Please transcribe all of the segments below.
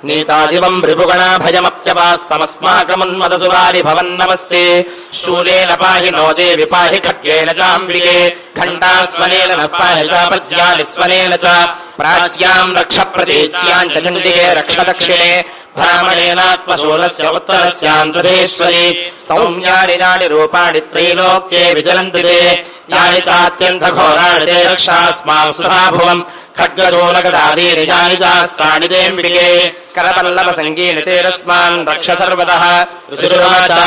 नीतादिवं रिपुगणाभयमप्यवास्तमस्माकमुन्मदसुरारि भवन्नमस्ते शूलेन पाहि नो देवि पाहि खड्गेन चाम्बिके घण्टास्वनेन नः पाहि चापज्यानि स्वनेन च प्राच्यां रक्ष प्रतीच्यां च चण्डिके रक्ष दक्षिणे ब्राह्मणेनात्मशूलस्य उत्तरस्यान्तरेश्वरी सौम्यानि यानि रूपाणि त्रैलोक्ये विचलन्ति ते यानि चात्यन्तघोराणि ते रक्षास्मां सुधाभुवम् खड्गशूलगदादीनि यानि चास्त्राणि तेऽम्बिके करपल्लवसङ्गीनि ते रस्मान् रक्ष सर्वतः ऋषिरुवाच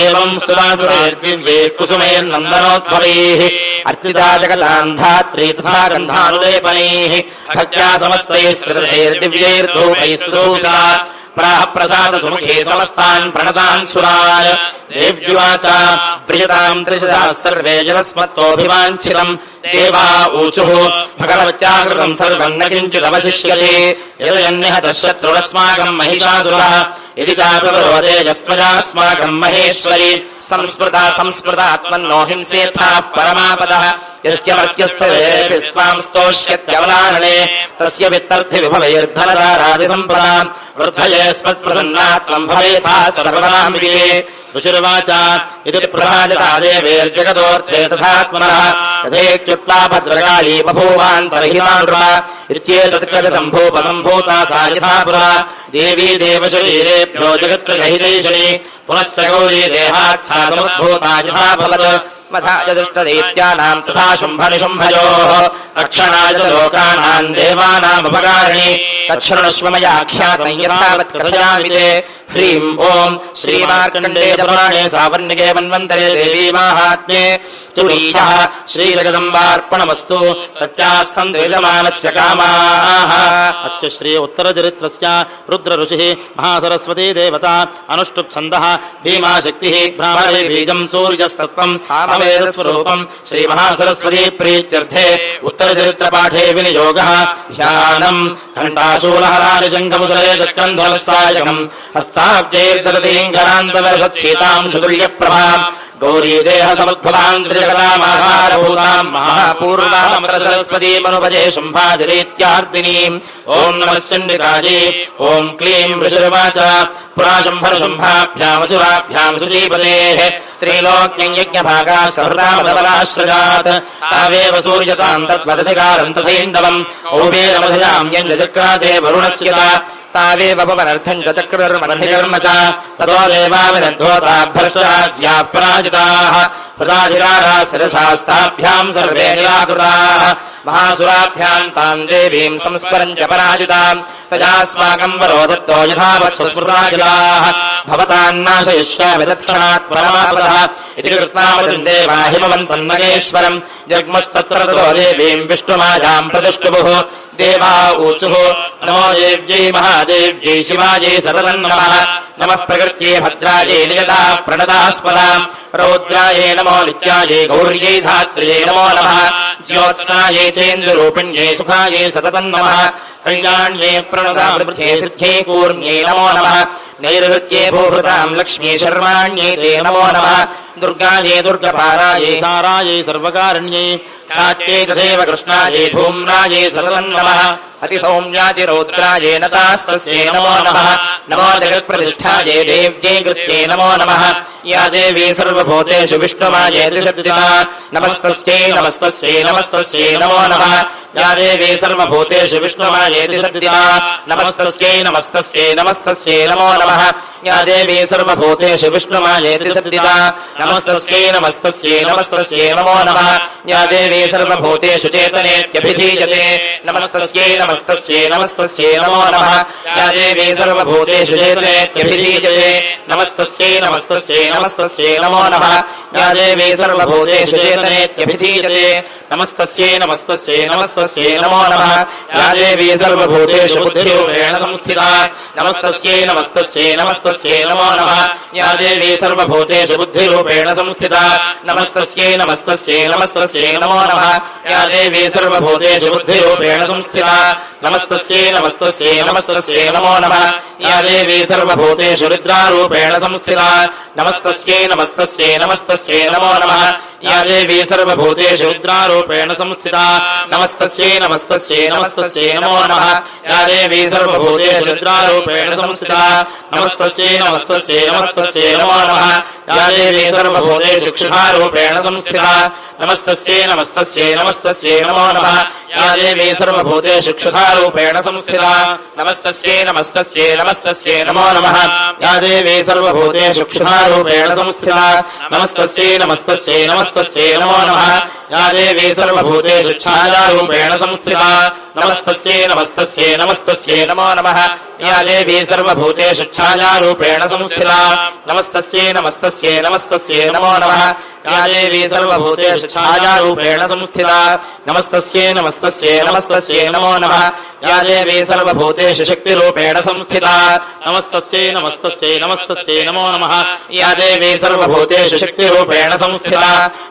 एवं स्तुतासुरैर्दिव्ये कुसुमैर्नन्दनोद्भवैः अर्चिता जगतां धात्री तथा गन्धानुलेपनैः भक्त्या समस्तैस्त्रिदशैर्दिव्यैर्धूपैस्तूता प्राह प्रसाद सुमुखे समस्तान् प्रणतान् सुरान् देव्युवाच प्रियतां त्रिशताः सर्वे जलस्मत्तोऽभिवाञ्छितम् देवा ऊचुः भगवत्याकृतं सर्वं न किञ्चिदवशिष्यते यदयन्निहतः शत्रुरस्माकं महिषासुरः यदि चाप्रवरोधेजस्त्वजास्माकं महेश्वरि संस्मृतात्मन्नो हिंसेत्थाः परमापदः यस्य मर्त्यस्तवेऽपि स्वां स्तोष्यत्यवलाहने तस्य वित्तर्थिविभवैर्धनधारादिसम्पदा वृद्धये स्मत्प्रसन्नात्मं भवेथा सर्वदाम्बिके ऋषिर्वाच इति प्रभाजता देवेर्जगदोऽर्थे तथात्मनः तथेत्युक्त्वा भद्रकाली बभूवान्तरहितानृपा इत्येतत् कथितं भूपसम्भूता सा यथा पुरा देवी देवशरीरेभ्यो जगत्प्रजहितैषणी पुनश्च गौरी देहात् सा समुद्भूता यथा भवत् मथाजदुष्टदैत्यानां तथा शुम्भनिशुम्भयोः रक्षणाय च लोकानां देवानामुपकारिणी तच्छृणुष्व मयाख्यातं यथावत् कथयामि ते ह्रीं ॐ श्रीमार्कण्डेयपुराणे सावर्णिके मन्वन्तरे देवी माहात्म्ये तुरीयः श्रीजगदम्बार्पणमस्तु सत्यास्तन्तु यजमानस्य कामाः। अस्य श्री उत्तरचरित्रस्य रुद्रऋषिः महासरस्वती देवता अनुष्टुप्छन्दः भीमाशक्तिः ब्राह्मणबीजं सूर्यस्तत्त्वं सामवेदस्वरूपं श्रीमहासरस्वती प्रीत्यर्थे उत्तरचरित्रपाठे विनियोगः ध्यानं घण्टाशूलहरानि शङ्खमुसले गत्कन्धवसायकम् हस्ताब्जैर्दरतीङ्गरान्तवर्षच्छीतां सुतुल्यप्रभां गौरी देह समुद्भवां त्रिजगदामाहारभूतां महापूर्णामृतसरस्वतीमनुपजे शुम्भादिरीत्यार्दिनीम् ॐ नमश्चण्डिकायै ॐ क्लीं ऋषिर्वाच पुरा शुम्भरशुम्भाभ्यामसुराभ्यां सुजीपतेः त्रैलोक्यं यज्ञभागाः सहृदामदबलाश्रयात् तावेव सूर्यतां तद्वदधिकारं तथैन्दवम् औवेरमधयां यञ्जचक्राते वरुणस्य तावेव पवनर्थं च चक्रर्मणधिकर्म च ततो देवाविदद्धोता भ्रष्टराज्याः पराजिताः हृदाधिराराः शिरसास्ताभ्यां सर्वे निराकृताः महासुराभ्यां तां देवीं संस्मरन् च पराजिताम् तजास्माकं वरो दत्तो यथावत् सुस्मृतागिलाः भवतान्नाशयिष्यामि तत्क्षणात् परमापदः इति कृत्वा वदन् देवा हिमवन्तन्मगेश्वरम् जग्मस्तत्र ततो देवीं विष्णुमायां प्रतिष्ठुभुः देवा ऊचुः नमो देव्यै महादेव्यै शिवायै सततं नमः नमः प्रकृत्यै भद्रायै नियता प्रणतास्पदां रौद्रायै नमो नित्यायै गौर्यै धात्र्यै नमो नमः ज्योत्सायै चेन्दुरूपिण्यै सुखायै सततं नमः कल्याण्यै प्रणतामृध्ये सिद्ध्यै कूर्म्यै नमो नमः नैऋत्ये भूभृतां लक्ष्मी शर्वाण्यै ते नमो नमः दुर्गायै दुर्गपारायै सारायै सर्वकारिण्यै ख्यात्यै तथैव कृष्णायै धूम्रायै सततं नमः अतिसौम्यातिरौद्रायै नतास्तस्यै नमो नमः नमो जगत्प्रतिष्ठायै देव्यै कृत्यै नमो नमः या देवी सर्वभूतेषु विष्णुमायेति शब्दिता नमस्तस्यै नमस्तस्यै नमस्तस्यै नमो नमः या देवी सर्वभूतेषु विष्णुमायेति शब्दिता नमस्तस्यै नमस्तस्यै नमस्तस्यै नमो नमः या देवी सर्वभूतेषु विष्णुमायेति शब्दिता नमस्तस्यै नमस्तस्यै नमस्तस्यै नमो नमः या देवी सर्वभूतेषु चेतनेत्यभिधीयते नमस्तस्यै नमस्तस्यै नमस्तस्यै नमो नमः या देवी सर्वभूतेषु चेतनेत्यभिधीयते नमस्तस्यै नमस्तस्यै नमस्तस्यै नमो नमः या देवी सर्वभूतेषु चेतनेत्यभिधीयते नमस्तस्यै नमस्तस्यै नमस्तस्यै नमो नमः या देवी सर्वभूतेषु बुद्धिरूपेण संस्थिता नमस्तस्यै नमस्तस्यै नमस्तस्यै नमो नमः या देवी सर्वभूतेषु बुद्धिरूपेण संस्थिता नमस्तस्यै नमस्तस्यै नमस्तस्यै नमो नमः या देवी सर्वभूतेषु बुद्धिरूपेण संस्थिता नमस्तस्यै नमस्तस्यै नमस्तस्यै नमो नमः या देवी सर्वभूतेषु रुद्रारूपेण संस्थिता नमस्तस्यै नमस्तस्यै नमस्तस्यै नमो नमः या देवी सर्वभूतेषु रुद्रारूपेण संस्थिता नमस्तस्यै नमस्तस्यै नमस्तस्यै नमस्तस्यै नमो नमः या देवी सर्वभूतेषु रुद्रारूपेण संस्थिता नमस्तस्यै नमस्तस्यै नमस्तस्यै नमो नमः या देवी सर्वभूतेषु क्षुधारूपेण संस्थिता नमस्तस्यै नमस्तस्यै नमस्तस्यै नमो नमः या देवी सर्वभूतेषु क्षुधारूपेण संस्थिता नमस्तस्यै नमस्तस्यै नमस्तस्यै नमो नमः या देवी सर्वभूतेषु क्षुधारूपेण संस्थिता नमस्तस्यै नमस्तस्यै नमस्तस्यै नमो नमः या देवी सर्वभूतेषु छायारूपेण संस्थिता नमस्तस्यै नमस्तस्यै नमस्तस्यै नमो नमः या देवी सर्वभूतेषु छायारूपेण संस्थिता नमस्तस्यै नमस्तस्यै नमस्तस्यै नमो नमः या देवी सर्वभूतेषु छायारूपेण संस्थिता नमस्तस्यै नमस्तस्यै नमस्तस्यै नमो नमः या देवी सर्वभूतेषु शक्तिरूपेण संस्थिता नमस्तस्यै नमस्तस्यै नमस्तस्यै नमो नमः या देवी सर्वभूतेषु शक्तिरूपेण संस्थिता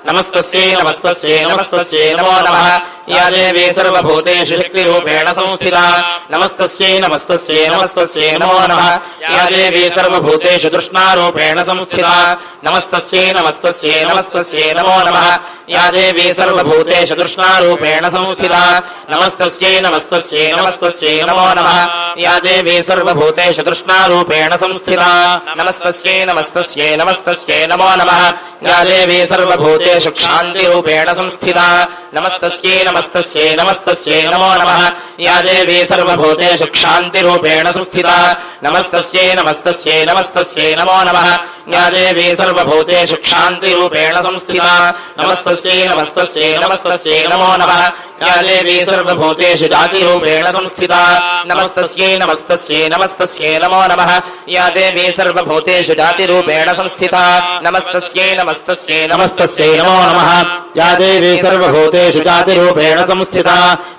नमस्तस्यै नमस्तस्यै नमस्तस्यै नमो नमः या देवी सर्वभूतेषु शक्तिरूपेण संस्थिता नमस्तस्यै नमस्तस्यै नमस्तस्यै नमो नमः या देवी सर्वभूतेषु तृष्णारूपेण संस्थिता नमस्तस्यै नमस्तस्यै नमस्तस्यै नमो नमः या देवी सर्वभूतेषु तृष्णारूपेण संस्थिता नमस्तस्यै नमस्तस्यै नमस्तस्यै नमो नमः या देवी सर्वभूतेषु तृष्णारूपेण संस्थिता नमस्तस्यै नमस्तस्यै नमस्तस्यै नमो नमः या देवी सर्वभूतेषु क्षान्तिरूपेण संस्थिता नमस्तस्यै नमस्तस्यै नमस्तस्यै नमो नमः या देवी सर्वभूतेषु क्षान्तिरूपेण संस्थिता नमस्तस्यै नमस्तस्यै नमस्तस्यै नमो नमः या देवी सर्वभूतेषु क्षान्तिरूपेण संस्थिता नमस्तस्यै नमस्तस्यै नमस्तस्यै नमो नमः या देवी सर्वभूतेषु जातिरूपेण संस्थिता नमस्तस्यै नमस्तस्यै नमस्तस्यै नमो नमः या देवी सर्वभूतेषु जातिरूपेण संस्थिता नमस्तस्यै नमस्तस्यै नमस्तस्यै नमो नमः या देवी सर्वभूतेषु जातिरूपेण संस्थिता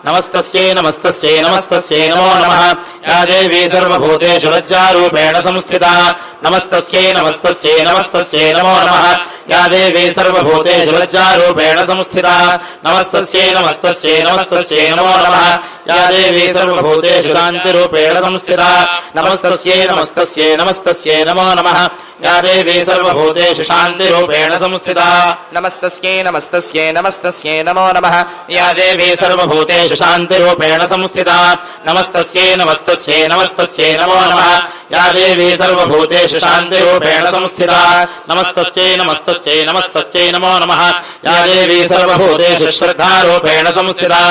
नमस्तस्यै नमस्तस्यै नमस्तस्यै नमो नमः या देवी सर्वभूतेषु लज्जारूपेण संस्थिता नमस्तस्यै नमस्तस्यै नमस्तस्यै नमो नमः या देवी सर्वभूतेषु लज्जारूपेण संस्थिता नमस्तस्यै नमस्तस्यै नमस्तस्यै नमो नमः या देवी सर्वभूतेषु शान्तिरूपेण संस्थिता नमस्तस्यै नमस्तस्यै नमस्तस्यै नमो नमः या देवी सर्वभूतेषु शान्तिरूपेण संस्थिता नमस्तस्यै नमस्तस्यै नमस्तस्यै नमो नमः या देवी सर्वभूतेषु शान्तिरूपेण संस्थिता नमस्तस्यै नमस्तस्यै नमस्तस्यै नमो नमः या देवी सर्वभूतेषु शान्तिरूपेण संस्थिता नमस्तस्यै नमस्तस्यै नमस्तस्यै नमो नमः या देवी सर्वभूतेषु श्रद्धारूपेण संस्थिता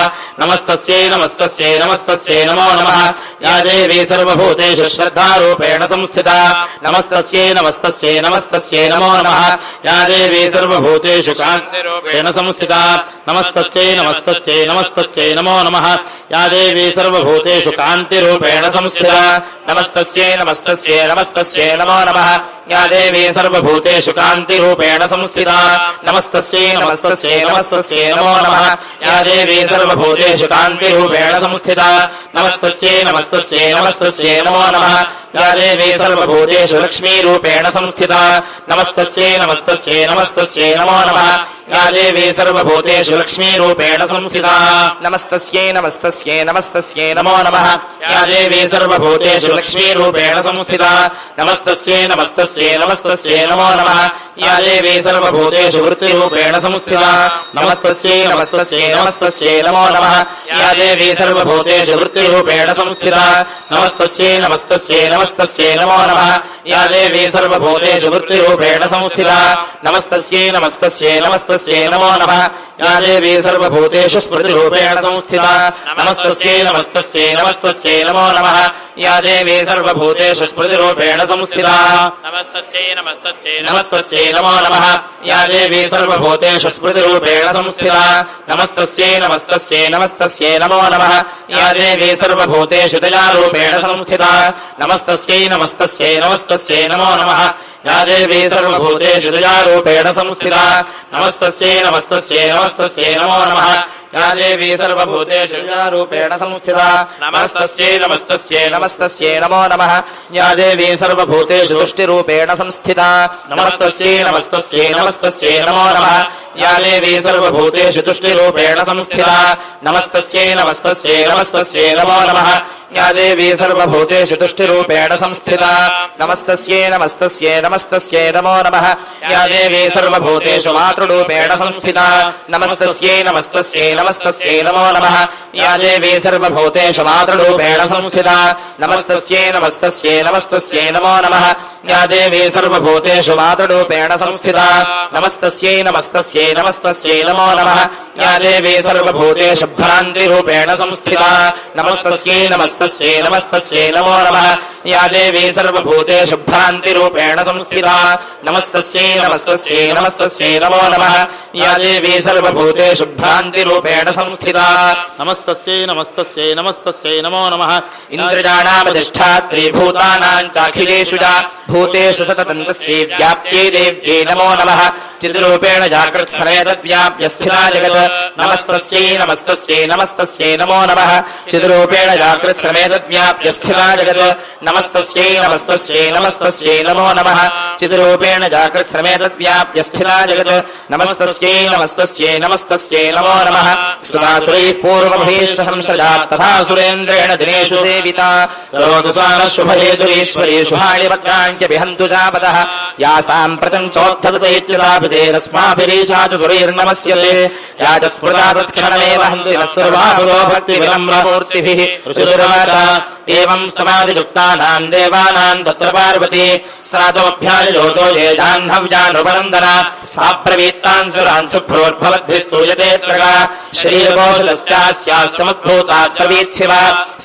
नमस्तस्यै नमस्तस्यै नमस्तस्यै नमो नमः या देवी सर्वभूतेषु श्रद्धारूपेण संस्थिता नमस्तस्यै नमस्तस्यै नमस्तस्यै नमो नमः या देवी सर्वभूतेषु कान्तिरूपेण संस्थिता नमस्तस्यै नमस्तस्यै नमस्तस्यै नमो नमः या देवी सर्वभूतेषु कान्तिरूपेण संस्थिता नमस्तस्यै नमस्तस्यै नमस्तस्यै नमो नमः या देवी सर्वभूतेषु कान्तिरूपेण संस्थिता नमस्तस्यै नमस्तस्यै नमस्तस्यै नमो नमः या देवी सर्वभूतेषु कान्तिरूपेण संस्थिता नमस्तस्यै नमस्तस्यै नमस्तस्यै नमो नमः या देवी सर्वभूतेषु लक्ष्मीरूपेण संस्थिता नमस्तस्यै नमस्तस्यै नमस्तस्यै नमो नमः या देवी सर्वभूतेषु लक्ष्मीरूपेण संस्थिता नमस्तस्यै नमस्तस्यै नमस्तस्यै नमो नमः या देवी सर्वभूतेषु लक्ष्मीरूपेण संस्थिता नमस्तस्यै नमस्तस्यै नमस्तस्यै नमो नमः या देवी सर्वभूतेषु वृत्तिरूपेण संस्थिता नमस्तस्यै नमस्तस्यै नमस्तस्यै नमो नमः या देवी सर्वभूतेषु वृत्तिरूपेण संस्थिता नमस्तस्यै नमस्तस्यै नमस्तस्यै नमो नमः या देवी सर्वभूतेषु वृत्तिरूपेण संस्थिता नमस्तस्यै नमस्तस्यै नमस्तस्यै नमो नमः या देवी सर्वभूतेषु स्मृतिरूपेण संस्थिता नमस्तस्यै नमस्तस्यै नमस्तस्यै नमो नमः या देवी सर्वभूतेषु स्मृतिरूपेण संस्थिता नमस्तस्यै नमस्तस्यै नमस्तस्यै नमो नमः या देवी सर्वभूतेषु स्मृतिरूपेण संस्थिता नमस्तस्यै नमस्तस्यै नमस्तस्यै नमो नमः या देवी सर्वभूतेषु दयारूपेण संस्थिता नमस्तस्यै नमस्तस्यै नमस्तस्यै नमो नमः या देवी सर्वभूतेषु दयारूपेण संस्थिता नमस्तस्यै नमस्तस्यै नमस्तस्यै नमो नमः या देवी सर्वभूतेषु दयारूपेण संस्थिता नमस्तस्यै नमस्तस्यै नमस्तस्यै नमो नमः या देवी सर्वभूतेषु तुष्टिरूपेण संस्थिता नमस्तस्यै नमस्तस्यै नमस्तस्यै नमो नमः या देवी सर्वभूतेषु तुष्टिरूपेण संस्थिता नमस्तस्यै नमस्तस्यै नमस्तस्यै नमो नमः या देवी सर्वभूतेषु तुष्टिरूपेण संस्थिता नमस्तस्यै नमस्तस्यै नमस्तस्यै नमो नमः या देवी सर्वभूतेषु मातृरूपेण संस्थिता नमस्तस्यै नमस्तस्यै नमस्तस्यै नमो नमः या देवी सर्वभूतेषु मातृरूपेण संस्थिता नमस्तस्यै नमस्तस्यै नमस्तस्यै नमो नमः या देवी सर्वभूतेषु मातृरूपेण संस्थिता नमस्तस्यै नमस्तस्यै नमस्तस्यै नमो नमः या देवी सर्वभूतेषु भ्रान्तिरूपेण संस्थिता नमस्तस्यै नमस्तस्यै नमस्तस्यै नमो नमः या देवी सर्वभूतेषु भ्रान्तिरूपेण संस्थिता नमस्तस्यै नमस्तस्यै नमस्तस्यै नमो नमः या देवी सर्वभूतेषु भ्रान्तिरूपेण संस्थिता नमस्तस्यै नमस्तस्यै नमस्तस्यै नमो नमः इन्द्रजानामधिष्ठात्री भूतानां चाखिलेषु च भूतेषु सततं तस्यै व्याप्त्यै देव्यै नमो नमः चिद्रूपेण जागृत् सर्वव्याप्य स्थिता जगत् नमस्तस्यै नमस्तस्यै नमस्तस्यै नमो नमः चिद्रूपेण जागृत् सर्वव्याप्य स्थिता जगत् नमस्तस्यै नमस्तस्यै नमस्तस्यै नमो नमः चिद्रूपेण जागृत् सर्वव्याप्य स्थिता जगत् नमस्तस्यै नमस्तस्यै नमस्तस्यै नमो नमः स्तुतासुरैः पूर्वभीष्ट संसृजात् तथा सुरेन्द्रेण दिनेषु देविता करोतु सानः शुभहेतुरीश्वरी शुभाणिपत्राण्यभिहन्तु चापदः या साम्प्रतं चोत्थगतैत्यताभितेरस्माभिरीशा च सुरैर्नमस्यते या च स्मृता तत्क्षणमेव हन्ति नः सर्वाभुतो भक्तिविनम्रमूर्तिभिः ऋषिरुवाच एवं स्तमादियुक्तानां देवानां तत्र पार्वती स्रातोऽभ्याजोतो ये जाह्नव्यानुपनन्दना सा प्रवीत्तान् सुरान् शुभ्रोद्भवद्भिः स्तूयते त्रगा श्रीरघोषलश्चास्याः समुद्भूतात् प्रवीत्स्यव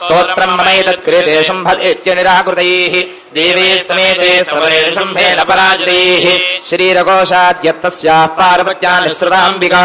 स्तोत्रं ममैतत् क्रियते शुम्भदेत्य निराकृतैः देवे समेते सवरेण शुम्भेन पराजितैः श्रीरघोषाद्यत्तस्याः पार्वत्या निःसृताम्बिका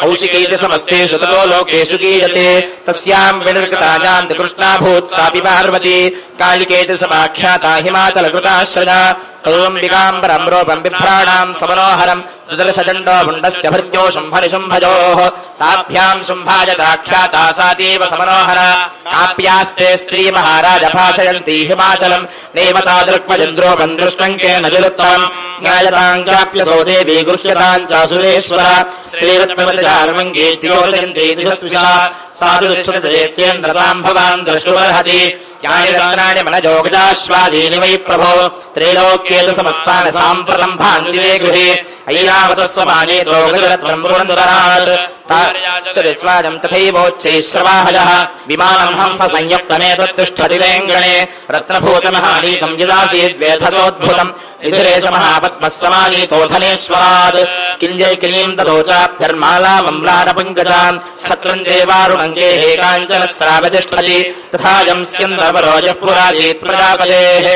कौशिकीति समस्तेषु ततो लोकेषु गीयते तस्यां विनिर्गतायान्ति कृष्णाभूत् सापि पार्वती कालिकेति समाख्याता हिमाचलकृताश्रया कौम्बिकाम्बरं रूपं बिभ्राणां समनोहरं ददर्शचण्डो मुण्डस्य भृत्यो शुम्भनिशुम्भयोः ताभ्यां शुम्भाय चाख्याता सातीव समनोहरा काप्यास्ते स्त्री महाराज भासयन्ती हिमाचलं नैव तादृक्मजन्द्रोपं दृष्टं केन जलुत्तमं ज्ञायतां चाप्यसो देवी गृह्यतां चासुरेश्वर स्त्रीरत्नवृतचार्वङ्गीत्योदयन्ती दिशस्पृशा साधुश्रुतदेत्येन्द्रतां भवान् द्रष्टुमर्हति यानि रत्नानि मनजोगजाश्वादीनि वै प्रभो त्रैलोक्येतु समस्तानि साम्प्रतं भान्ति ते गृहे अय्यावतः समानेतो गजरत्नं पुरन्दरात् तारिस्वाजं तथैवोच्चैश्रवाहयः विमानं हंस संयुक्तमेतत्तिष्ठति तेऽङ्गणे रत्नभूतमहानीतं यदासीद्वेधसोद्भुतं निधिरेश महापद्मः समानीतो धनेश्वरात् किञ्जै क्लीं ददोचाभ्यर्मालामम्लानपङ्कजां छत्रं देवारुणङ्गेः काञ्चनस्रावतिष्ठति तथा यंस्यन्दर्वरोजः पुरासीत् प्रजापतेः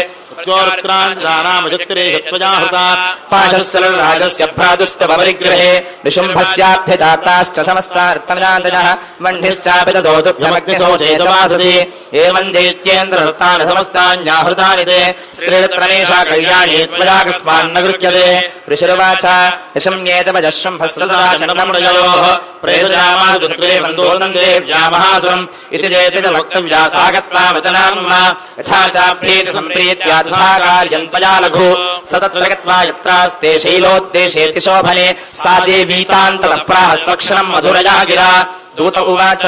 पाशस्सलराजस्य भ्रातुस्तवपरिग्रहे निशुम्भस्याब्धिदाताश्च समस्तार्थमजातनः वह्निश्चापि तदोतुभ्यमग्निशोचेतुमाससि एवं दैत्येन्द्रवृत्तानि समस्तान्याहृतानि ते स्त्रीरत्नमेषा कल्याणी त्वया कस्मान्न गृह्यते ऋषिरुवाच निशम्येतवजः शुम्भस्तदाचनमृजयोः प्रेतजामासु सुक्रे बन्धूनं देव्या महासुरम् इति चेतित वक्तव्या सागत्वा वचनाम्मा यथा चाप्येति सम्प्रीत्या कार्यं त्वया लघु स तत्र गत्वा यत्रास्ते शैलोद्देशेति शोभने सा देवी तान्ततः प्राह सक्षणं मधुरया गिरा दूत उवाच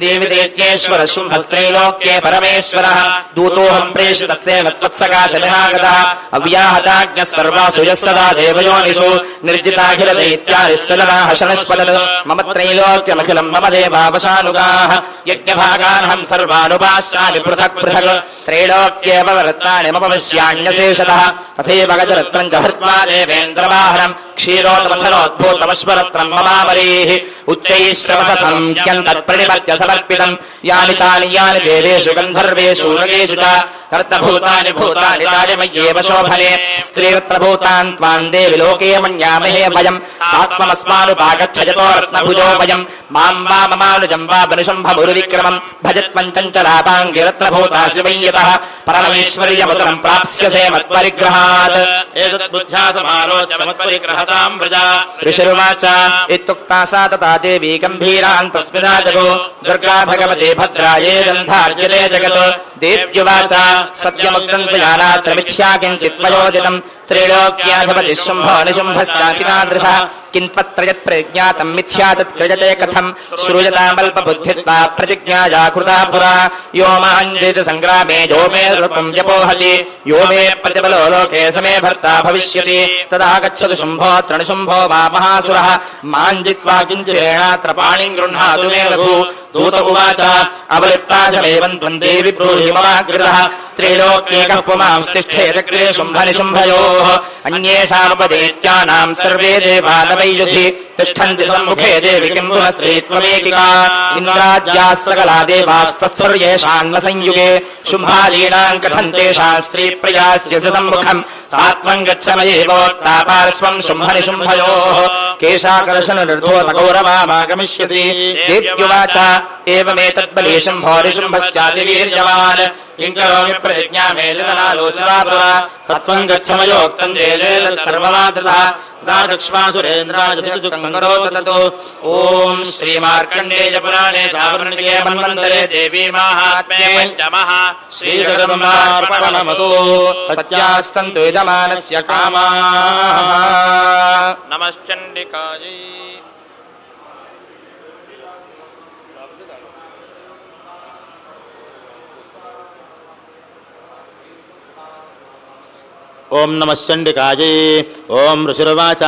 देवि दैत्येश्वर शुम्भस्त्रैलोक्ये परमेश्वरः दूतोऽहं प्रेषितस्यैव त्वत्सकाशमिहागतः अव्याहताज्ञः सर्वासु यः सदा देवयोनिषु निर्जिताखिलदैत्यादिस्सलनाः शनष्पदत् मम त्रैलोक्यमखिलं मम देवावशानुगाः यज्ञभागानहं सर्वानुपास्यामि पृथक् पृथक् त्रैलोक्ये वरत्नानि मम पश्याण्यशेषतः तथैव गजरत्नं च हृत्वा देवेन्द्रवाहनं क्षीरोत्मथनोद्भूतमश्वरत्नं ममामरीः उच्चैः श्रवससंख्यन्तत्प्रणिपत्य समर्पितं यानि चानि देवेषु गन्धर्वेषु नगेषु च कर्तभूतानि भूतानि तानि मय्येव शोभने स्त्रीरत्नभूतान् त्वां देवि लोके मन्यामहे वयं सात्वमस्मानुपागच्छ यतो रत्नभुजो वयं मां वा ममानुजं वा बनुशम्भमुरुविक्रमं भजत्वं चञ्चलापाङ्गिरत्नभूतासि वै यतः परमैश्वर्यमुदरं प्राप्स्यसे मत्परिग्रहात् एतद्बुद्ध्या समारोच्य मत्परिग्रहतां व्रजा ऋषिरुवाच इत्युक्ता सा तथा देवी गम्भीरान्तस्मिन् जगो दुर्गा भगवते भद्राये गन्धार्यते जगत् देव्युवाच सत्यमुक्तं त्वया मिथ्या किञ्चित् मयोदितं त्रैलोक्याधिपतिः शुम्भो निशुम्भश्चापि तादृशः किन्त्वत्रयत् प्रज्ञातं मिथ्या तत् क्रियते कथं श्रूयतामल्पबुद्धित्वा प्रतिज्ञाया कृता पुरा यो माञ्जेत सङ्ग्रामे यो मे रूपं जपोहति यो मे प्रतिबलो लोके समे भर्ता भविष्यति तदा गच्छतु शुम्भो तृणशुम्भो वा महासुरः माञ्जित्वा किञ्चिरेणात्र पाणिं गृह्णातु मे लघु दूत उवाच अवलिप्ताशमेवं त्वं देवि ब्रूहि ममाग्रतः त्रैलोक्येकः पुमांस्तिष्ठेदग्रे शुम्भनिशुम्भयोः अन्येषामुपदेत्यानां सर्वे देवा न वै युधि तिष्ठन्ति सम्मुखे देवि किं पुनस्ते त्वमेकिका इन्द्राद्याः सकला देवास्तस्थुर्येषान् न संयुगे शुम्भादीनां कथं तेषां स्त्रीप्रियास्य सम्मुखम् सात्वं गच्छ मयेवोत्ता पार्श्वं शुम्भनिशुम्भयोः केशाकर्षणनिर्धोतगौरवामागमिष्यसि देव्युवाच एवमेतद्बली शुम्भोरिशुम्भश्चातिवीर्यवान् किं करोमि प्रतिज्ञा मे जनालोचना सत्वं गच्छ मयोक्तं सर्वमातृतः ओम श्रीमार्कण्डेय पुराणे सावर्णिके मन्वन्तरे देवी माहात्म्ये पंचमः श्रीजगदम्बार्पणमस्तु सत्यास्तन्तु यजमानस्य कामाः नमश्चण्डिकायै ओम नमश्चण्डिकायै ओम ऋषिर्वाच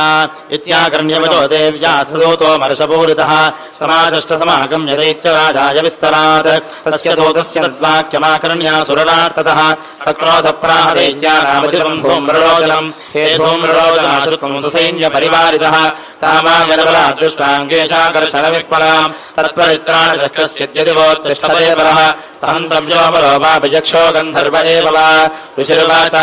इत्याकर्ण्यवचो देव्यास्तदूतो मर्षपूरितः समाजष्टसमागम्य दैत्यराजाय विस्तरात् तस्य दूतस्य तद्वाक्यमाकर्ण्यासुररार्ततः सक्रोधप्राह दैत्यानामधिरं धूम्रलोचनं हे धूम्रलोचनाश्रुत्वं सुसैन्यपरिवारितः तामायनबलादृष्टाङ्गेशाकर्षणविह्वलां तत्परित्राणतः कश्चिद्यदिवोत्तिष्ठते परः सहन्तव्यो बलोपाभिजक्षो गन्धर्व एव वा ऋषिर्वाच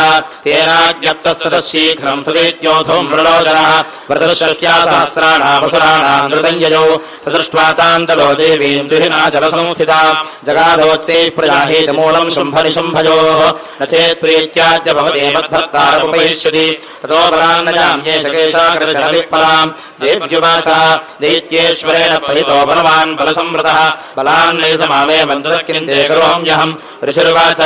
तेनाज्ञप्तस्ततः शीघ्रं सदेत्यो धूम्रलोचनः व्रतषष्ट्या सहस्राणामसुराणां नृतञ्जयौ सदृष्ट्वा तां ततो देवीं दुहिनाचलसंस्थितां जगादोच्चैः प्रजाहीतमूलं शुम्भनिशुम्भयोः न चेत् प्रीत्याद्य भवते मद्भक्तारमुपयिष्यति ततो परान्नजाम्ये शकेशाकर्षणविह्वलां देव्युवाच दैत्येश्वरेण परितो बलवान् बलसंवृतः बलान्नै समामे मन्दतः किं ते करोम्यहम् ऋषिर्वाच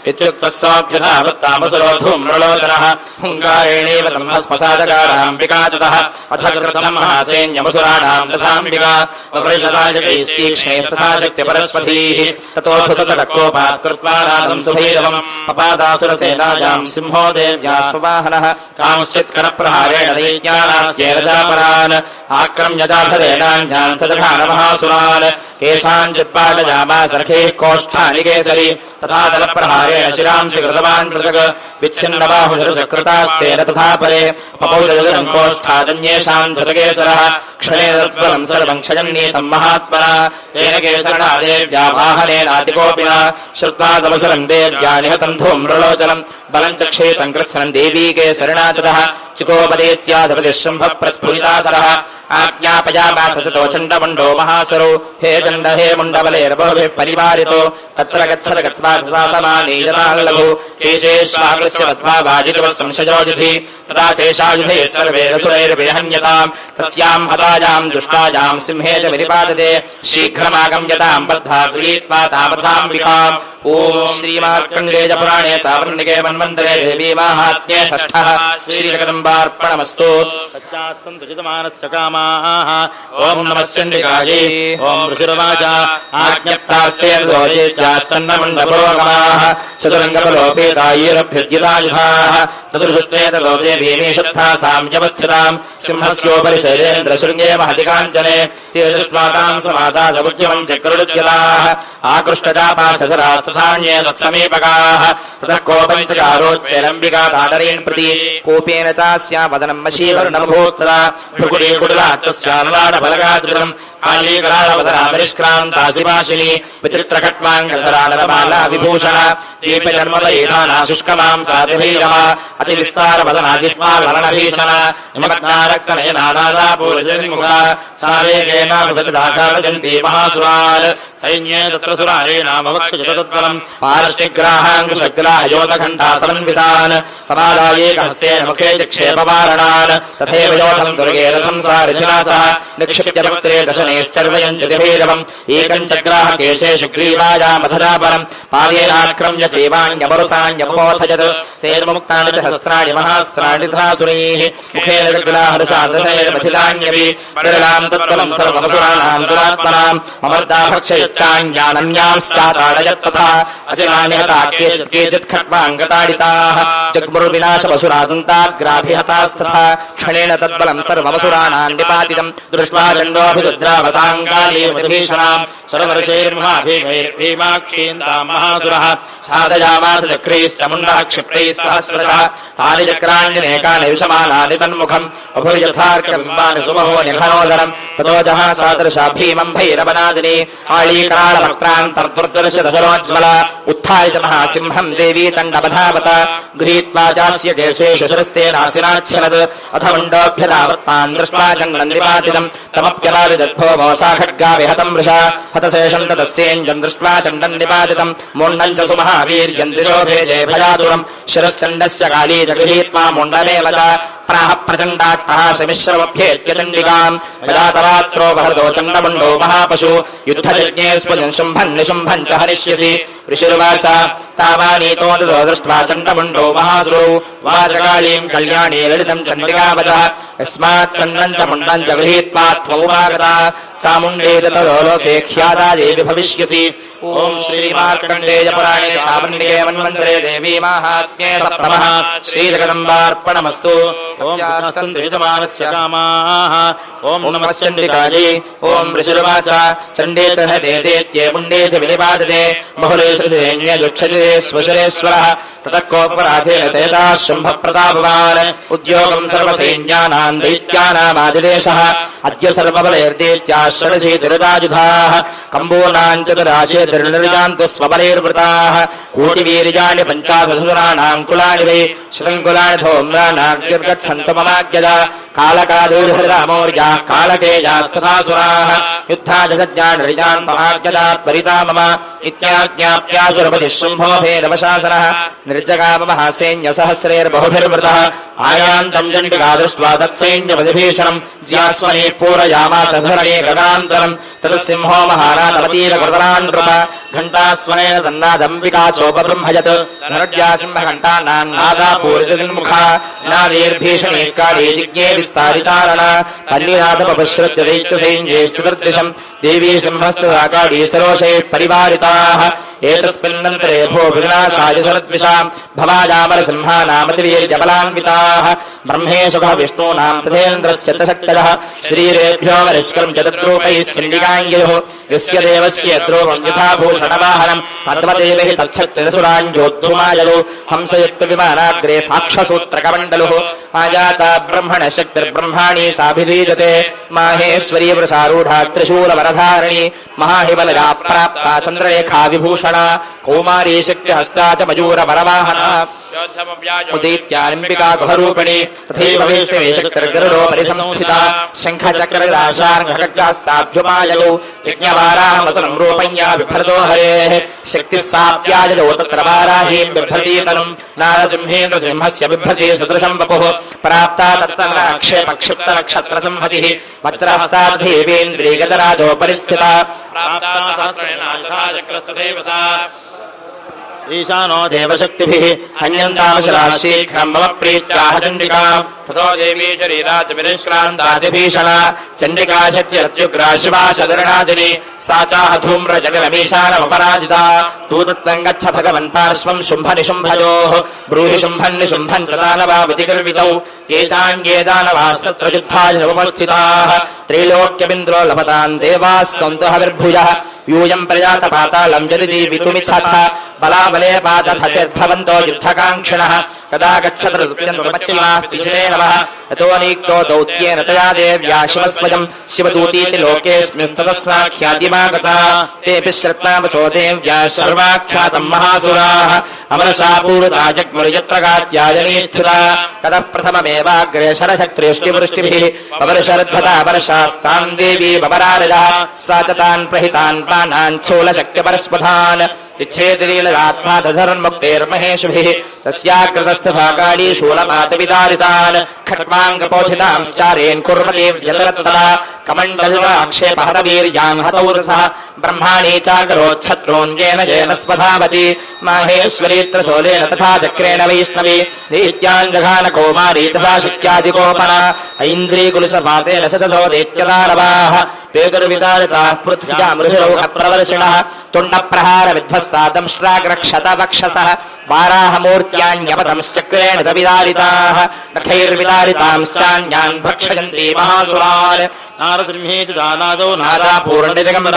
इत्युक्तः सोऽभ्यधावत्तामसुरो धूम्रलोचनः हुङ्कारेणैव तम् अस्मसादकाराम्बिका ततः अथ कृतं महासैन्यमसुराणां तथाम्बिका वपरिषदायकैस्तीक्ष्णैस्तथा शक्तिपरस्पतीः ततोऽधुतचकोपात् कृत्वा नादं सुभैरवम् पपादासुरसेनायां सिंहो देव्या स्ववाहनः कांश्चित्करप्रहारेण दैत्यानास्येरजापरान् आक्रम्य जाधरेणान्यान् सदघानमहासुरान् केषाञ्चित्पाटजामासर्खैः कोष्ठानि केसरि तथा दलप्रहारेण शिरांसि कृतवान् पृथक् विच्छिन्नबाहुशरचकृतास्तेन तथा परे पपौजलं कोष्ठादन्येषां धृतकेसरः क्षणे तद्बलं सर्वं क्षयन्नीतं महात्मना तेन केसरणा देव्या वाहनेनातिकोपिना श्रुत्वा तमसलं देव्या निहतं धूम्रलोचनं बलं चक्षेतं कृत्स्नं देवी केसरणा ततः चिकोपदेत्याधिपतिः शुम्भः प्रस्फुरितातरः आज्ञापयामास ततो चण्डमुण्डो महासुरो हे चण्ड हे मुण्डबलेर्बहुभिः परिवारितो तत्र गच्छत गत्वा समानीयताल्लघु केशेष्वाकृष्य मध्वा वाजितवः संशयोजुधि तदा शेषायुधे सर्वे रसुरैर्विहन्यतां तस्यां हतायां दुष्टायां सिंहे च विनिपातते शीघ्रमागम्यतां बद्धा गृहीत्वा तावथाम्बिकाम् ओम श्रीमार्कण्डेय पुराणे सावर्णिके मन्वन्तरे देवी माहात्म्ये षष्ठः श्रीजगदम्बार्पणमस्तु सत्यास्तन्तु यजमानस्य कामाः ओम नमश्चण्डिकायै ओम ऋषिर्वाच आज्ञप्तास्ते दोजेत्याश्चन्नमण्डपुरोगमाः चतुरङ्गबलोपेतायैरभ्युद्यतायुधाः तदृशस्ते ततो देवीमी शब्दासां व्यवस्थितां सिंहस्योपरि शैलेन्द्रशृङ्गे महति काञ्चने ते दृष्ट्वा तां समादादबुद्ध्यमं चक्रुद्यताः आकृष्टजापासधरास्तथान्ये तत्समीपकाः ततः कोपं च चारोच्चैरम्बिका दाडरीन् प्रति कोपेन चास्या वदनं मशीवर्णमभूत्तदा भृकुटीकुटिलात् तस्यानुलाडबलगात्रितम् कालीकराळवदनामरिष्क्रान्तासिपाशिनी विचित्रखट्वाङ्गधरानरमाला विभूषण दीपजन्मलयिताना शुष्कमांसादिभैरव अतिविस्तारवदनादिह्वालरणभीषण निमग्नारक्तनयनादापूर्जन्मुखा सा वेगेनाभिदाकालजन्ती महासुरान् सैन्ये तत्र सुरारेणामवक्षजतद्बलम् पार्ष्टिग्राहाङ्कुशग्राहयोतघण्टा समन्वितान् समादायेकहस्तेन मुखे चिक्षेपवारणान् तथैव योधम् दुर्गे रथम् सारथिना सह निक्षिप्य वक्त्रे दश स्तनैश्चर्वयञ्जतिभैरवम् एकम् चग्राह केशेषु ग्रीवायामधरापरम् पादेनाक्रम्य चैवान्यपरुसान्यपोथयत् तेर्मुक्तानि च हस्त्राणि महास्त्राणि धासुरैः मुखेन जग्राहरुषादशैर्मथितान्यपि परिलाम् तत्त्वलम् सर्वमसुराणाम् दुरात्मनाम् अमर्दाभक्षयच्चान्यानन्यांश्चाताडयत् तथा असिनानि हता केचित् खट्वाङ्गताडिताः जग्मुरुविनाशवसुरादन्ताग्राभिहतास्तथा क्षणेन तद्बलम् सर्वमसुराणाम् निपातितम् दृष्ट्वा चण्डोऽभिरुद्रावताङ्गालीमतिभीषणाम् सर्वऋषैर्महाभीमैर्भीमाक्षीन्ताम् महासुरः साधयामास चक्रैश्च मुण्डः क्षिप्रैः सहस्रशः तानि चक्राण्यनेकानि विषमानानि तन्मुखम् अभुर्यथार्कबिम्बानि सुमहो निघनोदरम् ततो जहासादृशा भीमम् भैरवनादिनी आळीकराळवक्त्रान्तर्दुर्दर्शदशरोज्ज्वल उत्थाय च महासिंहम् देवी चण्डपधावत गृहीत्वा चास्य केशेषु शिरस्तेनासिनाच्छनत् अथ मुण्डोऽभ्यधावत्तान् दृष्ट्वा चण्डम् निपातितम् तमप्यपादिदद्भोमो सा खड्गा विहतम् वृषा हतशेषम् तदस्येञ्जम् दृष्ट्वा चण्डम् निपातितम् मुण्डम् च सुमहावीर्यम् दिशो भेजे भयातुरम् शिरश्चण्डस्य काली च गृहीत्वा मुण्डमेव च प्राह प्रचण्डाट्टहासमिश्रमभ्येत्य चण्डिकाम् यदा तवात्रो बहृतो चण्डमुण्डो महापशु युद्धयज्ञे स्वजन् शुम्भन् निशुम्भन् च हनिष्यसि ऋषिरुवाच तावानीतो ततो दृष्ट्वा चण्डमुण्डो महासुरौ वाचकालीम् कल्याणी ललितम् चण्डिकावचः यस्मात् चण्डम् च मुण्डम् च गृहीत्वा त्वमुपागता चामुण्डे ततो लोके ख्याता देवी भविष्यसि ओम श्री मार्कण्डेय पुराणे सावन्निके मन्वन्तरे देवी माहात्म्ये सप्तमः श्री जगदम्बार्पणमस्तु सत्यास्तन्तु यजमानस्य कामाः ओम नमः चण्डिकायै ओम ऋषिरुवाच चण्डे च हतेत्येत्ये मुण्डे च विनिपातते बहुले श्रुतेऽन्यजुक्षते स्वशरेश्वरः ततः कोपराधेन तेता शुम्भप्रतापवान् उद्योगम् सर्वसैन्यानाम् दैत्यानामादिदेशः अद्य सर्वबलैर्दैत्याः षडशीतिरुदायुधाः कम्बूनाम् चतुराशीतिर्निर्जान्तु स्वबलैर्वृताः कोटिवीर्याणि पञ्चादशसुराणाम् कुलानि वै शतङ्कुलानि धूम्राणाग्निर्गच्छन्तु ममाज्ञया कालकादूर्हृदामौर्याः कालकेयास्तथासुराः युद्धाजसज्ञानरिजान् ममाज्ञया त्वरिता मम इत्याज्ञाप्यासुरपतिः शुम्भो भेदवशासनः निर्जगामः सैन्यसहस्रैर्बहुभिर्वृतः आयान्तम् चण्डिका दृष्ट्वा तत्सैन्यपतिभीषणम् ज्यास्मनेः पूरयामास धरणे गगान्तरम् ततसिंहो महानादवतीरकृतरान् नृप घण्टास्वनेन तन्नादम्बिका चोपबृंहयत् नरड्या सिंहघण्टानान्नादा पूरितमुखा नादेर्भीषणे काले जिज्ञे विस्तारितारण तन्निनादपश्रुत्य दैत्यसैन्यैश्चतुर्दिशम् देवी सिंहस्तदा काली सरोषैः परिवारिताः एतस्मिन्नन्तरे भो विनाशाय शरद्विषाम् भवाजामरसिंहानामतिवीर्यबलान्विताः ब्रह्मेशुखः विष्णूनाम् तथेन्द्रस्य च शक्तयः शरीरेभ्यो वरिष्करम् जगद्रूपैश्चण्डिकाङ्गयोः यस्य देवस्य द्रोवम् यथा भूषणवाहनम् तद्वदेव हि तच्छक्तिरसुराञ्जोद्धुमायलो हंसयुक्तविमानाग्रे साक्षसूत्रकमण्डलुः आजाता ब्रह्मणशक्तिर्ब्रह्माणि साभिधीयते माहेश्वरी वृषारूढा त्रिशूलवरधारिणी महाहिबलया प्राप्ता चन्द्ररेखा विभूषणा कौमारी शक्तिहस्ता च मयूरवरवाहना उदीत्यानिम्बिका गुहरूपिणी तथैव वैष्णवी शक्तिर्गरुडो परिसंस्थिता शङ्खचक्रदाशार्घखड्गास्ताभ्युपायलौ यज्ञवाराहमतुलं रूपञ्या बिभ्रतो हरेः शक्तिः साप्यायलो तत्र वाराहीम् बिभ्रतीतनुम् नारसिंहेन्द्रसिंहस्य बिभ्रति सदृशम् वपुः प्राप्ता तत्तन्नाक्षेपक्षिप्तनक्षत्रसंहतिः वज्रहस्ता तथैवेन्द्रियगजराजोपरिस्थिता ईशानो देवशक्तिभिः हन्यन्तामशराः शीघ्रम् मम प्रीत्याह चण्डिकाम् ततो देवी शरीरातिविनिष्क्रान्तातिभीषणा चण्डिका शक्तिरत्युग्रा शिवा शदरणादिनी सा चाह धूम्रजगलमीशानमपराजिता दूतत्वम् गच्छ भगवन् पार्श्वम् शुम्भनिशुम्भयोः ब्रूहि शुम्भन्निशुम्भम् च दानवावतिगर्वितौ ये चाङ्गे दानवास्तत्र युद्धाय उपस्थिताः त्रैलोक्यमिन्द्रो लभताम् देवाः सन्तु हविर्भुजः यूयम् प्रजातपातालम् यदि जीवितुमिच्छथ बलाबले पातथ चेद्भवन्तो युद्धकाङ्क्षिणः कदा गच्छतरुपश्चिमाः पिछले नमः यतोऽनीक्तो दौत्येन तया देव्या शिवस्वयम् शिवदूतीति लोकेऽस्मिंस्ततस्माख्यातिमागता तेऽपि श्रत्नावचो देव्या सर्वाख्यातम् महासुराः अमरसा पूर्वता जग्मुर्यत्र कात्यायनी स्थिता ततः प्रथममेवाग्रे शरशक्तिवृष्टिभिः पवर्षर्ध्वता वर्षास्तान् देवी बबरारजः सा च तान् प्रहितान् प्राणान् स्थूलशक्तिपरस्पधान् तिच्छेतिलीलदात्मा दधर्मुक्तेर्महेशुभिः तस्याकृतस्थभागाडी शूलपातविदारितान् खट्वाङ्गपोथितांश्चारेन् कुर्वते व्यतरत्तदा कमण्डलक्षेपहतवीर्यान् हतौरसः ब्रह्माणी चाकरोच्छत्रोऽन्येन येन स्वधावति माहेश्वरीत्र शोलेन तथा चक्रेण वैष्णवी दैत्याञ्जघान कौमारी तथा शक्यादिकोपना ऐन्द्रीकुलसपातेन शतसो दैत्यदानवाः पेतुर्विदारिताः पृथ्व्यामृधिरौहप्रवर्षिणः तुण्डप्रहारविध्वस्ता दंष्ट्राग्रक्षतवक्षसः वाराहमूर्त्यान्यपतंश्चक्रेण च विदारिताः नखैर्विदारितांश्चान्यान् भक्षयन्ति महासुरान् नारसिंहे च जानादो नादापूर्णदिगम्बर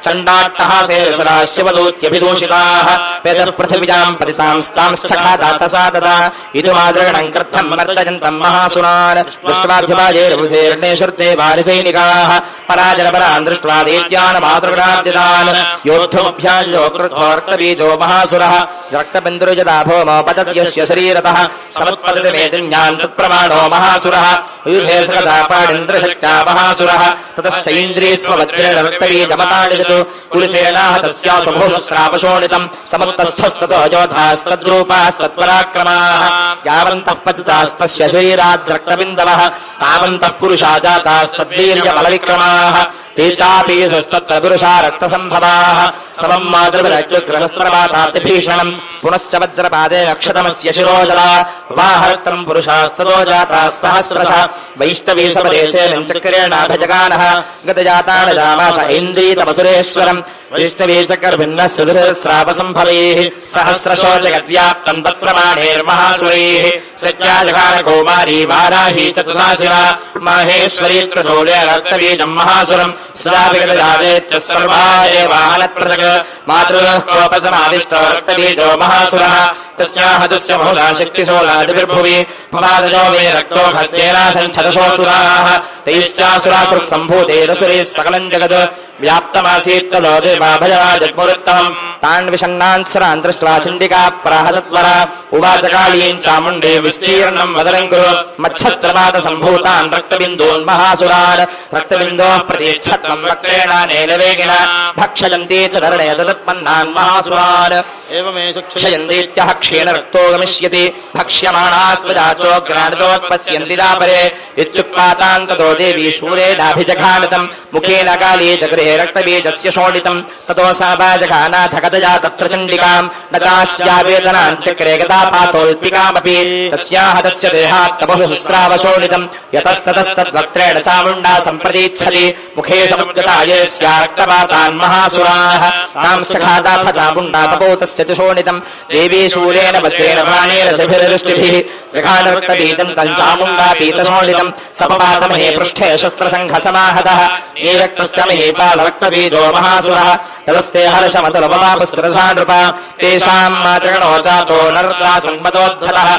चण्डाट्टहासेरसुरा शिवदूत्यभिदूषिताः वेदः पृथिव्यां पतितांस्तांश्चखादातसा तदा इदुमादृगणं कृद्धं मर्दयन्तं महासुरान् दृष्ट्वाभ्युपायैर्बुधेर्नेशुर्देवानिसैनिकाः पराजरपरान् दृष्ट्वा दैत्यानमातृगणाब्दितान् योद्धुमभ्याजो कृत्वोऽर्कबीजो महासुरः रक्तबिन्दुर्यदा भौमो पतत्यस्य शरीरतः समुत्पतति मेदिन्यान् तत्प्रमाणो महासुरः युधे सकदा पाणिन्द्रशक्त्या महासुरः ततश्चैन्द्रियस्ववज्रेण रक्तबीजमताडितु कुलिशेनाह तस्या स्वभुजस्रावशोणितं समुत्तस्थस्ततो योधास्तद्रूपास्तत्पराक्रमाः यावन्तः पतितास्तस्य शरीराद् रक्तबिन्दवः तावन्तः पुरुषा जातास्तद्वीर्यबलविक्रमाः ते चापीशस्तत्र पुरुषा रक्तसम्भवाः समं मातृविरज्जुग्रहस्त्रपातातिभीषणम् पुनश्च वज्रपादेन क्षतमस्य शिरोजला वाहरक्तं पुरुषास्ततो जाताः सहस्रशः वैष्णवी सपदेशेन चक्रेणाभजगानः गतजातानजामास ऐन्द्रीतमसुरेश्वरम् वैष्णवी चक्रभिन्नस्सुरस्रावसम्भवैः सहस्रशो जगद्व्याप्तं तत्प्रमाणैर्महासुरैः सत्याजगानकौमारी वाराही च तथाशिरा माहेश्वरी त्रशूले रक्तबीजं महासुरम् सदा विगतजादेत्य सर्वा एवाहनत्पृथक् मातृः कोपसमादिष्टो रक्तबीजो महासुरः तस्याः तस्य बहुधा शक्तिशूलादिभिर्भुवि भवादजो वे रक्तो हस्तेनाशञ्छदशोऽसुराः तैश्चासुरासुरसम्भूतेरसुरैः सकलं जगत् व्याप्तमासीत् ततो देवा भजरा जग्मुरुत्तमम् तान् विषण्णान् सुरान् दृष्ट्वा चण्डिका प्राहसत्वरा उवाच कालीं चामुण्डे विस्तीर्णं वदनं कुरु मच्छस्त्रपातसम्भूतान् रक्तबिन्दून् महासुरान् रक्तबिन्दोः प्रतीच्छत्वं वक्त्रेणानेन वेगिना भक्षयन्ति च धरणे तदुत्पन्नान् महासुरान् एवमेष क्षयन्तीत्यः क्षीण रक्तो गमिष्यति भक्ष्यमाणास्त्वदाचोग्राणितोत्पत्स्यन्ति दापरे इत्युक्त्वा तान् ततो देवी शूलेनाभिजघानितं मुखेन काली चक्रे रक्तबीजस्य शोणितं ततो सा वाजघानाथ गतया तत्र चण्डिकां न तास्यावेदनान् चक्रे गतापातोऽल्पिकामपि तस्याः तस्य देहात् तपसुस्रावशोणितं यतस्ततस्तद्वक्त्रेण चामुण्डा सम्प्रतीच्छति मुखे समुद्गता येस्या रक्तपातान् महासुराः तांश्चखादाथ चामुण्डा तपो तस्य च शोणितं देवी शूलेन वज्रेण बाणेन शभिरदृष्टिभिः जघानरक्तबीजं तं चामुण्डा पीतशोणितं सपपातमहे पृष्ठे शस्त्रसङ्घसमाहतः नीरक्तश्च महीपालरक्तबीजो महासुरः तदस्ते हर्षमतुलपमापस्त्रसा नृपा तेषां मातृगणो जातो नर्ता संमतोद्धतः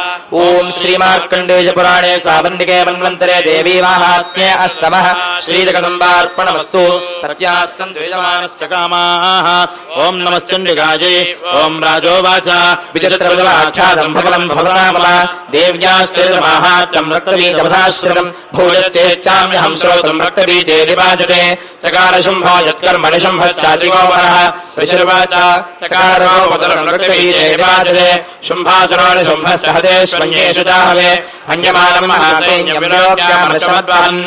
ॐ श्रीमार्कण्डेयपुराणे साबन्दिके मन्वन्तरे देवी माहात्म्ये अष्टमः श्रीजगदम्बार्पणमस्तु सत्याः सन्तु यजमानस्य कामाः ॐ नमश्चण्डिकायै ॐ राजोवाच विचित्रविदवाख्यातं भगवन् भवनामला देव्याश्चैर्माहात्म्यं रक्तबीजपदाश्रितं भूयश्चेच्छाम्यहं श्रोतुं रक्तबीजे निपाजते चकार शुम्भो यत्कर्मणि शुम्भश्चातिगोपरः ऋषिर्वाच चकारो मुदलं रक्तबीजे निपाजते शुम्भासुराणि शुम्भश्च हतेष्वन्येषु चाहवे हन्यमानं महासैन्यविलोक्यामृषमद्वहन्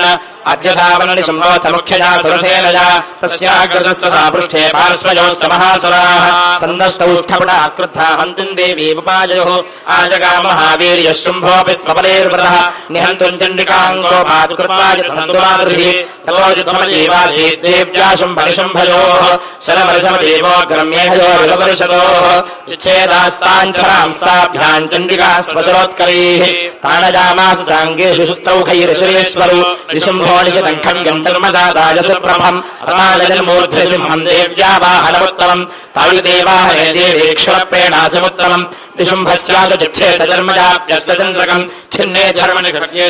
अद्यधावननि शुम्भोऽथ मुख्यया सुरसेनया तस्याग्रतस्तथा पृष्ठे पार्श्वयोश्च महासुराः सन्दष्टौष्ठपुटा क्रुद्धा हन्तुं देवी उपाजयोः आजगामहावीर्यः शुम्भोऽपि स्वबलैर्वृतः निहन्तुं चण्डिकाङ्गोपात् कृत्वा यद्धन्तुमातृभिः ततो युद्धमजीवासीत् देव्या शुम्भनिशुम्भयोः शरमर्षमदेवोऽग्रम्येहयोरिदपरिषदोः चिच्छेदास्ताञ्छरांस्ताभ्याम् चण्डिका स्वशरोत्करैः ताडयामास चाङ्गेषु शस्त्रौखैरशुरेश्वरौ निशुम्भो निशितं खड्गं धर्मदाताय सुप्रभम् अताजन्मूर्ध्निसिंहं देव्या वाहनमुत्तमम् तायुदेवाहने देवे क्षुरप्रेणासमुत्तमम् निशुम्भस्याच चिच्छेदधर्मजाप्यष्टचन्द्रकम् छिन्ने धर्मणि खड्गे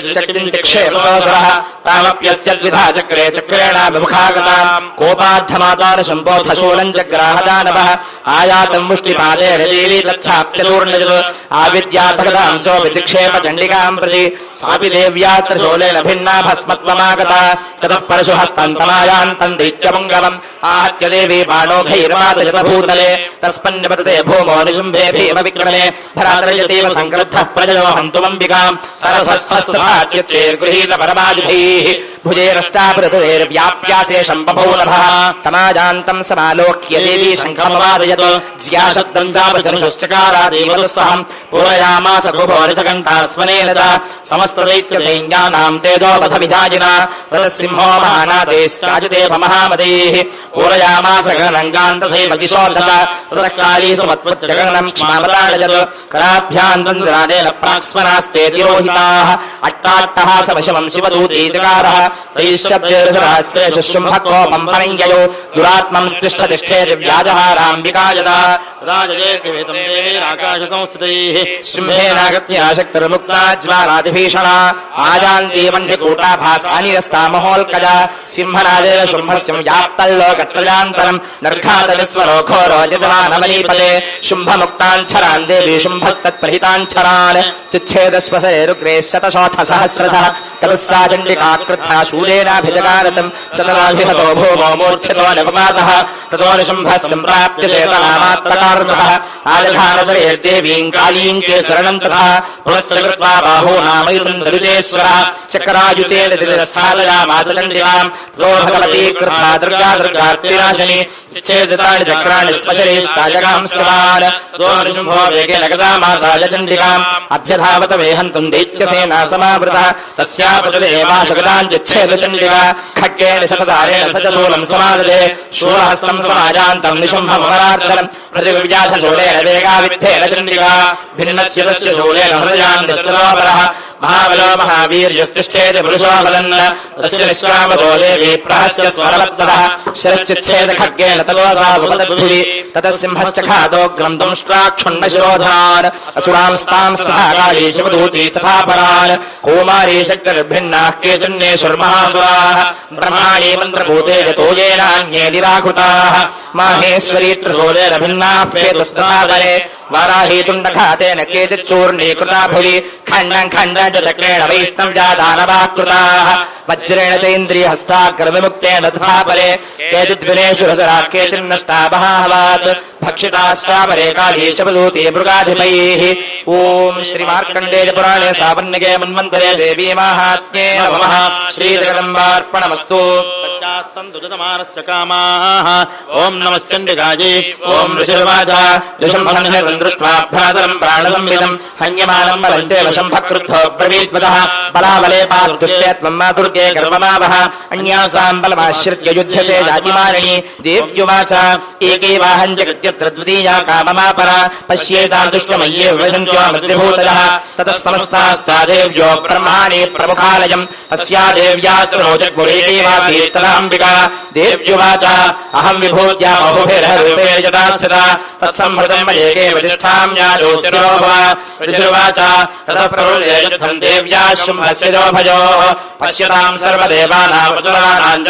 चिक्षेपसोऽसुरः तामप्यस्य द्विधा चक्रे चक्रेणाभिमुखागताम् कोपाद्धमातान शम्भोऽथ शूलं जग्राहदानवः आयातं मुष्टिपादेन देवी तच्छाप्यचूर्णयत् आविद्याथगतां सोऽभिचिक्षेप चण्डिकां प्रति सापि देव्यात्र शूलेन भिन्ना भस्मत्वमागता ततः परशुहस्तन्तमायान्तं दैत्यपुङ्गवम् आहत्य देवी बाणोघैर्मातयत भूतले तस्मन्निपतते भूमो निशुम्भे भीमविक्रमे वने भरातरयतीव संक्रुद्धः प्रजयो हन्तुमम्बिकाम् सरस्वस्थस्तथात्युच्चैर्गृहीत परमाजुभैः भुजैरष्टापृतुर्व्याप्याशेषम् बभूनभः तमाजान्तम् समालोक्य देवी शङ्खमवादयत् ज्याशब्दम् चापधनुश्चकारादेवदुस्सहम् पूरयामास कुभोरितकण्ठास्वनेन च समस्तदैत्यसैन्यानाम् तेजोवधविधायिना रथसिंहो महानादेश्चाजितेव महामदैः पूरयामास गणङ्गान् तथैव दिशो दश ततःकाली सुमत्वच्च गगनम् क्ष्मावताडयत् कराभ्याम् द्वन्द्वराजेन प्राक्स्मनास्ते तिरोहिताः अट्टाट्टहासवशमम् शिवदूती चकारः तैश्शब्देर्षराश्रेषु शुम्भकोपम् परञ्जयो दुरात्मम् स्तिष्ठतिष्ठेति व्याजहाराम्बिकायदा राजयेर्गवेतम् देवीराकाशसंस्थितैः सिंहेनागत्या शक्तिर्मुक्ता ज्वालातिभीषणा आजान्ती वह्निकूटाभासानिरस्ता महोल्कजा सिंहराजेन शुम्भस्य व्याप्तल्लोकत्रयान्तरम् निर्घातविस्मरो घोरो जितवानमनीपते शुम्भमुक्ताञ्छरान् देवी शुम्भस्तत्प्रहिताञ्छरान् चिच्छेदस्वशेरुग्रेश्शतशोऽथसहस्रशः ततः सा चण्डिका क्रुद्धा शूलेनाभिजगारतम् शतराभिहतो भूमो मूर्च्छितो निपपातः ततो निशुम्भः सम्प्राप्य चेतनामात्तकार्मः आजधानशरेर्देवीम् कालीम् केसरणम् तथा पुनश्च कृत्वा बाहूनामयुतम् दरुजेश्वरः चक्रायुतेन दिनस्थालयामास चण्डिकाम् ततो भगवती कृत्वा दुर्गार्तिनाशिनी चिच्छेदितानि चक्राणि स्वशरीः साजगाम् स्रवान् ततो निशुम्भो वेगेन गदा माताय चण्डिकाम् अभ्यधावत वेहन्तुम् दैत्यसेना समावृतः तस्यापतदेवाशगताम् चिच्छेदचण्डिका खड्गेन शतधारेण स च शूलम् समाददे शूलहस्तम् समाजान्तम् निशुम्भमरार्दनम् प्रतिविव्याधशूलेन वेगाविद्धेन चण्डिका भिन्नस्य तस्य शूलेन हृदयान् निस्तरोपरः महाबलो महावीर्यस्तिष्ठेति पुरुषो बलन् तस्य निष्कामतो देवी प्रहस्य स्वरवत्तरः शिरश्चिच्छेद खड्गेन तलोसा उपपदद्भिः ततः सिंहश्च खादोग्रम् दंष्ट्राक्षुण्णशिरोधान् असुरांस्तांस्तथा काली शिवदूती तथा परान् कौमारी शक्तिर्भिन्नाः केतुन्नेश्वरमहासुराः ब्रह्माणि मन्त्रभूते यतोयेनान्ये निराकृताः माहेश्वरी त्रिशूलेन भिन्नाः फेतुस्तथापरे वाराही तुण्डघातेन केचिच्चूर्णीकृता भुवि खण्डम् खण्डम् च चक्रेण वैष्णव्या दानवाः कृताः वज्रेण चैन्द्रियहस्ताग्रविमुक्तेन तथा परे केचिद्विनेषुरसराः केचिन्नष्टा बहावात् भक्षिताश्चापरे काली शपदूती मृगाधिपैः ॐ श्रीमार्कण्डेय पुराणे सावर्णिके मन्वन्तरे देवी माहात्म्ये नमः श्रीजगदम्बार्पणमस्तु सन्तुजतमानस्य कामाः ॐ नमश्चण्डिकायै ॐ ऋषिर्वाच ऋषम्भनम् दृष्ट्वा भ्रातरम् प्राणसंविदम् हन्यमानम् बलम् चैव शम्भक्रुद्धो ब्रवीद्वदः बलाबले पादुष्टे त्वम् मा दुर्गे गर्वमावः अन्यासाम् बलमाश्रित्य युध्यसे जातिमारिणी देव्युवाच एकेवाहम् जगत्यत्र द्वितीया काममापरा पश्येताम् दुष्टमय्ये विवशन्त्यो मृत्युभूतयः ततः समस्तास्ता देव्यो ब्रह्माणि प्रमुखालयम् अस्या देव्यास्तनो जग्मुरेकेवासीत्तदाम्बिका देव्युवाच अहम् विभूत्या बहुभिर्हरूपे यदा स्थिता तत्संहृतम् मयेके प्रतिष्ठाम्याजोऽस्तिरो भव ऋषिर्वाच ततः प्रवृत्ते युद्धम् देव्याः शुम्भस्य जोभयोः पश्यताम् सर्वदेवानाम् च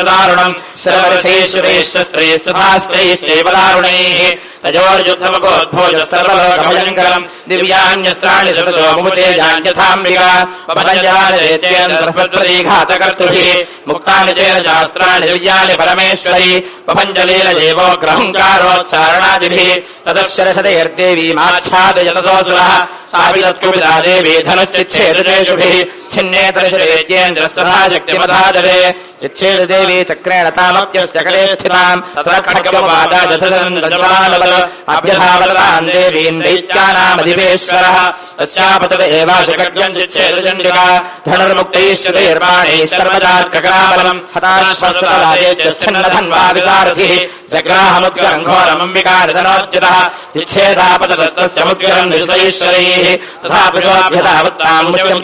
दारुणम् सर्वऋषैश्वरैश्च स्त्रीस्तथास्त्रैश्चैव दारुणैः तयोर्युद्धमपोद्भोजः सर्वलोकभयङ्करम् दिव्यान्यस्त्राणि चतुशो मुमुचे जान्यथाम्बिका पपञ्चलानिघातकर्तृभिः मुक्तानि चेन शास्त्राणि दिव्यानि परमेश्वरी पपञ्चलेन देवोग्रहङ्कारोच्चारणादिभिः ततः शरशतैर्देवी माच्छादयतसोऽसुरः सापि तत्कुपिता देवी धनुश्चिच्छेदुषेषुभिः छिन्नेतरशरेत्येन्द्रस्तथा शक्तिमधादरे चिच्छेददेवी चक्रेण तामप्यस्य कले स्थिताम् तत्र खड्गमपादाजथदन्तज्वालबल अभ्यधावताम् देवीम् दैत्यानामधिपेश्वरः तस्यापतत एवाशकड्गम् चिच्छेदचण्डिका धनुर्मुक्तैः श्रुतैर्बाणैः सर्वजार्ककराबलम् हताश्वस्तदायेच्छिन्नधन्वा विसारथिः जग्राहमुद्गरम् घोरमम्बिकारिधनोद्यतः चिच्छेदापततस्तस्य मुद्गरम् निष्टैश्वरैः तथापि सोऽभ्यधावत्ताम् मुष्टिम्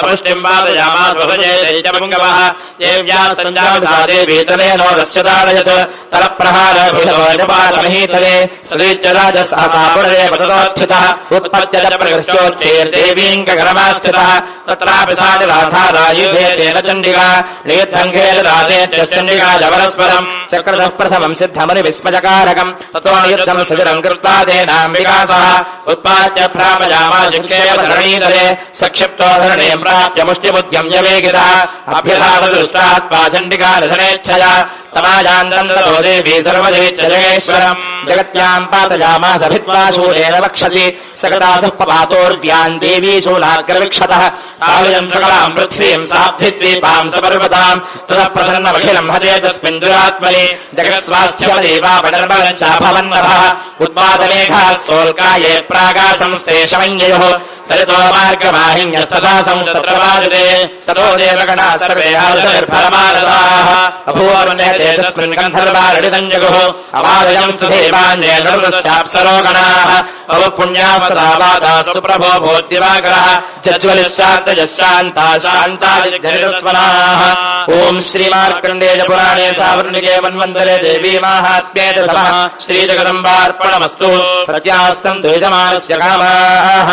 समुष्टिम् वादयामास भजे दैत्यपुङ्गवः देव्याः सञ्जाता देवी तलेनो रस्यदारयत् तलप्रहारभिलवजपातमहीतले सदीच्यराजसहसा पुनरेव ततोत्थितः उत्पत्त्यज प्रकृष्टोच्चैर्देवीम् गगनमास्थितः तत्रापि सा निराधारायुधे तेन चण्डिका नियुद्धङ्घेन राधेत्यश्चण्डिका च परस्परम् चक्रतः प्रथमम् सिद्धमनिविस्मजकारकम् ततो नियुद्धम् सुजरम् कृत्वा तेनाम्बिका सह उत्पाद्य भ्रामयामाजिङ्केयधरणीतले सक्षिप्तो धरणे प्राप्य मुष्टिबुद्ध्यम् यवेगितः अभ्यधावदुष्टात्मा चण्डिका निधनेच्छया तमाजान्तन्दतो देवी सर्वदैत्यजगेश्वरम् जगत्यां पातयामास भित्त्वा शूलेन वक्षसि सकटासः पपातोर्व्यान् देवी शूलाग्रविक्षतः कालयम् सकलाम् पृथ्वीम् साब्धिद्वीपां सपर्वताम् ततः प्रसन्नमखिलम् हते तस्मिन् दुरात्मनि जगत्स्वास्थ्यमदेवापडर्बलम् चाभवन्नभः उत्पादमेघाः सोल्काये प्रागासंस्ते शमञ्जयोः सरितो मार्गमाहिन्यस्तथा संस्तत्र वाजते ततो देवगणाः सर्वे आदर्भरमानसाः अभूवन्यते तस्मिन् गन्धर्वारडितम् जगुः अवादयंस्तु देवान्येनरुदश्चाप्सरो गणाः अवः पुण्यास्तथा वादाः सुप्रभो भूद्दिवाकरः जज्वलिश्चार्तजशान्ता शान्तादिजनितस्वनाः ॐ श्रीमार्कण्डेय पुराणे सावर्णिके मन्वन्तरे देवी माहात्म्ये दशमः श्रीजगदम्बार्पणमस्तु सत्यास्तन्तु यजमानस्य कामाः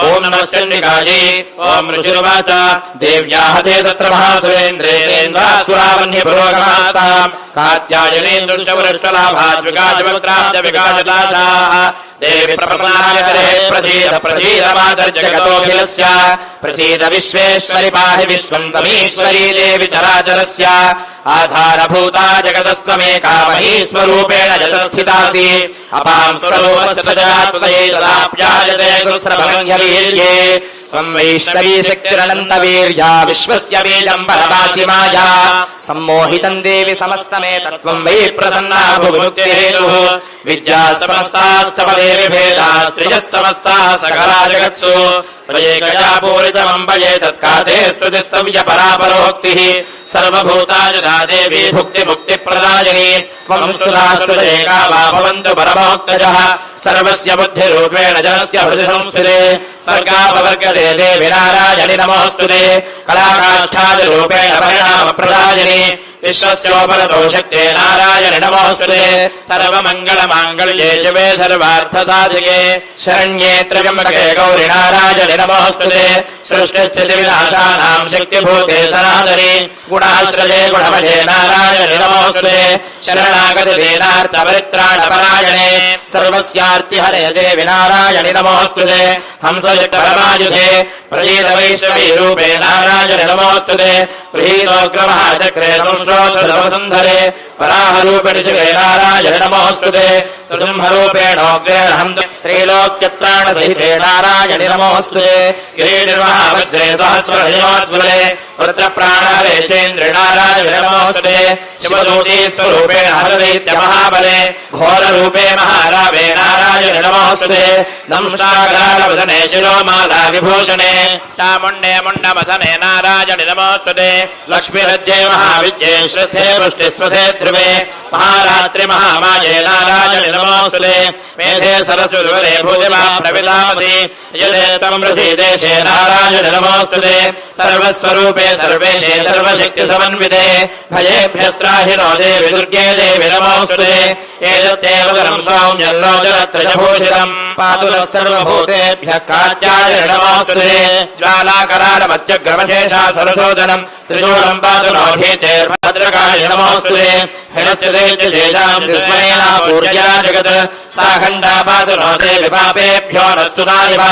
ॐ नमश्चण्डिकायै ॐ ऋषिरुवाच देव्याः ते तत्र महासुरेन्द्रेन्द्रासुरावह्निपुरोगमास्ताम् कात्यायनेन्द्रवृष्टलाभाद्विकाशवक्त्राब्दविकाशदाताः देवी प्रपन्नायकरे प्रसीद प्रसीद मातर्जगतोऽखिलस्य प्रसीद विश्वेश्वरि पाहि विश्वम् तमीश्वरी देवि चराचरस्य आधारभूता जगतस्त्वमेका महीस्वरूपेण जगत्स्थितासि अपां स्वरूपस्तजात्मये तदाप्यायते गुरुस्रभवन्यवीर्ये त्वम् वैष्णवी शक्तिरनन्तवीर्या विश्वस्य बीजम् परमासि माया सम्मोहितम् देवि समस्तमेतत्त्वम् वै प्रसन्ना भुविमुक्तिहेतुः विद्या समस्तास्तव देवि भेदास्त्रियः समस्ताः सकला जगत्सु त्वयैकया पूरितमम्बये तत्काते स्तुतिस्तव्य परापरोक्तिः सर्वभूतायुधा देवी भुक्तिमुक्तिप्रदायिनी त्वम् स्तुतास्तुतैका वा भवन्तु परमोक्तजः सर्वस्य बुद्धिरूपेण जनस्य हृदि संस्थिते सर्गापवर्गते देवि नारायणि नमोऽस्तुते कलाकाष्ठादिरूपेण परिणामप्रदायिनी विश्वस्योपरतो शक्ते नारायणि नमोऽस्तुते सर्वमङ्गलमाङ्गल्ये शिवे सर्वार्थसाधिके शरण्ये त्र्यम्बके गौरि नारायणि नमोऽस्तुते सृष्टिस्थितिविनाशानां शक्तिभूते सनातनि गुणाश्रये गुणमये नारायणि नमोऽस्तुते शरणागति दीनार्थपरित्राणपरायणे सर्वस्यार्तिहरे देवि नारायणि नमोऽस्तुते हंसयुक्तपरमायुधे प्रसीद वैष्णवी रूपे नारायणि नमोऽस्तुते गृहीतोग्रमहाचक्रे नमस्त्रोत्तरवसुन्धरे वराहरूपिणि शिवे नारायणि नमोऽस्तुते नृसिंहरूपेणोग्रेण हन्त त्रैलोक्यत्राणसहिते नारायणि नमोऽस्तुते गिरिनिर्महावज्रे सहस्रहृदयोज्ज्वले वृत्रप्राणहरे चेन्द्रे नारायणि नमोऽस्तुते शिवदूती स्वरूपेण हरदैत्यमहाबले घोररूपे महारावे नारायणि नमोऽस्तुते नंष्टाकरालवदने शिरोमाला विभूषणे चामुण्डे मुण्डमथने नारायणि नमोऽस्तुते लक्ष्मीरज्ये महाविद्ये श्रद्धे वृष्टिस्वधे ध्रुवे महारात्रि महामाये नारायणि नमोऽस्तुते मेधे सरस्वती भुजमा प्रविलामति यदे तम् ऋषिदेशे नारायणि नमोऽस्तुते सर्वस्वरूपे सर्वेशे सर्वशक्तिसमन्विते भयेभ्यस्त्राहिनो देवि दुर्गे देवि नमोऽस्तुते एतत्तेव वरम् सौम्यल्लोचनत्रयभूषितम् पातु नः सर्वभूतेभ्यः कात्यायनि नमोऽस्तुते ज्वालाकरालमत्यग्रमशेषा सरसोदनम् त्रिशूलम् पातु नो भीतेर्भद्रकाय नमोऽस्तुते हिनस्तिते तेजांसि स्मरेण पूर्या जगत् सा खण्डा पातु नो देवि पापेभ्यो नः सुतानिव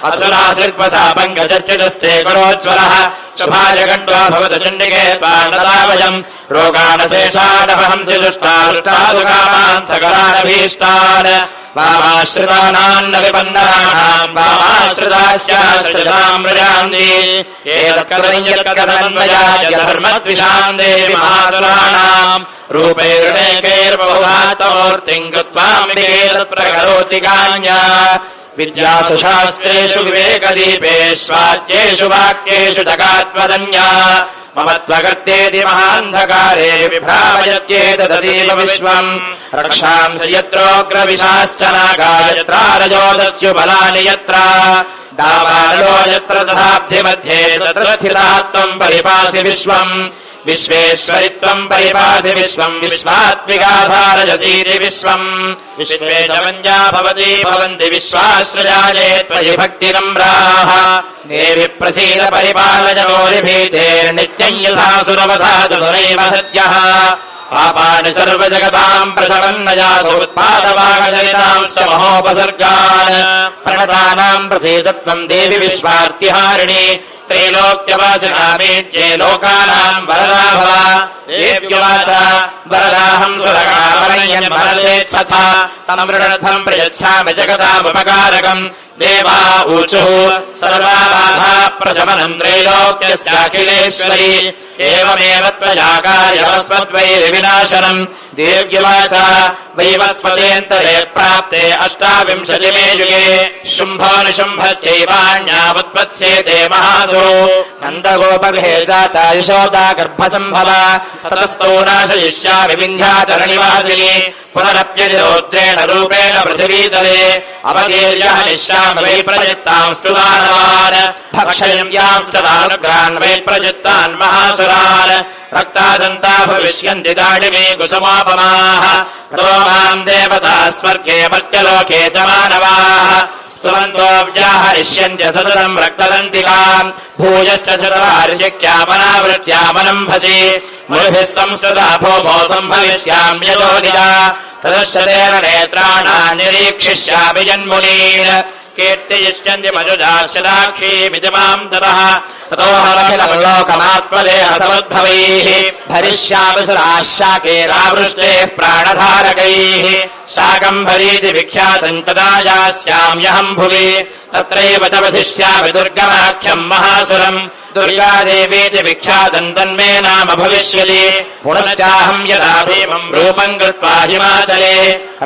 असुरासिर्पसा पङ्कजर्चितस्ते करोज्ज्वलः शुभाय गण्ड्वा भवतु चण्डिके पाण्डतावयम् रोगानशेषानवहंसि दुष्टादुकामान् सकलानभीष्टान् वामाश्रितानान्न विपन्नानाम् वामाश्रिताश्चाश्रिताम् मृजान्ति एतत्कथन्यत्कथनन्वयाय धर्मद्विषाम् देवि महासुराणाम् रूपैर्णेकैर्बहुधात्मूर्तिम् कृत्वाम्बिकेतत्प्रकरोति कान्या विद्यासु शास्त्रेषु विवेकदीपेष्वाद्येषु वाक्येषु जगात्मदन्या मम त्वगर्तेति महान्धकारे विभ्रामयत्येतदतीव विश्वम् रक्षांसि यत्रोग्रविशाश्च नागा यत्रारजोदस्यु बलानि यत्र दावालो यत्र तथाब्धिमध्ये तत्र स्थिता त्वम् परिपासि विश्वम् विश्वेश्वरि त्वम् परिपासि विश्वम् विश्वात्मिकाधारयसीति विश्वम् विश्वे च वन्द्या भवति भवन्ति विश्वाश्रयाये त्वयि भक्तिनम्राः देवि प्रसीद परिपालय गौरिभीतेर्नित्यम् यथा सुरवधातु नैव सद्यः पापानि सर्वजगताम् प्रशमन्नजासु उत्पादवागजनितांश्च महोपसर्गान् प्रणतानाम् प्रसीद त्वम् देवि विश्वार्तिहारिणि त्रैलोक्यवासिनामीड्ये लोकानां वरदा भव देव्युवाच वरदाहं सुरगामरण्यं मनसेत्सथा तं मृडर्थं प्रयच्छामि जगतामुपकारकम् देवा ऊचुः सर्वाबाधा प्रशमनं त्रैलोक्यस्याखिलेश्वरी एवमेव त्वया कार्यमस्मद्वैरिविनाशनम् देव्युवाच वैवस्वतेऽन्तरे प्राप्ते 28 युगे शुम्भोऽनुशुम्भश्चैवान्यावुत्पत्स्येते महासुरो नन्दगोपगृहे जाता यशोदा गर्भसम्भवा ततस्तो नाशयिष्यामि विन्ध्याचलनिवासिनी पुनरप्यतिरौद्रेण रूपेण पृथिवीतले अवतीर्य हनिष्यामि वै प्रचित्तां स्तुवानवान् भक्षयन्त्यास्तदानुग्रान् वै प्रचित्तान् महासुरान् रक्तादन्ता भविष्यन्ति दाडिमे कुसुमोपमाः ततो मां देवता स्वर्गे मर्त्यलोके च मानवाः स्तुवन्तो व्याहरिष्यन्त्य सततं रक्तदन्तिकाम् भूयश्च चतुर्वार्षिक्यामनावृत्यामनम्भसि मुनिभिः संस्कृता भौमो सम्भविष्याम्यतो निजा ततश्च तेन नेत्राणाम् निरीक्षिष्यामि जन्मुनीन् कीर्तयिष्यन्ति मजुजाक्षदाक्षीमिति मां ततः ततोऽहमखिलं लोकमात्मदेहसमुद्भवैः भरिष्यामि सुराः शाकेरावृष्टेः प्राणधारकैः शाकम्भरीति विख्यातं तदा यास्याम्यहं भुवि तत्रैव च वधिष्यामि दुर्गमाख्यं महासुरम् दुर्गादेवीति विख्यातं तन्मे नाम भविष्यति पुनश्चाहं यदा भीमं रूपं कृत्वा हिमाचले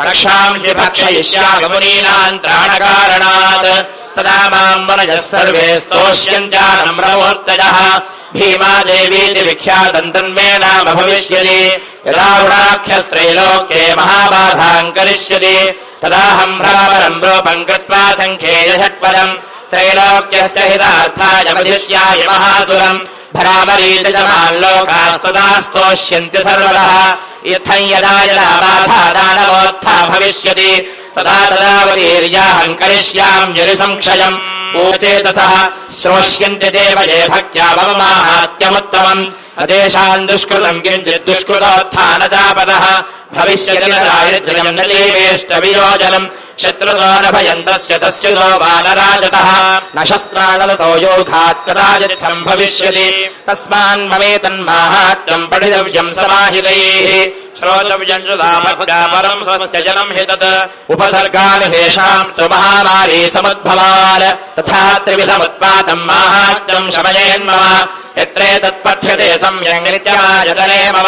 रक्षांसि भक्षयिष्यामि मुनीनां त्राणकारणात् तदा मां वनजः सर्वे स्तोष्यन्त्यानम्रमूर्तयः भीमादेवीति विख्यातं तन्मे नाम भविष्यति यदा गुणाख्यस्त्रैलोक्ये महाबाधां करिष्यति तदाहं भ्रामरं रूपं कृत्वा सङ्ख्येय षट्पदम् त्रैलोक्यस्य हितार्थाय वधिष्यामि महासुरम् भ्रामरीति च मां लोकास्तदा स्तोष्यन्ति सर्वतः इत्थं यदा यदा बाधा दानवोत्था भविष्यति तदा तदावतीर्याहं करिष्याम्यरिसंक्षयम् ऊचेतसः श्रोष्यन्ति देव ये भक्त्या मम माहात्म्यमुत्तमम् अतेषाम् दुष्कृतम् किञ्चित् दुष्कृतोत्थानजापदः भविष्यति न दारिद्र्यम् न देवेष्टवियोजनम् शत्रुतो न भयन्तस्य तस्युतो वानराजतः न शस्त्राणलतो योगात् कदाचित् सम्भविष्यति तस्मान्ममेतन्माहात्म्यम् पठितव्यम् समाहितैः श्रोतव्यम् श्रुतामभ्या परम् स्वस्य जलम् हि तत् उपसर्गान् हेषांस्तु महामारी समुद्भवान् तथा त्रिविधमुत्पातम् माहात्म्यम् शमयेन्मम यत्रेतत्पठ्यते सम्यक् नित्यमायतने मम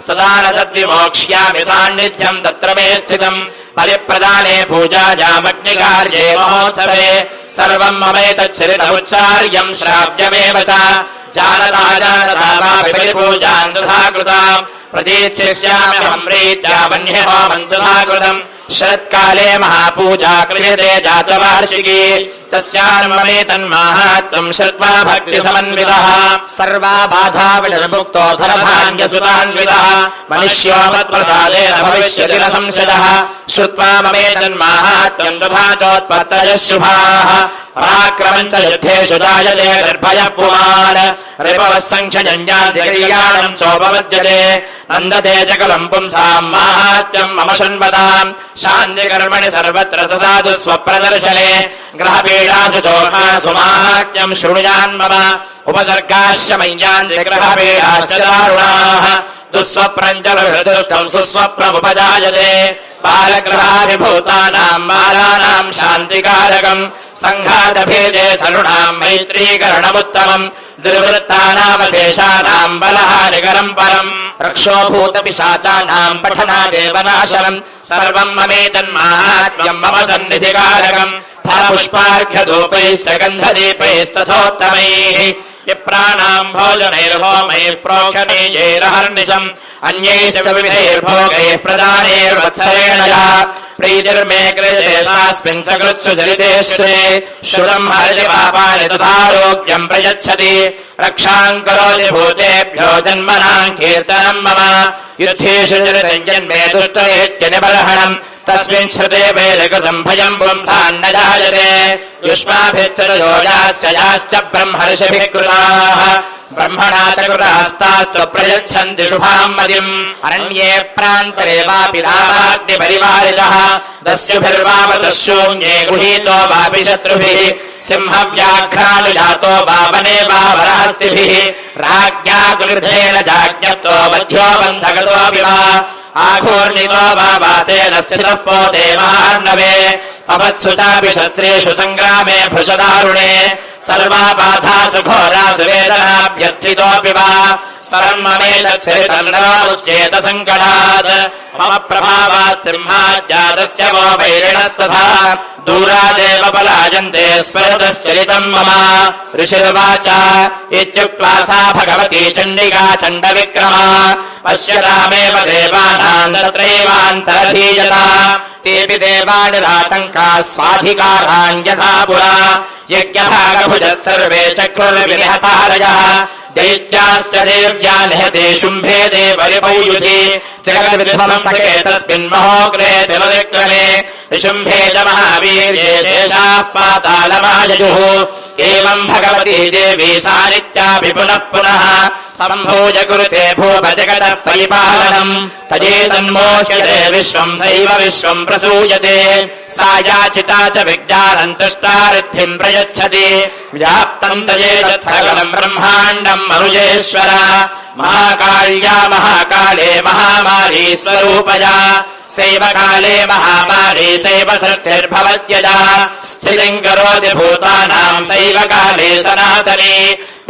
सदा न तद्विमोक्ष्यामि सान्निध्यम् तत्र मे स्थितम् परिप्रदाने पूजायामग्निकार्ये महोत्सवे सर्वम् ममैतच्छरितमुच्चार्यम् श्राव्यमेव च जानता जानता वापि बलिपूजाम् तथा कृताम् प्रतीक्षिष्याम्यहं प्रीत्या वह्निहोमम् तथा कृतम् शरत्काले महापूजा क्रियते जातवार्षिकी तस्यान्ममेतन्माहात्म्यम् श्रुत्वा भक्तिसमन्वितः सर्वा बाधा विनिर्मुक्तो धनधान्यसुतान्वितः मनुष्यो मत्प्रसादेन भविष्यति न संशयः श्रुत्वा ममेतन्माहात्म्यम् तथा चोत्पत्तयः शुभाः पराक्रमम् च युद्धेषु जायते निर्भयः पुमान् रिपवः सङ्ख्यजन्यादिक्रियाणम् चोपपद्यते नन्दते च कलम् पुंसाम् माहात्म्यम् मम शृण्वताम् शान्तिकर्मणि सर्वत्र ददातु स्वप्रदर्शने ग्रहपीडासु चोमासु माहात्म्यम् शृणुयान्मम उपसर्गाश्च मय्यान्ति ग्रहपीडाश्च दारुणाः दुःस्वप्नम् च दुष्टम् सुस्वप्नमुपजायते बालग्रहाभिभूतानाम् बालानाम् शान्तिकारकम् सङ्घातभेदे चलुणाम् मैत्रीकरणमुत्तमम् दुर्वृत्तानामशेषानाम् बलहानिकरम् परम् रक्षोभूतपिशाचानाम् पठनादेव नाशनम् सर्वम् ममेतन्माहात्म्यम् मम सन्निधिकारकम् फलपुष्पार्घ्यधूपैश्च गन्धदीपैस्तथोत्तमैः विप्राणाम् भोजनैर्होमैः प्रोक्षणीयैरहर्निशम् अन्यैश्च विविधैर्भोगैः प्रदानैर्वत्सरेण यः प्रीतिर्मे क्रियते सास्मिन् सकृत्सु जलितेश्वरे श्रुतम् हरति पापानि तथारोग्यम् प्रयच्छति रक्षाम् करोति भूतेभ्यो जन्मनाम् कीर्तनम् मम युद्धेषु चरितम् जन्मे दुष्टैत्यनिबर्हणम् तस्मिन् श्रुते वेदकृतम् भयम् पुंसान्न जायते युष्माभिस्थिरयोजाश्च याश्च ब्रह्मर्षिभिः कृताः ब्रह्मणा च कृतास्तास्तु प्रयच्छन्ति शुभाम् मतिम् अरण्ये प्रान्तरे वापि नामाग्निपरिवारितः दस्युभिर्वावतः शून्ये गृहीतो वापि शत्रुभिः सिंहव्याघ्रानुजातो वामने वावरहस्तिभिः राज्ञा कुलृधेन जाज्ञप्तो मध्यो बन्धगतोऽपि वा आघूर्णितो वातेन स्थितः पोते महार्णवे अपत्सु चापि शस्त्रेषु सङ्ग्रामे भृशदारुणे सर्वाबाधासु घोरासु वेदनाभ्यर्थितोऽपि वा सर्वमेतच्छरितमुच्येत सङ्कटात् मम प्रभावात् सिंहाज्जातस्य वो वैरिणस्तथा दूरादेव पलायन्ते स्वरतश्चरितम् मम ऋषिर्वाच इत्युक्त्वा सा भगवती चण्डिका चण्डविक्रमा पश्यतामेव देवानाम् तत्रैवान्तरधीयता तेऽपि देवानिरातङ्काः स्वाधिकारान् यथा पुरा यज्ञभागभुजः सर्वे चक्रुर्विनिहतारयः दैत्याश्च देव्या निहते शुम्भे देवरिपौ युधि जगद्विध्वंसके तस्मिन् महोग्रे तिलविक्रमे शुम्भे च महावीर्ये शेषाः पातालमाययुः एवम् भगवती देवी सा नित्यापि पुनः पुनः सम्भोज कुरुते भूप जगतः परिपालनम् तजेतन्मोह्यते विश्वम् सैव विश्वम् प्रसूयते सा याचिता च विज्ञानम् तुष्टारिद्धिम् प्रयच्छति व्याप्तम् तजेतत् सकलम् ब्रह्माण्डम् मनुजेश्वर महाकाल्या महाकाले महामारी स्वरूपया सैव काले महामारी सैव सृष्टिर्भवत्यजा स्थितिम् करोति भूतानाम् सैव काले सनातनी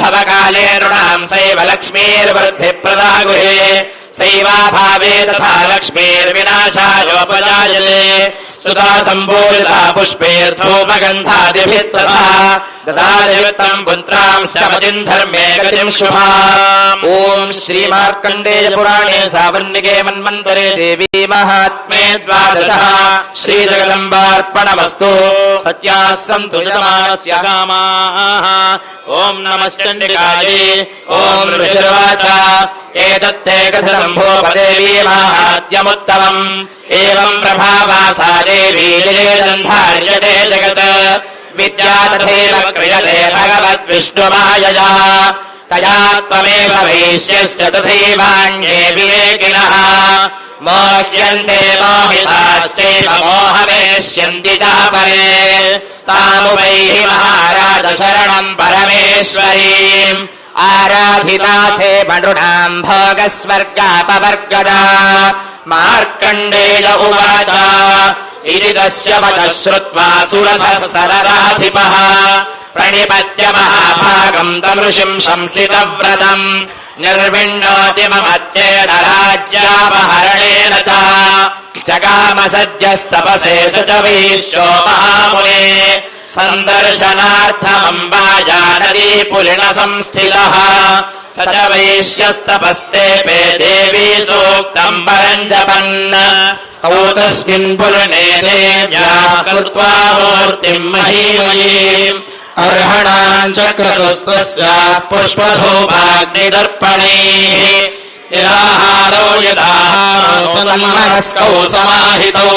भवकाले नृणाम् सैव लक्ष्मीर्वृद्धिप्रदा गृहे सैवाभावे तथा लक्ष्मीर्विनाशायोपजायते स्तुता सम्पूरिता पुष्पैर्धूपगन्धादिभिस्तथा ददायुक्तम् पुत्रांश्च पतिम् धर्मे गतिम् शुभाम् ॐ श्रीमार्कण्डेय पुराणे सावर्णिके मन्वन्तरे देवी महात्म्ये द्वादशः श्रीजगदम्बार्पणमस्तु सत्याः सन्तु यजमानस्य कामाः ॐ नमश्चण्डिकायै ॐ ऋषिर्वाच एतत्ते कथितम् भूपदेवी माहात्म्यमुत्तमम् एवम् प्रभावा सा देवी जयेदन्धार्यते जगत् विद्या तथैव क्रियते भगवद्विष्णुमायया तया त्वमेव वैश्यश्च तथैवान्ये विवेकिनः मोह्यन्ते मोहिताश्चैव मोहमेष्यन्ति चापरे तामुपैहि महाराज शरणम् परमेश्वरीम् आराधिता से नृणाम् भोगस्वर्गापवर्गदा मार्कण्डेय उवाच इति तस्य वदः श्रुत्वा सुरथः सरराधिपः प्रणिपत्य महाभागम् तमृषिम् शंसितव्रतम् निर्विण्णोति ममत्येन राज्यापहरणेन च जगाम सद्यस्तपसे स च वैश्यो महामुने सन्दर्शनार्थमम्बाजानदी पुलिन संस्थितः स च वैश्यस्तपस्तेपे देवी सूक्तम् परम् जपन् तौ तस्मिन् पुलिने देव्याः कृत्वा मूर्तिम् महीमयीम् अर्हणाम् चक्रतुस्तस्याः पुष्पधूपाग्निदर्पणैः निराहारो यदाहारोपदन्मनस्कौ समाहितौ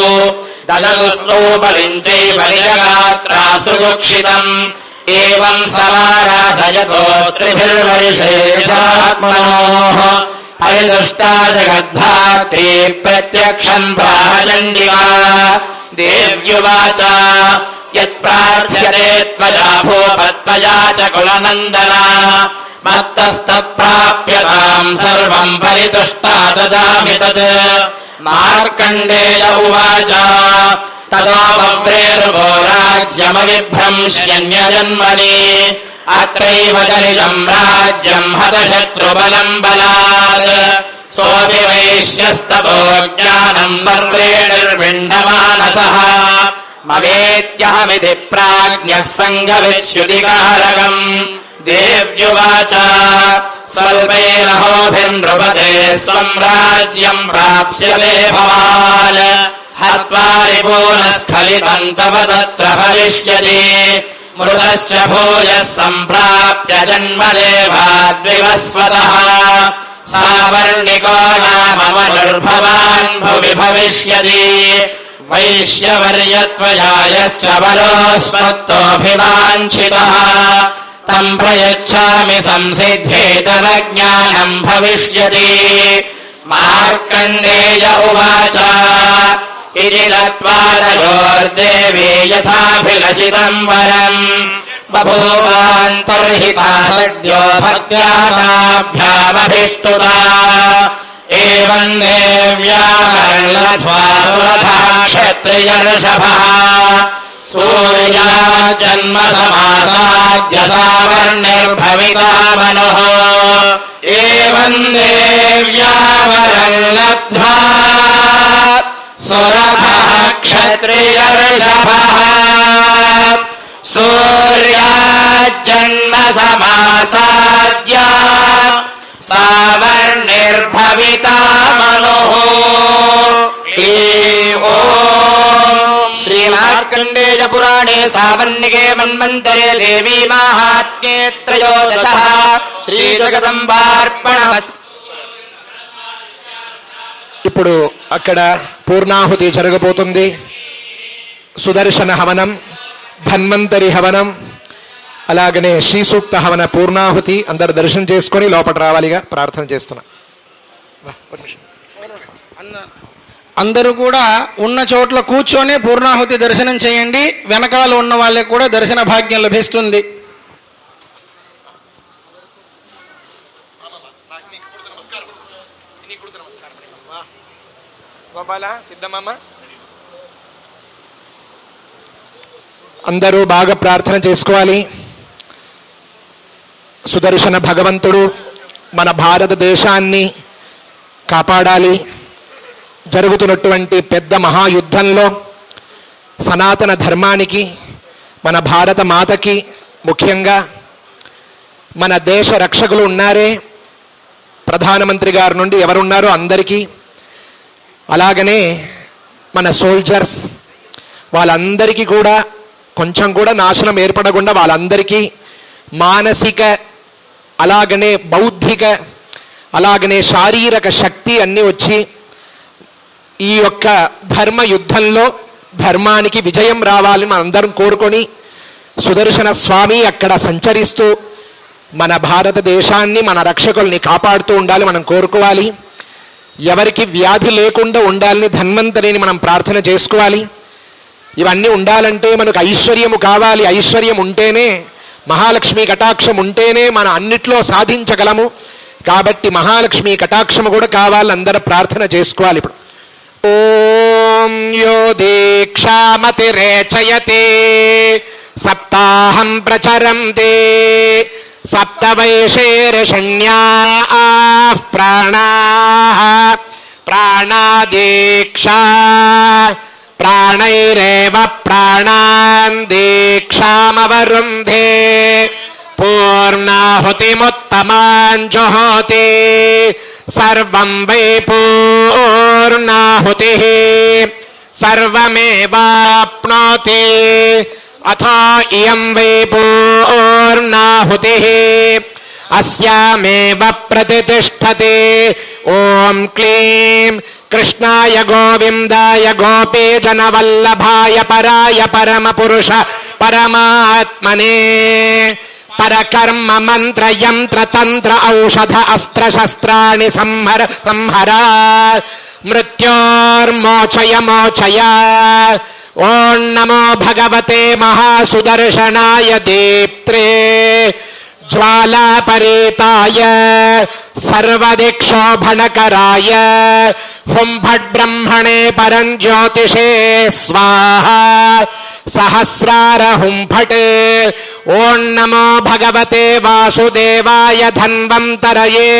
ददतुस्तौ बलिञ्चैव निजगात्रासुगुक्षितम् एवम् समाराधयतो स्त्रिभिर्वैषेयात्मनोः परिदुष्टा जगद्धात्री प्रत्यक्षम् प्राहचण्डिका देव्युवाच यत्प्रार्थ्यते त्वया भूपत्वया च कुलनन्दना मत्तस्तत्प्राप्यताम् सर्वम् परितुष्टा ददामि तत् मार्कण्डेय उवाच ततो बभ्रेरुभो राज्यमविभ्रंश्यन्यजन्मनि अत्रैव जनितम् राज्यम् हतशत्रुबलम् बलात् सोऽपि वैश्यस्ततो ज्ञानम् वर्वेणिर्विण्डमानसः मवेत्यहमिति प्राज्ञः सङ्गविच्युतिकारकम् देव्युवाच स्वल्पेन होभिर्नृपते स्वम् राज्यम् प्राप्स्यते भवान् हत्वा रिपूनस्खलितम् तव तत्र भविष्यति मृतश्च भूयः सम्प्राप्य जन्मदेवाद्विवस्वतः सावर्णिको नाम मनुर्भवान् भुवि भविष्यति वैश्यवर्यत्वयायश्च बलोस्मत्तोऽभिवाञ्छितः तम् प्रयच्छामि संसिद्धे तव ज्ञानम् भविष्यति मार्कण्डेय उवाच इति दत्त्वा तयोर्देवी यथाभिलषितम् वरम् बभूवान्तर्हिता सद्यो भक्त्या ताभ्यामभिष्टुता एवं देव्यामर्लध्वा सुरथा क्षत्रियर्षभः सूर्याजन्मसमासाद्य सावर्णिर्भविता मनुः एवं देव्यामर्लध्वा सुरथः क्षत्रियर्षभः सूर्याजन्मसमासाद्य सावर्णिर्भविता मनुः श्रीमार्कण्डेय पुराणे सावर्णिके मन्वन्तरे देवी माहात्म्ये त्रयोदशः श्रीजगदम्बार्पणमस्तु. ఇప్పుడు అక్కడ పూర్ణాహుతి జరగబోతుంది. సుదర్శన హవనం, ధన్వంతరి హవనం, అలాగనే శ్రీ సూక్త హవన పూర్ణాహుతి అందరు దర్శనం చేసుకొని లోపల రావాలిగా ప్రార్థన చేస్తున్నా. అందరూ కూడా ఉన్న చోట్ల కూర్చొని పూర్ణాహుతి దర్శనం చేయండి. వెనకాల ఉన్న వాళ్ళకి కూడా దర్శన భాగ్యం లభిస్తుంది. అందరూ బాగా ప్రార్థన చేసుకోవాలి. సుదర్శన భగవంతుడు మన భారతదేశాన్ని కాపాడాలి. జరుగుతున్నటువంటి పెద్ద మహాయుద్ధంలో సనాతన ధర్మానికి, మన భారత మాతకి, ముఖ్యంగా మన దేశ రక్షకులు ఉన్నారే, ప్రధానమంత్రి గారి నుండి ఎవరున్నారో అందరికీ, అలాగనే మన సోల్జర్స్ వాళ్ళందరికీ కూడా కొంచెం కూడా నాశనం ఏర్పడకుండా వాళ్ళందరికీ మానసిక, అలాగనే బౌద్ధిక, అలాగనే శారీరక శక్తి అన్నీ వచ్చి ఈ యొక్క ధర్మ యుద్ధంలో ధర్మానికి విజయం రావాలని మనందరం కోరుకొని సుదర్శన స్వామి అక్కడ సంచరిస్తూ మన భారతదేశాన్ని, మన రక్షకుల్ని కాపాడుతూ ఉండాలి మనం కోరుకోవాలి. ఎవరికి వ్యాధి లేకుండా ఉండాలని ధన్వంతరిని మనం ప్రార్థన చేసుకోవాలి. ఇవన్నీ ఉండాలంటే మనకు ఐశ్వర్యము కావాలి. ఐశ్వర్యం ఉంటేనే, మహాలక్ష్మి కటాక్షం ఉంటేనే మన అన్నిట్లో సాధించగలము. కాబట్టి మహాలక్ష్మి కటాక్షము కూడా కావాలి. అందరూ ప్రార్థన చేసుకోవాలి. ఇప్పుడు ఓం యో దీక్షామతిరేచయతే సప్తాహం ప్రచరంతే సప్తవైశేరషణ్యాః ప్రాణాః ప్రాణాదీక్షా ప్రాణైరేవ ప్రాణాన్ దీక్షామవరుంధే పూర్ణాహుతిముత్తమాన్ జుహోతి సర్వం వై పూర్ణాహుతిః సర్వమేవాప్నోతి అథో ఇయం వై పూర్ణాహుతిః అస్యామేవ ప్రతితిష్ఠతి. ఓం క్లీం కృష్ణాయ గోవిందాయ గోపీజనవల్లభాయ పరాయ పరమపురుష పరమాత్మనే పరకర్మ మంత్ర యంత్ర తంత్ర ఔషధ అస్త్ర శస్త్రాణి సంహర మృత్యోర్మోచయ మోచయ. ఓం నమో భగవతే మహాసుదర్శనాయ దీప్త్రే జ్వాలాపరీతాయ సర్వదిక్షోభణకరాయ హుం భట్ బ్రహ్మణే పరం జ్యోతిషే స్వాహా సహస్రార హుం భట్. ఓం నమో భగవతే వాసుదేవాయ ధన్వంతరయే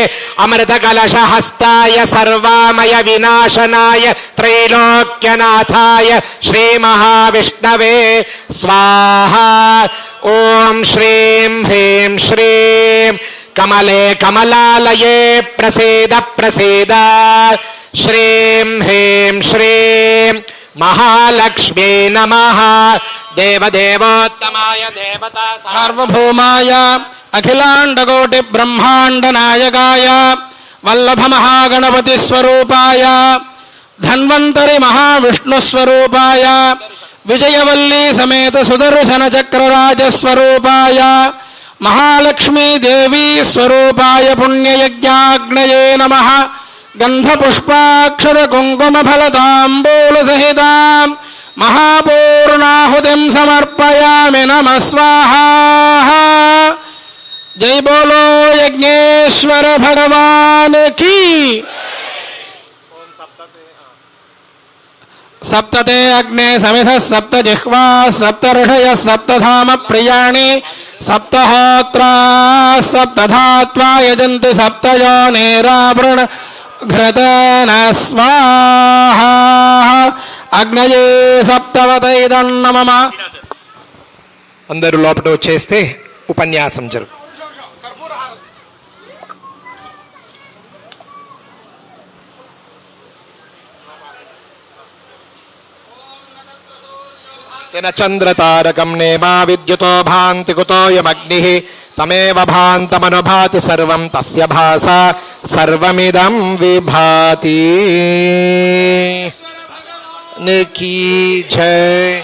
అమృతకలశహస్తాయ సర్వామయ వినాశనాయ త్రైలోక్యనాథాయ శ్రీమహావిష్ణవే స్వాహా. ఓం శ్రీం హ్రీం శ్రీం కమలే కమలాలయే ప్రసీద ప్రసీద. శ్రీం హ్రీం శ్రీం మహాలక్ష్మీ నమః. దేవదేవోత్తమాయ దేవతా సార్వభౌమాయ అఖిలాండకోటి బ్రహ్మాండ నాయకాయ వల్లభ మహాగణపతి స్వరూపాయ ధన్వంతరి మహావిష్ణు స్వరూపాయ విజయవల్లీ సమేత సుదర్శన చక్రరాజ స్వరూపాయ మహాలక్ష్మీ దేవీ స్వరూపాయ పుణ్యయజ్ఞాగ్నయే నమః. గంధ పుష్పాక్షర కుంకుమ ఫలతాంబూల సహితాం महापूर्णाहुतिं समर्पयामि नमः स्वाहा। जय बोलो यज्ञेश्वर भगवान की। सप्तते अग्ने समिधः सप्त जिह्वा सप्त ऋषयः सप्तधाम प्रियाणि सप्तहोत्राः सप्तधात्वा यजन्ति सप्तयोनिरावृण घृतेन स्वाहा। अग्नये सप्तवतैदं नमः। అందరూ లోపల వచ్చేస్తే ఉపన్యాసం జరుగు. तेन चंद्रतारकं नेमा विद्युतो भान्ति कुतोऽयमग्निः तमेव भान्तमनुभाति सर्वं तस्य भासा सर्वमिदं विभाति. निकी जय.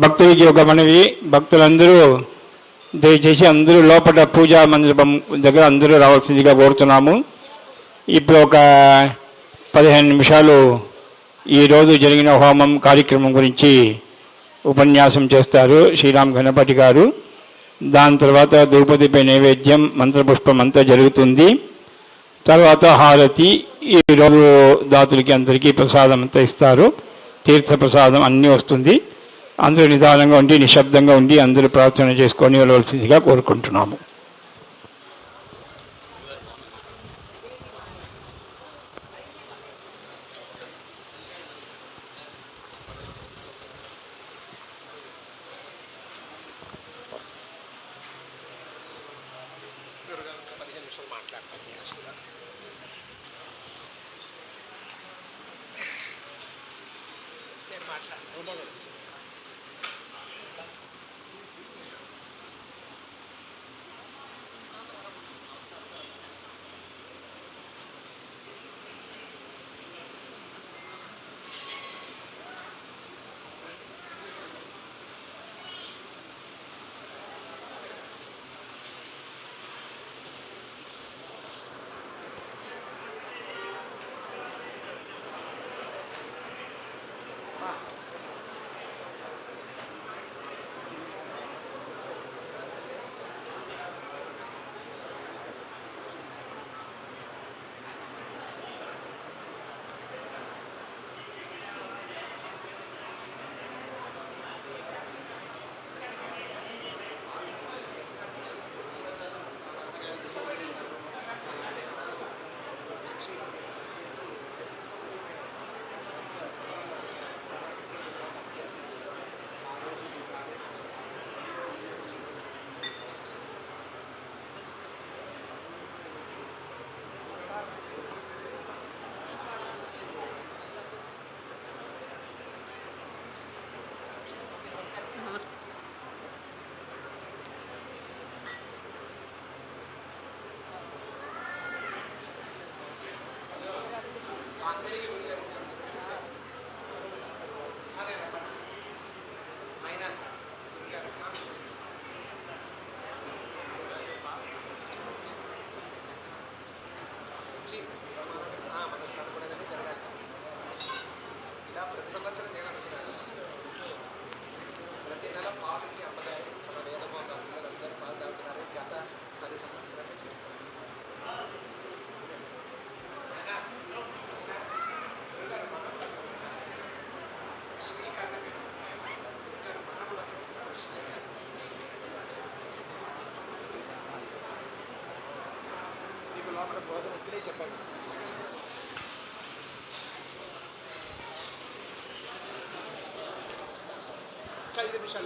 భక్తులకి ఒక మనవి, భక్తులందరూ దయచేసి అందరూ లోపల పూజా మండపం దగ్గర అందరూ రావాల్సిందిగా కోరుతున్నాము. ఇప్పుడు ఒక 15 నిమిషాలు ఈరోజు జరిగిన హోమం కార్యక్రమం గురించి ఉపన్యాసం చేస్తారు శ్రీరామ్ గణపతి గారు. దాని తర్వాత ద్రౌపదిపై నైవేద్యం మంత్రపుష్పం అంతా జరుగుతుంది. తర్వాత హారతి, ఈరోజు దాతులకి అందరికీ ప్రసాదం అంతా ఇస్తారు. తీర్థ ప్రసాదం అన్నీ వస్తుంది. అందరూ నిదానంగా ఉండి నిశ్శబ్దంగా ఉండి అందరూ ప్రార్థన చేసుకొని వెళ్ళవలసిందిగా కోరుకుంటున్నాము.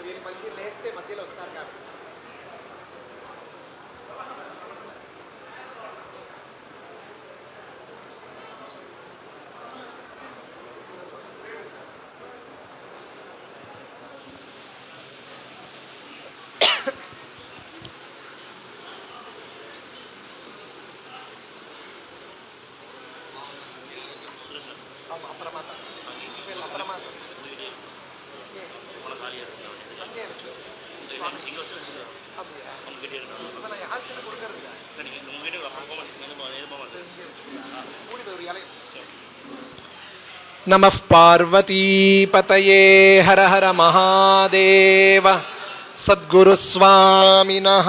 వీరి మళ్ళీ లేస్తే మధ్యలో వస్తారు కాబట్టి నమః పార్వతీపతయే హర హర మహాదేవ. సద్గురుస్వామినః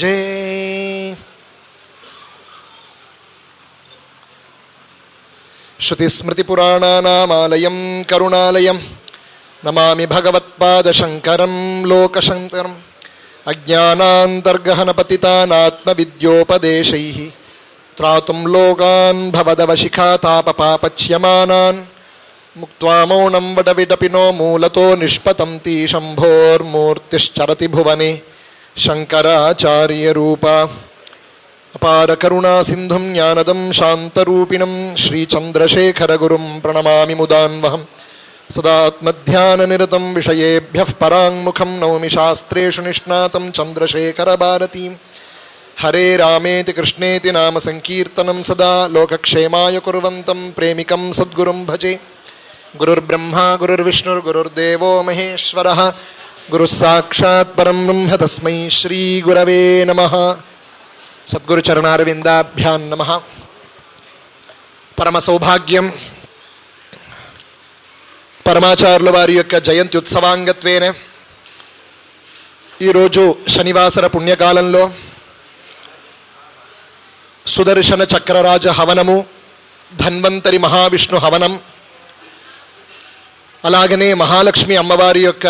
జై. శృతిస్మృతిపురాణానామాలయం కరుణాలయం నమామి భగవత్పాదశంకరం లోకశంకరం. అజ్ఞానాంతర్గహనపతితానాత్మవిద్యోపదేశైః త్రాతుం లోకాన్ భవదవశిఖాతాపపాపచ్యమానాన్ ముక్త్వా మౌనం వటవిటపినో మూలతో నిష్పతంతి శంభోర్మూర్తిశ్చరతి భువనే శంకరాచార్యరూప. అపార కరుణా సింధుం జ్ఞానదం శాంతరూపిణం శ్రీచంద్రశేఖరగురుం ప్రణమామి ముదాన్వహం. సదాత్మధ్యాననిరతం విషయేభ్యః పరాంగుఖం నౌమి శాస్త్రేషు నిష్ణాతం చంద్రశేఖరభారతీం. హరే రామేతి కృష్ణేతి నామ సంకీర్తనం సదా లోకక్షేమాయ కుర్వంతం ప్రేమికం సద్గురుం భజే. గురుర్బ్రహ్మా గురుర్విష్ణుర్గురుర్దేవో మహేశ్వరః గురుః సాక్షాత్ పరం బ్రహ్మ తస్మై శ్రీ గురవే నమః. సద్గురు చరణారవిందాభ్యాం నమః. పరమ సౌభాగ్యం పరమాచార్యుల వారి యొక్క జయంతి ఉత్సవాంగత్వేన ఈరోజు శనివాసర పుణ్యకాలంలో సుదర్శన చక్రరాజ హవనము, ధన్వంతరి మహావిష్ణు హవనం, అలాగనే మహాలక్ష్మి అమ్మవారి యొక్క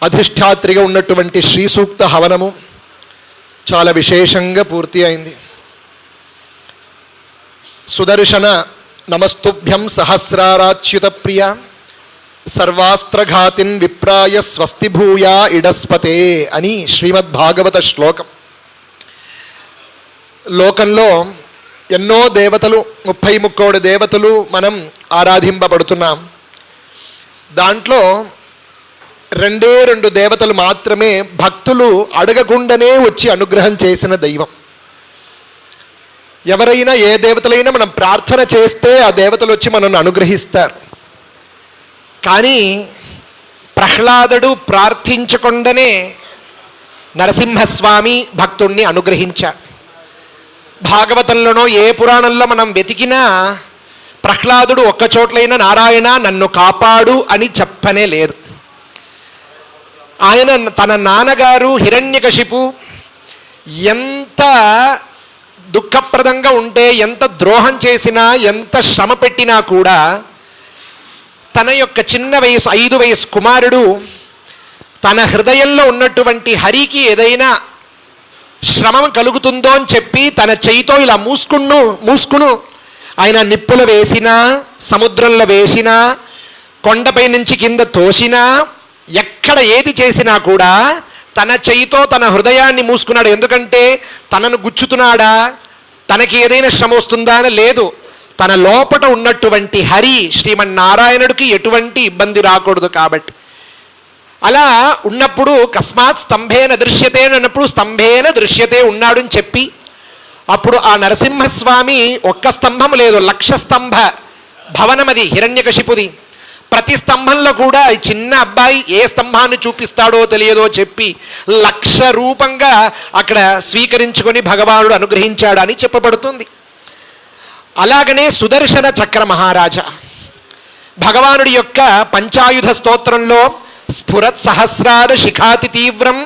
అధిష్టాత్రిగా ఉన్నటువంటి శ్రీ సూక్త హవనము చాలా విశేషంగా పూర్తి అయింది. సుదర్శన నమస్తుభ్యం సహస్రారాచ్యుత ప్రియ సర్వాస్త్రఘాతిన్ విప్రాయ స్వస్తి భూయా ఇడస్పతే అని శ్రీమద్భాగవత శ్లోకం. లోకంలో ఎన్నో దేవతలు, 33 దేవతలు మనం ఆరాధింపబడుతున్నాం. దాంట్లో 2 దేవతలు మాత్రమే భక్తులు అడగకుండానే వచ్చి అనుగ్రహం చేసిన దైవం. ఎవరైనా ఏ దేవతలైనా మనం ప్రార్థన చేస్తే ఆ దేవతలు వచ్చి మనల్ని అనుగ్రహిస్తారు. కానీ ప్రహ్లాదుడు ప్రార్థించకుండానే నరసింహస్వామి భక్తుణ్ణి అనుగ్రహించాడు. భాగవతంలోనో ఏ పురాణంలో మనం వెతికినా ప్రహ్లాదుడు ఒక్కచోట్లైనా నారాయణ నన్ను కాపాడు అని చెప్పనే లేదు. ఆయన తన నాన్నగారు హిరణ్యకశిపు ఎంత దుఃఖప్రదంగా ఉంటే, ఎంత ద్రోహం చేసినా, ఎంత శ్రమ పెట్టినా కూడా తన యొక్క చిన్న వయసు 5 వయసు కుమారుడు తన హృదయంలో ఉన్నటువంటి హరికి ఏదైనా శ్రమం కలుగుతుందో అని చెప్పి తన చేయితో ఇలా మూసుకును ఆయన నిప్పులు వేసినా, సముద్రంలో వేసినా, కొండపై నుంచి కింద తోసినా, ఎక్కడ ఏది చేసినా కూడా తన చేయితో తన హృదయాన్ని మూసుకున్నాడు. ఎందుకంటే తనను గుచ్చుతున్నాడా, తనకి ఏదైనా శ్రమ వస్తుందా అని లేదు. తన లోపట ఉన్నటువంటి హరి శ్రీమన్నారాయణుడికి ఎటువంటి ఇబ్బంది రాకూడదు కాబట్టి. అలా ఉన్నప్పుడు కస్మాత్ స్తంభేన దృశ్యతే అన్నప్పుడు స్తంభేన దృశ్యతే ఉన్నాడు అని చెప్పి, అప్పుడు ఆ నరసింహస్వామి ఒక్క స్తంభం లేదు, 1,00,000 స్తంభ భవనం అది హిరణ్యకశిపుది. ప్రతి స్తంభంలో కూడా ఈ చిన్న అబ్బాయి ఏ స్తంభాన్ని చూపిస్తాడో తెలియదో చెప్పి 1,00,000 రూపంగా అక్కడ స్వీకరించుకొని భగవానుడు అనుగ్రహించాడు అని చెప్పబడుతుంది. అలాగనే సుదర్శన చక్ర మహారాజా భగవానుడి యొక్క పంచాయుధ స్తోత్రంలో స్ఫురత్ సహస్రార శిఖాతి తీవ్రం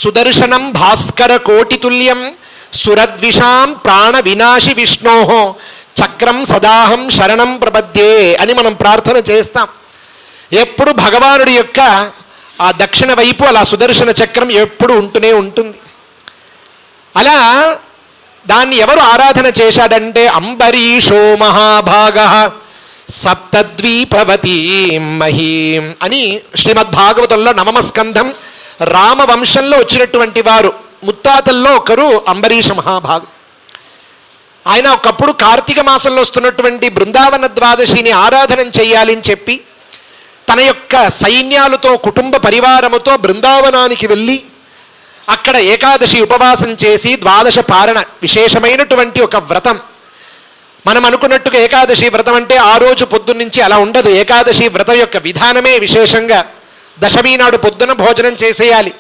సుదర్శనం భాస్కర కోటితుల్యం సురద్విషాం ప్రాణ వినాశి విష్ణోహో చక్రం సదాహం శరణం ప్రపద్యే అని మనం ప్రార్థన చేస్తాం. ఎప్పుడు భగవానుడి యొక్క ఆ దక్షిణ వైపు అలా సుదర్శన చక్రం ఎప్పుడు ఉంటూనే ఉంటుంది. అలా దాన్ని ఎవరు ఆరాధన చేశాడంటే అంబరీషో మహాభాగ సప్తద్వీపవతీం మహీం అని శ్రీమద్భాగవతంలో 9వ స్కంధం రామవంశంలో వచ్చినటువంటి వారు ముత్తాతల్లో ఒకరు అంబరీష మహాభాగు. ఆయన ఒకప్పుడు కార్తీక మాసంలో వస్తున్నటువంటి బృందావన ద్వాదశిని ఆరాధన చేయాలని చెప్పి తన యొక్క సైన్యాలతో కుటుంబ పరివారముతో బృందావనానికి వెళ్ళి అక్కడ ఏకాదశి ఉపవాసం చేసి ద్వాదశ పారణ విశేషమైనటువంటి ఒక వ్రతం మనం అనుకున్నట్టుగా ఏకాదశి వ్రతం అంటే ఆ రోజు పొద్దున్నుంచి అలా ఉండదు. ఏకాదశి వ్రతం యొక్క విధానమే విశేషంగా దశమి నాడు పొద్దున భోజనం చేసేయాలి.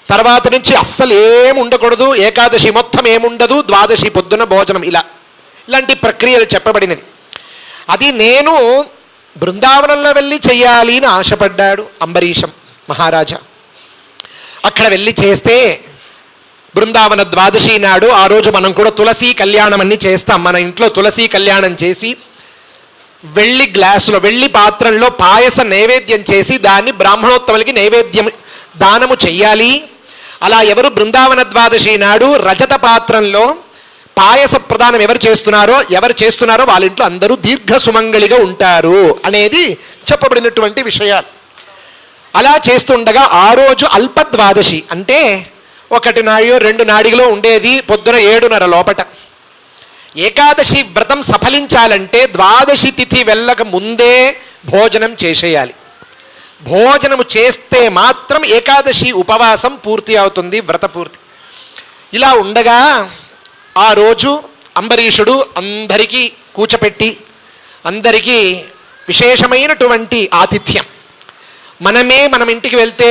తర్వాత నుంచి అస్సలు ఏం ఉండకూడదు. ఏకాదశి మొత్తం ఏముండదు, ద్వాదశి పొద్దున భోజనం, ఇలాంటి ప్రక్రియలు చెప్పబడినది. అది నేను బృందావనంలో వెళ్ళి చెయ్యాలి అని ఆశపడ్డాడు అంబరీషం మహారాజా. అక్కడ వెళ్ళి చేస్తే బృందావన ద్వాదశి నాడు ఆ రోజు మనం కూడా తులసి కళ్యాణం అన్ని చేస్తాం. మన ఇంట్లో తులసి కళ్యాణం చేసి వెళ్లి గ్లాసులో, వెళ్లి పాత్రల్లో పాయస నైవేద్యం చేసి దాన్ని బ్రాహ్మణోత్తములకి నైవేద్యం దానము చెయ్యాలి. అలా ఎవరు బృందావన ద్వాదశి నాడు రజత పాత్రంలో పాయస ప్రదానం ఎవరు చేస్తున్నారో వాళ్ళ ఇంట్లో అందరూ దీర్ఘ సుమంగళిగా ఉంటారు అనేది చెప్పబడినటువంటి విషయాలు. అలా చేస్తుండగా ఆ రోజు అల్పద్వాదశి అంటే 1 నాడియో 2 నాడిలో ఉండేది, పొద్దున 7:30 లోపట. ఏకాదశి వ్రతం సఫలించాలంటే ద్వాదశి తిథి వెళ్ళక ముందే భోజనం చేసేయాలి. భోజనము చేస్తే మాత్రం ఏకాదశి ఉపవాసం పూర్తి అవుతుంది, వ్రత పూర్తి. ఇలా ఉండగా ఆ రోజు అంబరీషుడు అందరికీ కూర్చోపెట్టి అందరికీ విశేషమైనటువంటి ఆతిథ్యం. మనం ఇంటికి వెళ్తే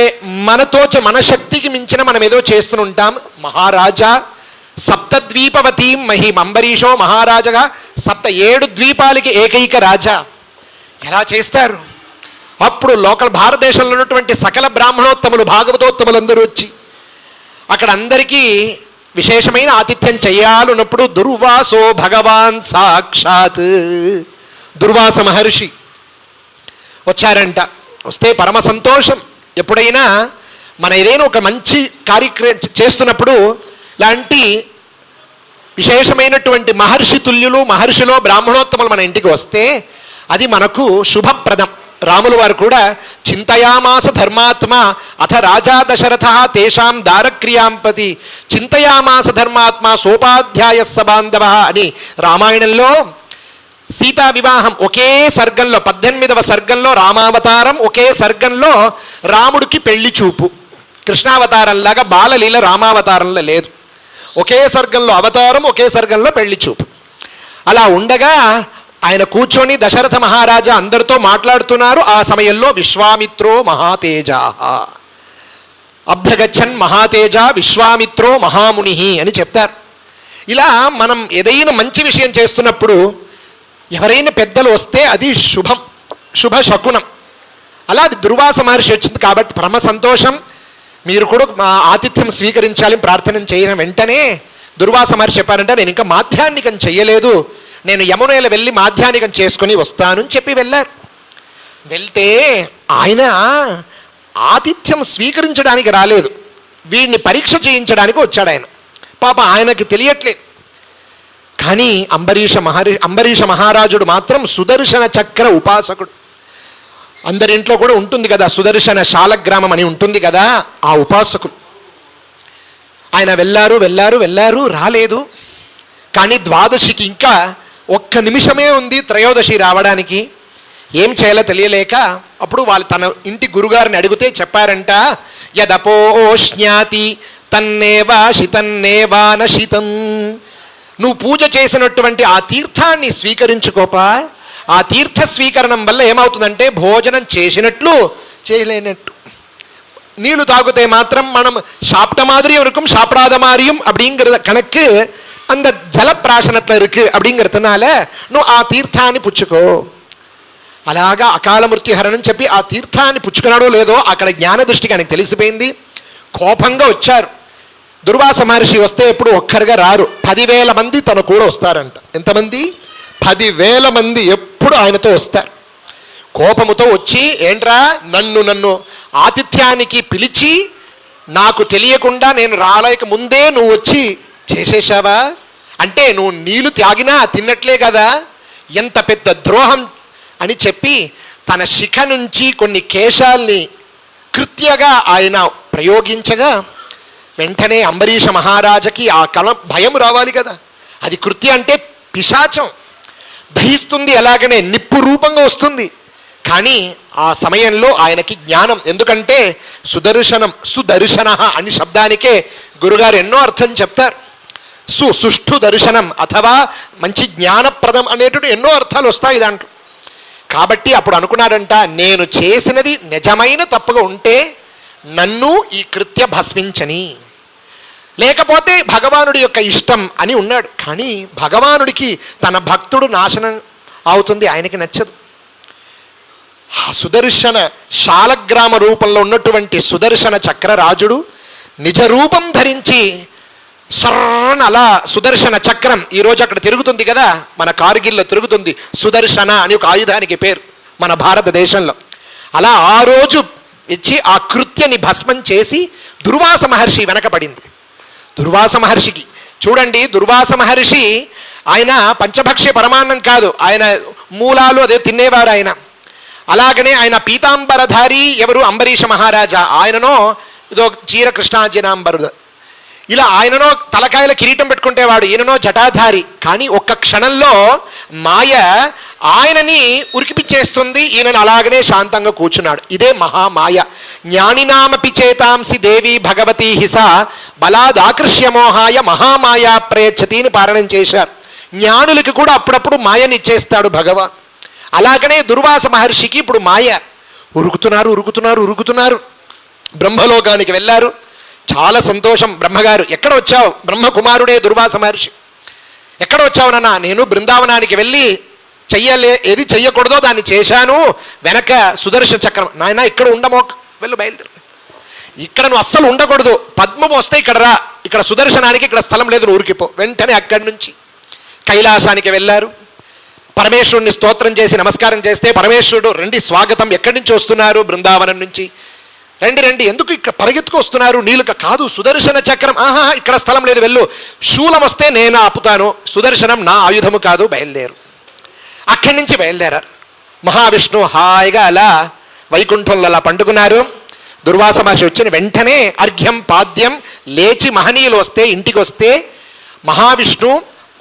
మన శక్తికి మించిన మనం ఏదో చేస్తుంటాం. మహారాజా సప్తద్వీపవతీం మహిం, అంబరీషో మహారాజగా 7 ద్వీపాలకి ఏకైక రాజా ఎలా చేస్తారు? అప్పుడు లోకల్ భారతదేశంలో ఉన్నటువంటి సకల బ్రాహ్మణోత్తములు భాగవతోత్తములందరూ వచ్చి అక్కడ అందరికీ విశేషమైన ఆతిథ్యం చేయాలన్నప్పుడు దుర్వాసో భగవాన్ సాక్షాత్ దుర్వాస మహర్షి వచ్చారంట. వస్తే పరమ సంతోషం. ఎప్పుడైనా మన ఏదైనా ఒక మంచి కార్యక్రమం చేస్తున్నప్పుడు లాంటి విశేషమైనటువంటి మహర్షి తుల్యులు, మహర్షిలో బ్రాహ్మణోత్తములు మన ఇంటికి వస్తే అది మనకు శుభప్రదం. రాములు వారు కూడా చింతయామాస ధర్మాత్మ అథ రాజా దశరథ తేషాం దారక్రియాంపతి చింతయామాస ధర్మాత్మ సోపాధ్యాయ సబాంధవ అని రామాయణంలో సీతా వివాహం ఒకే సర్గంలో 18వ సర్గంలో రామావతారం, ఒకే సర్గంలో రాముడికి పెళ్లి చూపు. కృష్ణావతారంలాగా బాలలీల రామావతారంలో లేదు. ఒకే సర్గంలో అవతారం, ఒకే సర్గంలో పెళ్లి చూపు. అలా ఉండగా ఆయన కూర్చొని దశరథ మహారాజా అందరితో మాట్లాడుతున్నారు. ఆ సమయంలో విశ్వామిత్రో మహాతేజ అభ్యగచ్చన్ మహాతేజ విశ్వామిత్రో మహాముని అని చెప్తారు. ఇలా మనం ఏదైనా మంచి విషయం చేస్తున్నప్పుడు ఎవరైనా పెద్దలు వస్తే అది శుభ శకునం. అలా అది దుర్వాస మహర్షి వచ్చింది కాబట్టి పరమ సంతోషం. మీరు కూడా మా ఆతిథ్యం స్వీకరించాలి ప్రార్థన చేయడం. వెంటనే దుర్వాస మహర్షి చెప్పారంటే నేను ఇంకా మాధ్యాహ్నికం చెయ్యలేదు, నేను యమునేల వెళ్ళి మాధ్యాహ్నికం చేసుకుని వస్తాను అని చెప్పి వెళ్ళారు. వెళ్తే ఆయన ఆతిథ్యం స్వీకరించడానికి రాలేదు, వీడిని పరీక్ష చేయించడానికి వచ్చాడు. ఆయన పాప ఆయనకి తెలియట్లేదు. కానీ అంబరీష మహారాజుడు మాత్రం సుదర్శన చక్ర ఉపాసకుడు. అందరింట్లో కూడా ఉంటుంది కదా సుదర్శన శాలగ్రామం అని ఉంటుంది కదా, ఆ ఉపాసకులు. ఆయన వెళ్ళారు రాలేదు. కానీ ద్వాదశికి ఇంకా 1 నిమిషమే ఉంది త్రయోదశి రావడానికి. ఏం చేయాలో తెలియలేక అప్పుడు వాళ్ళు తన ఇంటి గురుగారిని అడిగితే చెప్పారంట, యదపోష్ణ్యాతి తన్నేవా శితన్నేవా నశితం. నువ్వు పూజ చేసినటువంటి ఆ తీర్థాన్ని స్వీకరించుకోపా. ఆ తీర్థ స్వీకరణం వల్ల ఏమవుతుందంటే భోజనం చేసినట్లు చేయలేనట్టు. నీళ్లు తాగితే మాత్రం మనం சாப்பிட்ட மாதிரி இருக்கும், சாப்பிடாத மாதிரியும் அப்படிங்கிற கணக்கு அந்த ஜலப்பிராசனத்தில் இருக்கு. அப்படிங்கிறதுனால నువ్వు ఆ తీర్థాన్ని పుచ్చుకో. అలాగా అకాల మృత్యుహరణం చెప్పి ఆ తీర్థాన్ని పుచ్చుకున్నాడో లేదో అక్కడ జ్ఞాన దృష్టికి ఆయనకు తెలిసిపోయింది. కోపంగా వచ్చారు. దుర్వాస మహర్షి వస్తే ఎప్పుడు ఒక్కరిగా రారు, 10,000 మంది తన కూడా వస్తారంట. ఎంతమంది? 10,000 మంది ఎప్పుడు ఆయనతో వస్తారు. కోపముతో వచ్చి ఏంట్రా నన్ను ఆతిథ్యానికి పిలిచి నాకు తెలియకుండా నేను రాలేక ముందే నువ్వు వచ్చి చేసేశావా? అంటే నువ్వు నీళ్లు తాగినా తిన్నట్లే కదా, ఎంత పెద్ద ద్రోహం అని చెప్పి తన శిఖ నుంచి కొన్ని కేశాల్ని కృత్యగా ఆయన ప్రయోగించగా వెంటనే అంబరీష మహారాజకి ఆ భయం రావాలి కదా. అది కృత్య అంటే పిశాచం దహిస్తుంది, అలాగనే నిప్పు రూపంగా వస్తుంది. కానీ ఆ సమయంలో ఆయనకి జ్ఞానం, ఎందుకంటే సుదర్శన అని శబ్దానికే గురుగారు ఎన్నో అర్థం చెప్తారు. సుష్ఠు దర్శనం అథవా మంచి జ్ఞానప్రదం అనేటువంటి ఎన్నో అర్థాలు వస్తాయి దాంట్లో. కాబట్టి అప్పుడు అనుకున్నాడంట, నేను చేసినది నిజమైన తప్పుగా ఉంటే నన్ను ఈ కృత్య భస్మించని, లేకపోతే భగవానుడి యొక్క ఇష్టం అని ఉన్నాడు. కానీ భగవానుడికి తన భక్తుడు నాశనం అవుతుంది ఆయనకి నచ్చదు. సుదర్శన శాలగ్రామ రూపంలో ఉన్నటువంటి సుదర్శన చక్రరాజుడు నిజ రూపం ధరించి సర్రన అలా సుదర్శన చక్రం ఈరోజు అక్కడ తిరుగుతుంది కదా, మన కార్గిల్లో తిరుగుతుంది సుదర్శన అని ఒక ఆయుధానికి పేరు మన భారతదేశంలో. అలా ఆ రోజు ఇచ్చి ఆ కృత్యని భస్మం చేసి దుర్వాస మహర్షి వెనకబడింది. దుర్వాస మహర్షికి చూడండి, దుర్వాస మహర్షి ఆయన పంచభక్ష్య పరమాన్నం కాదు, ఆయన మూలాలు అదే తినేవారు ఆయన. అలాగనే ఆయన పీతాంబరధారి ఎవరు, అంబరీష మహారాజా, ఆయననో ఇదో చీర కృష్ణాజినాంబరు, ఇలా ఆయననో తలకాయల కిరీటం పెట్టుకుంటేవాడు, ఈయననో జటాధారి. కానీ ఒక్క క్షణంలో మాయ ఆయనని ఉరికిపిచ్చేస్తుంది, ఈయనను అలాగనే శాంతంగా కూర్చున్నాడు. ఇదే మహామాయ. జ్ఞానినామపి చేతాంసి దేవి భగవతి హిస బలాదాకృష్యమోహాయ మహామాయా ప్రయచ్చతిని పారణం చేశారు. జ్ఞానులకి కూడా అప్పుడప్పుడు మాయనిచ్చేస్తాడు భగవాన్. అలాగనే దుర్వాస మహర్షికి ఇప్పుడు మాయ. ఉరుకుతున్నారు. బ్రహ్మలోకానికి వెళ్ళారు. చాలా సంతోషం. బ్రహ్మగారు ఎక్కడ వచ్చావు? బ్రహ్మకుమారుడే దుర్వాస మహర్షి. ఎక్కడ వచ్చావు నాన్న? నేను బృందావనానికి వెళ్ళి ఏది చెయ్యకూడదో దాన్ని చేశాను, వెనక సుదర్శన చక్రం. నాయన ఇక్కడ ఉండమోక, వెళ్ళు బయలుదేరు, ఇక్కడ నువ్వు అస్సలు ఉండకూడదు, పద్మం వస్తే ఇక్కడ రా, ఇక్కడ సుదర్శనానికి ఇక్కడ స్థలం లేదు, నువ్వు ఊరికిపో. వెంటనే అక్కడి నుంచి కైలాసానికి వెళ్ళారు. పరమేశ్వరుని స్తోత్రం చేసి నమస్కారం చేస్తే పరమేశ్వరుడు, రండి స్వాగతం, ఎక్కడి నుంచి వస్తున్నారు? బృందావనం నుంచి. రండి, ఎందుకు ఇక్కడ పరిగెత్తుకు వస్తున్నారు? నీలుక కాదు, సుదర్శన చక్రం. ఆహా, ఇక్కడ స్థలం లేదు, వెళ్ళు. శూలం వస్తే నేను ఆపుతాను, సుదర్శనం నా ఆయుధము కాదు, బయలుదేరు. అక్కడి నుంచి బయలుదేరారు. మహావిష్ణువు హాయిగా అలా వైకుంఠంలో అలా పండుకున్నారు. దుర్వాస మహర్షి వచ్చిన వెంటనే అర్ఘ్యం పాద్యం లేచి మహనీయులు వస్తే ఇంటికి వస్తే మహావిష్ణు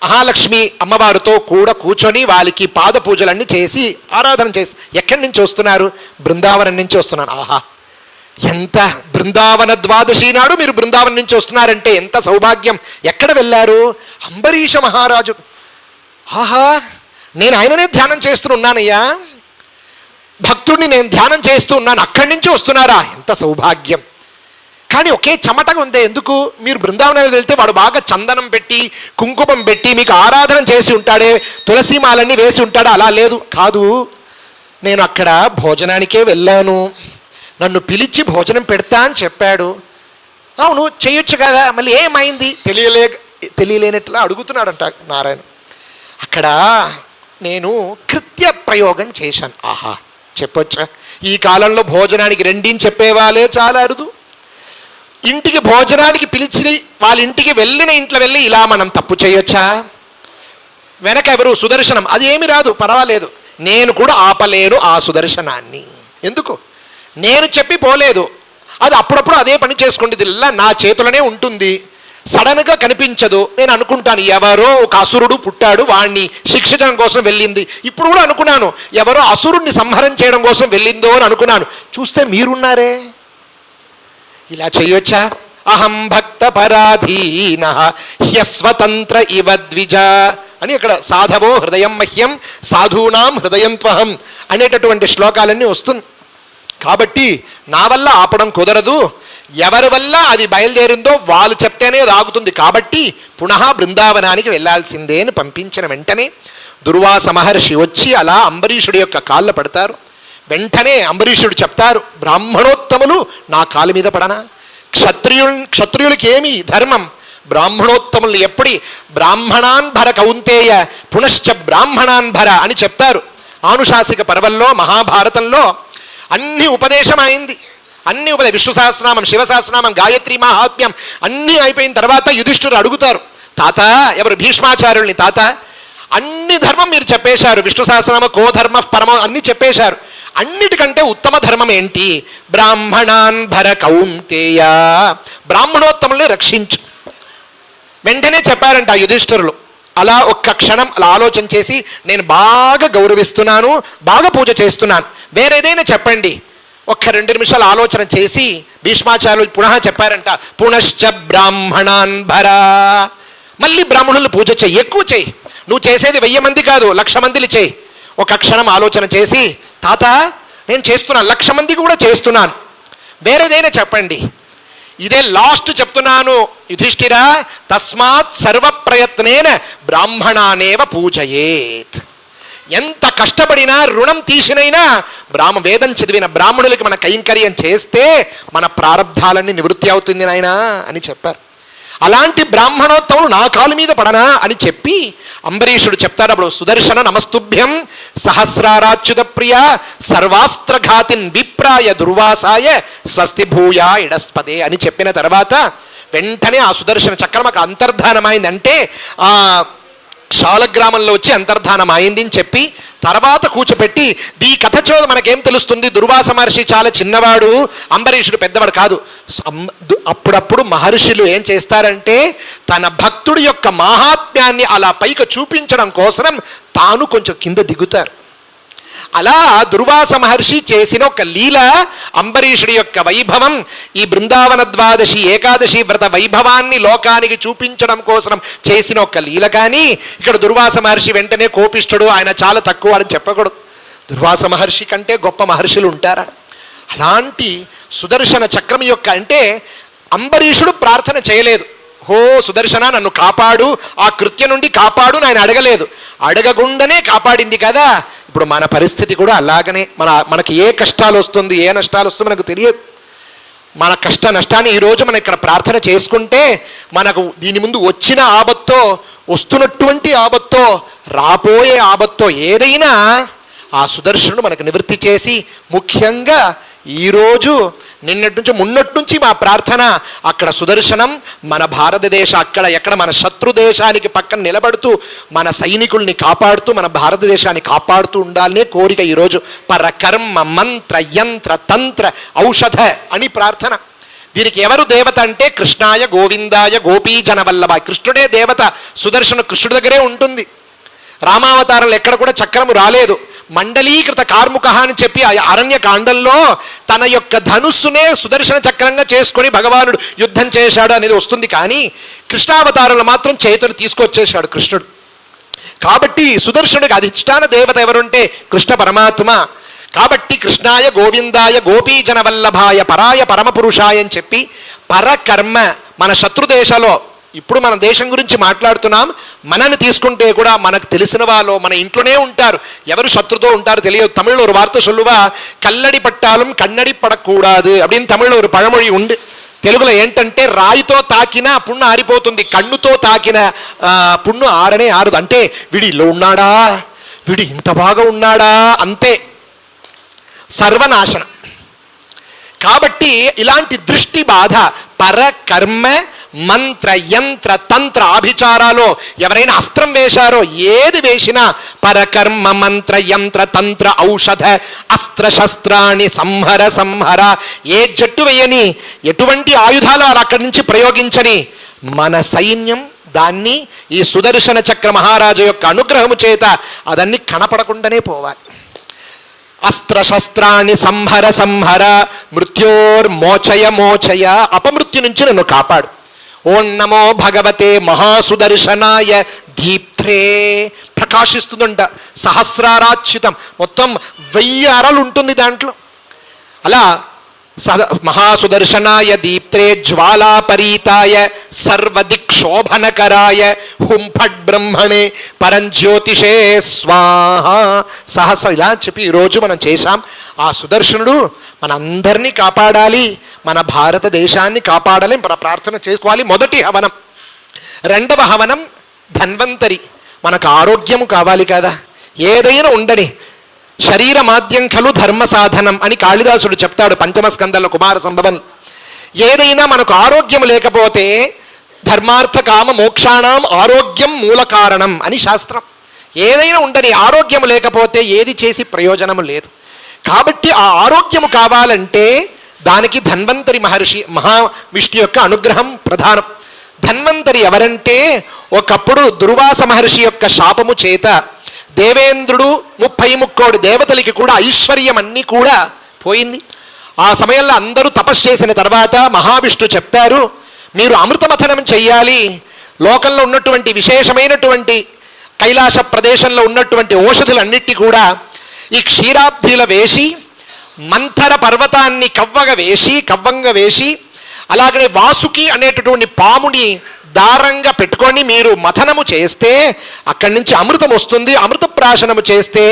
మహాలక్ష్మి అమ్మవారితో కూడా కూర్చొని వాళ్ళకి పాద పూజలన్నీ చేసి ఆరాధన చేసి, ఎక్కడి నుంచి వస్తున్నారు? బృందావనం నుంచి వస్తున్నాను. ఆహా, ఎంత బృందావన ద్వాదశి నాడు మీరు బృందావనం నుంచి వస్తున్నారంటే ఎంత సౌభాగ్యం. ఎక్కడ వెళ్ళారు? అంబరీష మహారాజు. ఆహా, నేను ఆయననే ధ్యానం చేస్తున్నానయ్యా, భక్తుడిని నేను ధ్యానం చేస్తూ ఉన్నాను, అక్కడి నుంచి వస్తున్నారా? ఎంత సౌభాగ్యం. కానీ ఒకే చెమటగా ఉందే. ఎందుకు? మీరు బృందావనానికి వెళ్తే వాడు బాగా చందనం పెట్టి కుంకుమం పెట్టి మీకు ఆరాధన చేసి ఉంటాడే, తులసిమాలన్నీ వేసి ఉంటాడా? అలా లేదు. కాదు, నేను అక్కడ భోజనానికే వెళ్ళాను, నన్ను పిలిచి భోజనం పెడతా అని చెప్పాడు. అవును, చేయొచ్చు కదా, మళ్ళీ ఏమైంది? తెలియలేనట్లా అడుగుతున్నాడంట నారాయణ. అక్కడ నేను కృత్య ప్రయోగం చేశాను. ఆహా, చెప్పొచ్చా? ఈ కాలంలో భోజనానికి రెండింటి చెప్పేవాళ్ళే చాలా అరుదు. ఇంటికి భోజనానికి పిలిచి వాళ్ళ ఇంటికి వెళ్ళిన ఇంట్లో వెళ్ళి ఇలా మనం తప్పు చేయొచ్చా? వెనక ఎవరు? సుదర్శనం. అది ఏమి రాదు, పర్వాలేదు, నేను కూడా ఆపలేను ఆ సుదర్శనాన్ని. ఎందుకు? నేను చెప్పి పోలేదు, అది అప్పుడప్పుడు అదే పని చేసుకుంటుంది, ఇలా నా చేతులనే ఉంటుంది, సడన్గా కనిపించదు. నేను అనుకుంటాను ఎవరో ఒక అసురుడు పుట్టాడు, వాణ్ణి శిక్షించడం కోసం వెళ్ళింది. ఇప్పుడు కూడా అనుకున్నాను ఎవరో అసురుడిని సంహారం చేయడం కోసం వెళ్ళిందో అని అనుకున్నాను. చూస్తే మీరున్నారే. ఇలా చేయొచ్చా? అహం భక్త పరాధీన హ్యస్వతంత్ర ఇవ ద్విజ అని ఇక్కడ సాధవో హృదయం మహ్యం సాధూనాం హృదయం త్వహం అనేటటువంటి శ్లోకాలన్నీ వస్తుంది. కాబట్టి నా వల్ల ఆపడం కుదరదు, ఎవరి వల్ల అది బయలుదేరిందో వాళ్ళు చెప్తేనే రాగుతుంది. కాబట్టి పునః బృందావనానికి వెళ్ళాల్సిందే అని పంపించిన వెంటనే దుర్వాస మహర్షి వచ్చి అలా అంబరీషుడి యొక్క కాళ్ళ పడతారు. వెంటనే అంబరీషుడు చెప్తారు, బ్రాహ్మణోత్తములు నా కాలు మీద పడనా? క్షత్రియులకి ఏమి ధర్మం? బ్రాహ్మణోత్తములు ఎప్పటి బ్రాహ్మణాన్భర కౌంతేయ పునశ్చ బ్రాహ్మణాన్భర అని చెప్తారు. ఆనుశాసిక పర్వంలో మహాభారతంలో అన్ని ఉపదేశం అయింది. విష్ణు సహస్రనామం, శివ సహస్రనామం, గాయత్రి మహాత్మ్యం అన్నీ అయిపోయిన తర్వాత యుధిష్ఠిరుడు అడుగుతారు, తాత, ఎవరు? భీష్మాచార్యుల్ని, తాత అన్ని ధర్మం మీరు చెప్పేశారు, విష్ణు సహస్రనామ కో ధర్మ పరమ అన్ని చెప్పేశారు, అన్నిటికంటే ఉత్తమ ధర్మం ఏంటి? బ్రాహ్మణాన్ భర కౌంతేయ, బ్రాహ్మణోత్తముల్ని రక్షించు. వెంటనే చెప్పారంట ఆ యుధిష్ఠిరులు. అలా ఒక్క క్షణం అలా ఆలోచన చేసి, నేను బాగా గౌరవిస్తున్నాను, బాగా పూజ చేస్తున్నాను, వేరేదైనా చెప్పండి. ఒక్క 2 నిమిషాలు ఆలోచన చేసి భీష్మాచార్యులు పునః చెప్పారంట, పునశ్చ బ్రాహ్మణాన్ భర, మళ్ళీ బ్రాహ్మణులు పూజ చెయ్యి, ఎక్కువ చెయ్యి. నువ్వు చేసేది 1000 మంది కాదు, 1,00,000 మందిని చెయ్యి. ఒక క్షణం ఆలోచన చేసి, తాత నేను చేస్తున్నాను, 1,00,000 మందికి కూడా చేస్తున్నాను, వేరేదైనా చెప్పండి. ఇదే లాస్ట్ చెప్తున్నాను యుధిష్ఠిరా, తస్మాత్ సర్వ ప్రయత్నేన బ్రాహ్మణానేవ పూజయేత్. ఎంత కష్టపడినా రుణం తీసినైనా వేదం చదివిన బ్రాహ్మణులకి మన కైంకర్యం చేస్తే మన ప్రారంధాలన్నీ నివృత్తి అవుతుంది నాయనా అని చెప్పారు. అలాంటి బ్రాహ్మణోత్తములు నా కాలు మీద పడనా అని చెప్పి అంబరీషుడు చెప్తాడు అప్పుడు, సుదర్శన నమస్తుభ్యం సహస్రారాచ్యుత ప్రియ సర్వాస్త్రఘాతిన్ విప్రాయ దుర్వాసాయ స్వస్తి భూయా ఇడస్పదే అని చెప్పిన తర్వాత వెంటనే ఆ సుదర్శన చక్రం అక్కడ అంతర్ధానమైంది. అంటే ఆ శాలగ్రామంలో వచ్చి అంతర్ధానం అయింది అని చెప్పి తర్వాత కూర్చోపెట్టి, ఈ కథ చోద మనకేం తెలుస్తుంది, దుర్వాస మహర్షి చాలా చిన్నవాడు, అంబరీషుడు పెద్దవాడు కాదు. అప్పుడప్పుడు మహర్షులు ఏం చేస్తారంటే తన భక్తుడి యొక్క మాహాత్మ్యాన్ని అలా పైకి చూపించడం కోసం తాను కొంచెం కింద దిగుతారు. అలా దుర్వాస మహర్షి చేసిన ఒక లీల అంబరీషుడి యొక్క వైభవం, ఈ బృందావన ద్వాదశి ఏకాదశి వ్రత వైభవాన్ని లోకానికి చూపించడం కోసం చేసిన ఒక లీల. కానీ ఇక్కడ దుర్వాస మహర్షి వెంటనే కోపిష్ఠుడు, ఆయన చాలా తక్కువ అని చెప్పకూడదు. దుర్వాస మహర్షి కంటే గొప్ప మహర్షులు ఉంటారా? అలాంటి సుదర్శన చక్రం యొక్క అంటే అంబరీషుడు ప్రార్థన చేయలేదు, హో సుదర్శన నన్ను కాపాడు, ఆ కృత్యం నుండి కాపాడు ఆయన అడగలేదు, అడగకుండానే కాపాడింది కదా. ఇప్పుడు మన పరిస్థితి కూడా అలాగనే, మనకి ఏ కష్టాలు వస్తుంది ఏ నష్టాలు వస్తుందో మనకు తెలియదు. మన కష్ట నష్టాన్ని ఈరోజు మనం ఇక్కడ ప్రార్థన చేసుకుంటే మనకు దీని ముందు వచ్చిన ఆపత్తో, వస్తున్నటువంటి ఆపత్తో, రాబోయే ఆపత్తో ఏదైనా ఆ సుదర్శనుడు మనకు నివృత్తి చేసి, ముఖ్యంగా ఈరోజు నిన్నటి నుంచి మొన్నటి నుంచి మా ప్రార్థన అక్కడ సుదర్శనం మన భారతదేశ అక్కడ ఎక్కడ మన శత్రు దేశానికి పక్కన నిలబడుతూ మన సైనికుల్ని కాపాడుతూ మన భారతదేశాన్ని కాపాడుతూ ఉండాలనే కోరిక ఈరోజు. పరకర్మ మంత్ర యంత్ర తంత్ర ఔషధ అని ప్రార్థన. దీనికి ఎవరు దేవత అంటే కృష్ణాయ గోవిందాయ గోపీజన వల్లభాయ్, కృష్ణుడే దేవత. సుదర్శన కృష్ణుడి దగ్గరే ఉంటుంది. రామావతారంలో ఎక్కడ కూడా చక్రము రాలేదు. మండలీకృత కార్ముక అని చెప్పి అరణ్య కాండంలో తన యొక్క ధనుస్సునే సుదర్శన చక్రంగా చేసుకొని భగవానుడు యుద్ధం చేశాడు అనేది వస్తుంది. కానీ కృష్ణావతారంలో మాత్రం చేతులు తీసుకొచ్చేశాడు కృష్ణుడు. కాబట్టి సుదర్శనుడికి అధిష్టాన దేవత ఎవరుంటే కృష్ణ పరమాత్మ. కాబట్టి కృష్ణాయ గోవిందాయ గోపీజన వల్లభాయ పరాయ పరమపురుషాయ అని చెప్పి పరకర్మ మన శత్రుదేశాలో, ఇప్పుడు మన దేశం గురించి మాట్లాడుతున్నాం, మనని తీసుకుంటే కూడా మనకు తెలిసిన వాళ్ళు మన ఇంట్లోనే ఉంటారు, ఎవరు శత్రుతో ఉంటారు తెలియదు. తమిళ్లో ஒரு வார்த்தை சொல்லுவா, కల్లడి పట్టాலும் కన్నడి పడకూడదు அப்படின்னு తమిళ్లో ஒரு పழమொழி ఉంది. తెలుగులో ఏంటంటే రాయితో తాకిన పున్ను ఆరిపోతుంది, కన్నుతో తాకిన పున్ను ఆరనే ఆరదు. అంటే వీడి ఇల్లు ఉన్నాడా, వీడు ఇంత బాగా ఉన్నాడా, అంతే సర్వనాశనం. కాబట్టి ఇలాంటి దృష్టి బాధ పరకర్మ మంత్ర యంత్ర తంత్ర ఆభిచారాలో ఎవరైనా అస్త్రం వేశారో, ఏది వేసినా పరకర్మ మంత్ర యంత్ర తంత్ర ఔషధ అస్త్ర శస్త్రాన్ని సంహర సంహర, ఏ జట్టు వేయని ఎటువంటి ఆయుధాలు అక్కడి నుంచి ప్రయోగించని మన సైన్యం దాన్ని ఈ సుదర్శన చక్ర మహారాజు యొక్క అనుగ్రహము చేత అదన్నీ కనపడకుండానే పోవాలి. అస్త్రశస్త్రాన్ని సంహర సంహర మృత్యోర్మోచయ మోచయ, అపమృత్యు నుంచి నన్ను కాపాడు. ఓం నమో భగవతే మహాసుదర్శనాయ దీప్త్రే, ప్రకాశిస్తుందంట సహస్రారాచ్యుతం, మొత్తం 1000 అరలు ఉంటుంది దాంట్లో. అలా మహాసుదర్శనాయ దీప్త్రే జ్వాలాపరీతాయ సర్వదిక్షోభనకరాయ హుంఫట్ బ్రహ్మణే పరంజ్యోతిషే స్వాహ సహస. ఇలా చెప్పి ఈరోజు మనం చేశాం. ఆ సుదర్శనుడు మనందరినీ కాపాడాలి, మన భారతదేశాన్ని కాపాడాలి, మన ప్రార్థన చేసుకోవాలి. మొదటి హవనం. రెండవ హవనం ధన్వంతరి. మనకు ఆరోగ్యము కావాలి కదా, ఏదైనా ఉండని. శరీర మాధ్యం ఖలు ధర్మ సాధనం అని కాళిదాసుడు చెప్తాడు పంచమ స్కందంలో కుమార సంభవం. ఏదైనా మనకు ఆరోగ్యం లేకపోతే ధర్మార్థ కామ మోక్షాణం ఆరోగ్యం మూల కారణం అని శాస్త్రం. ఏదైనా ఉండని, ఆరోగ్యం లేకపోతే ఏది చేసి ప్రయోజనం లేదు. కాబట్టి ఆ ఆరోగ్యము కావాలంటే దానికి ధన్వంతరి మహర్షి మహావిష్ణు యొక్క అనుగ్రహం ప్రధానం. ధన్వంతరి ఎవరంటే ఒకప్పుడు దుర్వాస మహర్షి యొక్క శాపము చేత దేవేంద్రుడు 33 దేవతలకి కూడా ఐశ్వర్యం అన్నీ కూడా పోయింది. ఆ సమయంలో అందరూ తపస్సు చేసిన తర్వాత మహావిష్ణు చెప్తారు, మీరు అమృతమథనం చెయ్యాలి, లోకంలో ఉన్నటువంటి విశేషమైనటువంటి కైలాస ప్రదేశంలో ఉన్నటువంటి ఔషధులన్నిటి కూడా ఈ క్షీరాబ్ధిలో వేసి మంథర పర్వతాన్ని కవ్వంగా వేసి అలాగనే వాసుకి అనేటటువంటి పాముని దారంగా పెట్టుకొని మీరు మథనము చేస్తే అక్కడి నుంచి అమృతం వస్తుంది. అమృత ప్రాశనము చేస్తే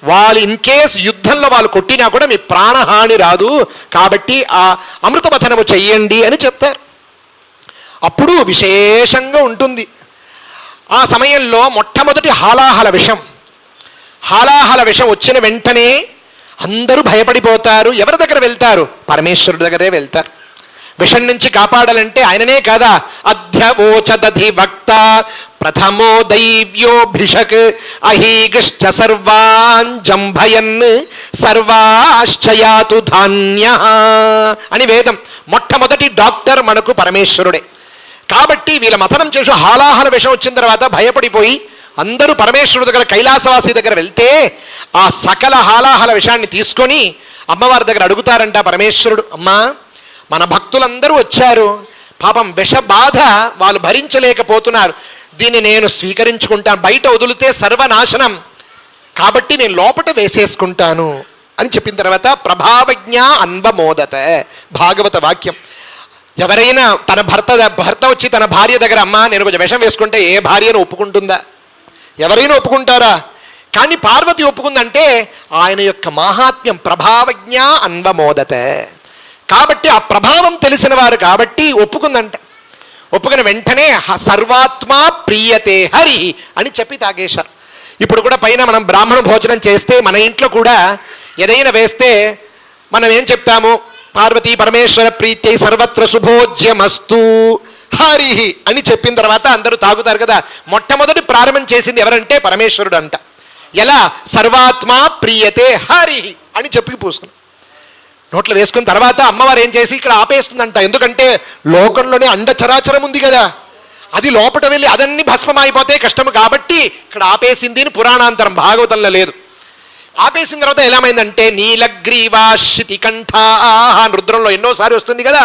వాళ్ళు ఇన్ కేస్ యుద్ధంలో వాళ్ళు కొట్టినా కూడా మీ ప్రాణహాని రాదు, కాబట్టి ఆ అమృత మథనము చెయ్యండి అని చెప్తారు. అప్పుడు విశేషంగా ఉంటుంది. ఆ సమయంలో మొట్టమొదటి హాలాహల విషం వచ్చిన వెంటనే అందరూ భయపడిపోతారు. ఎవరి దగ్గర వెళ్తారు? పరమేశ్వరుడి దగ్గరే వెళ్తారు. విషం నుంచి కాపాడాలంటే ఆయననే కదా. అధ్యవోచదధి వక్త ప్రథమో దైవ్యోభిషక్ అహీగశ్చ సర్వాంజంభయన్ సర్వాశ్చయాతు ధాన్య అని వేదం. మొట్టమొదటి డాక్టర్ మనకు పరమేశ్వరుడే. కాబట్టి వీళ్ళ మథనం చేసి హాలాహల విషం వచ్చిన తర్వాత భయపడిపోయి అందరూ పరమేశ్వరుడు దగ్గర కైలాసవాసి దగ్గర వెళ్తే ఆ సకల హాలాహల విషయాన్ని తీసుకొని అమ్మవారి దగ్గర అడుగుతారంట పరమేశ్వరుడు. అమ్మా, మన భక్తులందరూ వచ్చారు, పాపం విష బాధ వాళ్ళు భరించలేకపోతున్నారు, దీన్ని నేను స్వీకరించుకుంటాను, బయట వదిలితే సర్వనాశనం, కాబట్టి నేను లోపట వేసేసుకుంటాను అని చెప్పిన తర్వాత ప్రభావజ్ఞ అన్వమోదత భాగవత వాక్యం. ఎవరైనా తన భర్త వచ్చి తన భార్య దగ్గర అమ్మా నేను కొంచెం విషం వేసుకుంటే ఏ భార్యను ఒప్పుకుంటుందా? ఎవరైనా ఒప్పుకుంటారా? కానీ పార్వతి ఒప్పుకుందంటే ఆయన యొక్క మాహాత్మ్యం ప్రభావజ్ఞ అన్వమోదత. కాబట్టి ఆ ప్రభావం తెలిసిన వారు కాబట్టి ఒప్పుకుందంట. ఒప్పుకుని వెంటనే సర్వాత్మా ప్రియతే హరి అని చెప్పి తాగేశారు. ఇప్పుడు కూడా పైన మనం బ్రాహ్మణ భోజనం చేస్తే మన ఇంట్లో కూడా ఏదైనా వేస్తే మనం ఏం చెప్తాము? పార్వతీ పరమేశ్వర ప్రీత్యై సర్వత్ర శుభోజ్యమస్తు హరి అని చెప్పిన తర్వాత అందరూ తాగుతారు కదా. మొట్టమొదటి ప్రారంభం చేసింది ఎవరంటే పరమేశ్వరుడు అంట. ఎలా? సర్వాత్మా ప్రియతే హరి అని చెప్పి పూసుకున్నాం. నోట్లో వేసుకున్న తర్వాత అమ్మవారు ఏం చేసి ఇక్కడ ఆపేస్తుందంట. ఎందుకంటే లోకంలోనే అండచరాచరం ఉంది కదా, అది లోపట వెళ్ళి అదన్నీ భస్మమైపోతే కష్టము కాబట్టి ఇక్కడ ఆపేసింది అని పురాణాంతరం, భాగవతంలో లేదు. ఆపేసిన తర్వాత ఎలామైందంటే నీలగ్రీవాశ్రితి కంఠ రుద్రంలో ఎన్నోసారి వస్తుంది కదా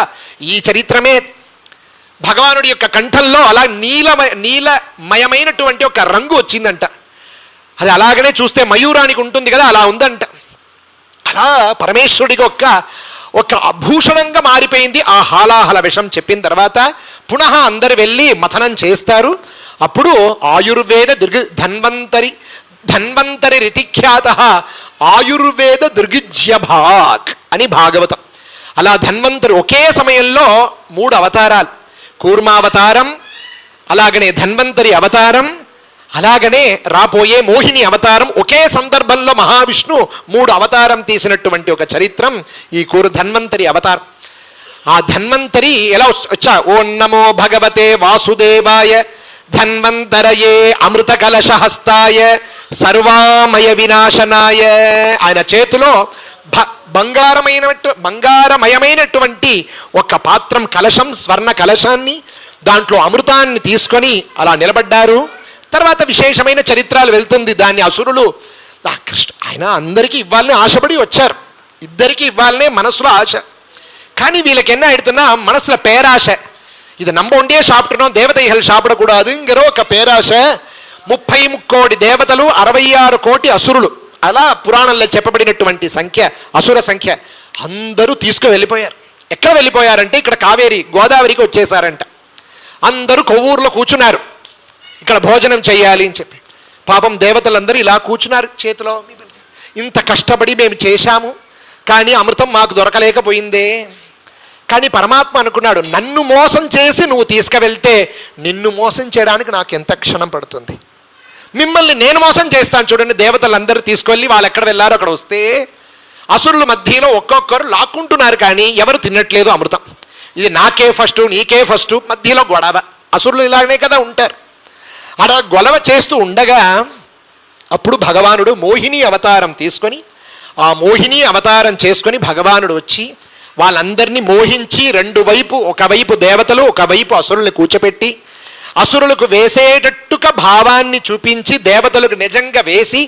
ఈ చరిత్రమే. భగవానుడి యొక్క కంఠంలో అలా నీలమయమైనటువంటి ఒక రంగు వచ్చిందంట. అది అలాగనే చూస్తే మయూరానికి ఉంటుంది కదా, అలా ఉందంట. అలా పరమేశ్వరుడికి ఒక భూషణంగా మారిపోయింది ఆ హాలాహల విషం చెప్పిన తర్వాత. పునః అందరు వెళ్ళి మథనం చేస్తారు. అప్పుడు ఆయుర్వేద ధన్వంతరి రితిఖ్యాత ఆయుర్వేద దృగ్జ్యభాక్ అని భాగవతం. అలా ధన్వంతరి ఒకే సమయంలో 3 అవతారాలు, కూర్మావతారం, అలాగనే ధన్వంతరి అవతారం, అలాగనే రాబోయే మోహిని అవతారం, ఒకే సందర్భంలో మహావిష్ణు 3 అవతారం తీసినటువంటి ఒక చరిత్రం ఈ ధన్వంతరి అవతారం. ఆ ధన్వంతరి ఎలా వచ్చా? ఓం నమో భగవతే వాసుదేవాయ ధన్వంతరయే అమృత కలశహస్తాయ సర్వామయ వినాశనాయ. ఆయన చేతిలో బంగారమయమైనటువంటి ఒక పాత్రం, కలశం, స్వర్ణ కలశాన్ని, దాంట్లో అమృతాన్ని తీసుకొని అలా నిలబడ్డారు. తర్వాత విశేషమైన చరిత్రలు వెళ్తుంది. దాన్ని అసురులు కృష్ణ ఆయన అందరికీ ఇవ్వాలని ఆశపడి వచ్చారు. ఇద్దరికి ఇవ్వాలనే మనసులో ఆశ. కానీ వీళ్ళకి என்ன ஆயிடுதுன்னா మనసులో పేరాశ. ఇది நம்ம ஒண்டியே சாப்பிடணும், தேவதைகள் சாப்பிடக்கூடாதுங்கிற ఒక పేరాశ. 33 కోటి దేవతలు, 66 కోటి అసురులు, అలా పురాణంలో చెప్పబడినటువంటి సంఖ్య, అసుర సంఖ్య. అందరూ తీసుకు వెళ్ళిపోయారు. ఎక్కడ వెళ్ళిపోయారంటే ఇక్కడ కావేరి గోదావరికి వచ్చేసారంట. అందరూ కొవ్వూరులో కూర్చున్నారు ఇక్కడ భోజనం చేయాలి అని చెప్పి. పాపం దేవతలందరూ ఇలా కూర్చున్నారు. చేతిలో ఇంత కష్టపడి మేము చేశాము కానీ అమృతం మాకు దొరకలేకపోయిందే. కానీ పరమాత్మ అనుకున్నాడు, నన్ను మోసం చేసి నువ్వు తీసుకువెళ్తే నిన్ను మోసం చేయడానికి నాకు ఎంత క్షణం పడుతుంది, మిమ్మల్ని నేను మోసం చేస్తాను చూడండి. దేవతలందరూ తీసుకెళ్ళి వాళ్ళు ఎక్కడ వెళ్ళారో అక్కడ వస్తే అసురుల మధ్యలో ఒక్కొక్కరు లాక్కుంటున్నారు కానీ ఎవరు తినట్లేదు అమృతం. ఇది నాకే ఫస్ట్, నీకే ఫస్ట్, మధ్యలో గొడవ. అసురులు ఇలాగనే కదా ఉంటారు. అలా గొడవ చేస్తూ ఉండగా అప్పుడు భగవానుడు మోహిని అవతారం తీసుకొని, ఆ మోహిని అవతారం చేసుకొని భగవానుడు వచ్చి వాళ్ళందరినీ మోహించి ఒకవైపు దేవతలు, ఒకవైపు అసురుల్ని కూర్చోపెట్టి అసురులకు వేసేటట్టుగా భావాన్ని చూపించి దేవతలకు నిజంగా వేసి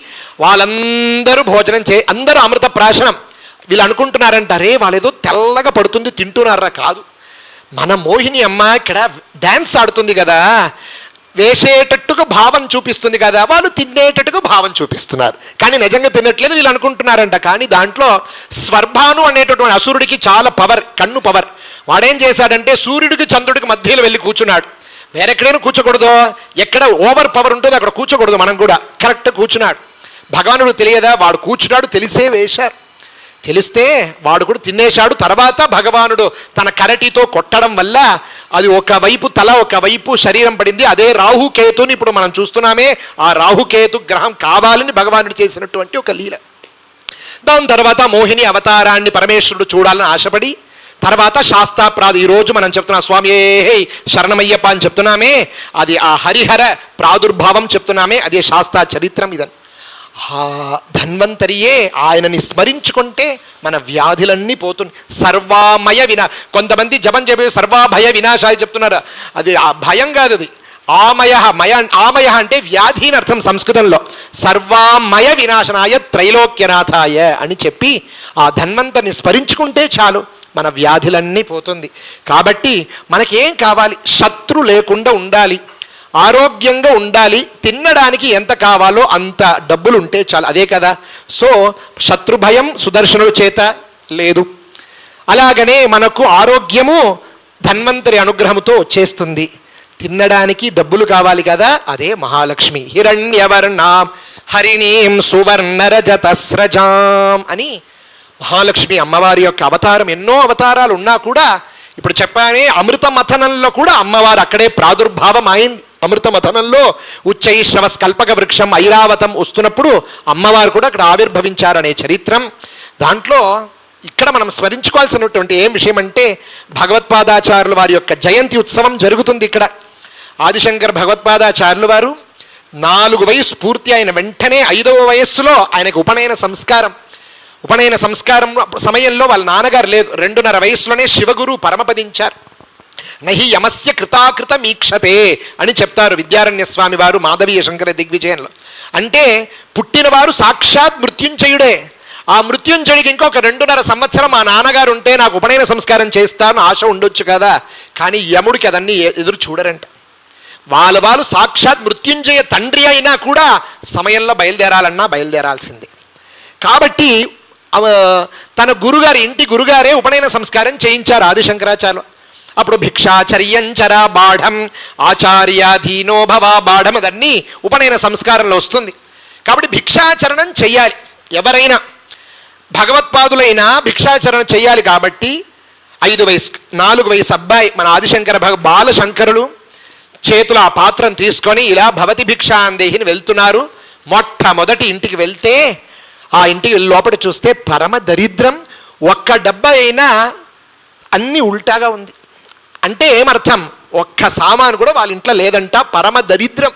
వాళ్ళందరూ భోజనం అందరూ అమృత ప్రాశనం. వీళ్ళు అనుకుంటున్నారంట, అరే వాళ్ళేదో తెల్లగా పడుతుంది తింటున్నారా? కాదు, మన మోహిని అమ్మ ఇక్కడ డ్యాన్స్ ఆడుతుంది కదా, వేసేటట్టుగా భావం చూపిస్తుంది కదా, వాళ్ళు తినేటట్టుగా భావం చూపిస్తున్నారు. కానీ నిజంగా తినట్లేదు వీళ్ళు అనుకుంటున్నారంట. కానీ దాంట్లో స్వర్భాను అనేటటువంటి అసురుడికి చాలా పవర్, కన్ను పవర్. వాడేం చేశాడంటే సూర్యుడికి చంద్రుడికి మధ్యలో వెళ్ళి కూర్చున్నాడు. వేరెక్కడైనా కూర్చోకూడదు, ఎక్కడ ఓవర్ పవర్ ఉంటుందో అక్కడ కూర్చోకూడదు, మనం కూడా కరెక్ట్ కూర్చున్నాడు. భగవానుడు తెలియదా, వాడు కూర్చున్నాడు, తెలిసే వేశారు. తెలిస్తే వాడు కూడా తినేశాడు. తర్వాత భగవానుడు తన కరటితో కొట్టడం వల్ల అది ఒకవైపు తల ఒకవైపు శరీరం పడింది. అదే రాహుకేతుని ఇప్పుడు మనం చూస్తున్నామే, ఆ రాహుకేతు గ్రహం కావాలని భగవానుడు చేసినటువంటి ఒక లీల. దాని తర్వాత మోహిని అవతారాన్ని పరమేశ్వరుడు చూడాలని ఆశపడి తర్వాత శాస్త్రాప్రాదు, ఈరోజు మనం చెప్తున్నాం స్వామి శరణమయ్యప్ప అని చెప్తున్నామే, అది ఆ హరిహర ప్రాదుర్భావం చెప్తున్నామే, అదే శాస్త్ర చరిత్రం. ఇదని ఆ ధన్వంతరియే ఆయనని స్మరించుకుంటే మన వ్యాధులన్నీ పోతుంది. సర్వామయ కొంతమంది జపం చెప్పే సర్వాభయ వినాశాయ చెప్తున్నారు. అది ఆ భయం కాదు, అది ఆమయ. ఆమయ అంటే వ్యాధి అని అర్థం సంస్కృతంలో. సర్వామయ వినాశనాయ త్రైలోక్యనాథాయ అని చెప్పి ఆ ధన్వంతరిని స్మరించుకుంటే చాలు, మన వ్యాధులన్నీ పోతుంది. కాబట్టి మనకేం కావాలి? శత్రు లేకుండా ఉండాలి, ఆరోగ్యంగా ఉండాలి, తినడానికి ఎంత కావాలో అంత డబ్బులు ఉంటే చాలు, అదే కదా. సో శత్రుభయం సుదర్శనుడి చేత లేదు. అలాగనే మనకు ఆరోగ్యము ధన్వంతరి అనుగ్రహంతో చేస్తుంది. తినడానికి డబ్బులు కావాలి కదా, అదే మహాలక్ష్మి. హిరణ్యవర్ణాం హరిణీం సువర్ణరజతస్రజాం అని మహాలక్ష్మి అమ్మవారి యొక్క అవతారం. ఎన్నో అవతారాలు ఉన్నా కూడా ఇప్పుడు చెప్పానే అమృత మథనంలో కూడా అమ్మవారు అక్కడే ప్రాదుర్భావం అయింది. అమృత మథనంలో ఉచ్చైశ్రవ స్కల్పక వృక్షం ఐరావతం వస్తున్నప్పుడు అమ్మవారు కూడా అక్కడ ఆవిర్భవించారనే చరిత్రం. దాంట్లో ఇక్కడ మనం స్మరించుకోవాల్సినటువంటి ఏం విషయం అంటే భగవత్పాదాచార్యుల వారి యొక్క జయంతి ఉత్సవం జరుగుతుంది ఇక్కడ. ఆదిశంకర భగవత్పాదాచార్యుల వారు 4 వయసు పూర్తి అయిన వెంటనే 5వ వయస్సులో ఆయనకు ఉపనయన సంస్కారం సమయంలో వాళ్ళ నాన్నగారు లేదు, 2.5 వయసులోనే శివగురు పరమపదించారు. నహి యమస్య కృతాకృత మీక్షతే అని చెప్తారు విద్యారణ్య స్వామి వారు మాధవీయ శంకర దిగ్విజయంలో. అంటే పుట్టినవారు సాక్షాత్ మృత్యుంజయుడే. ఆ మృత్యుంజయుడికి ఇంకొక 2.5 సంవత్సరం మా నాన్నగారు ఉంటే నాకు ఉపనయన సంస్కారం చేస్తారని ఆశ ఉండొచ్చు కదా. కానీ యముడికి అదన్నీ ఎదురు చూడరంట. వాళ్ళు సాక్షాత్ మృత్యుంజయ తండ్రి అయినా కూడా సమయంలో బయలుదేరాలన్నా బయలుదేరాల్సిందే. కాబట్టి తన గురుగారు, ఇంటి గురుగారే ఉపనయన సంస్కారం చేయించారు ఆదిశంకరాచార్యులు. అప్పుడు భిక్షాచర్యంచర బాఢం ఆచార్యాధీనోభవ బాఢం అదన్నీ ఉపనయన సంస్కారంలో వస్తుంది. కాబట్టి భిక్షాచరణం చెయ్యాలి, ఎవరైనా భగవత్పాదులైనా భిక్షాచరణ చెయ్యాలి. కాబట్టి 4 వయసు అబ్బాయి మన ఆదిశంకర బాలశంకరులు చేతులు ఆ పాత్రను తీసుకొని ఇలా భవతి భిక్షా అందేహిని వెళ్తున్నారు. మొట్టమొదటి ఇంటికి వెళ్తే ఆ ఇంటికి లోపల చూస్తే పరమ దరిద్రం. ఒక్క డబ్బా అయినా అన్నీ ఉల్టాగా ఉంది. అంటే ఏమర్థం? ఒక్క సామాను కూడా వాళ్ళ ఇంట్లో లేదంట. పరమ దరిద్రం,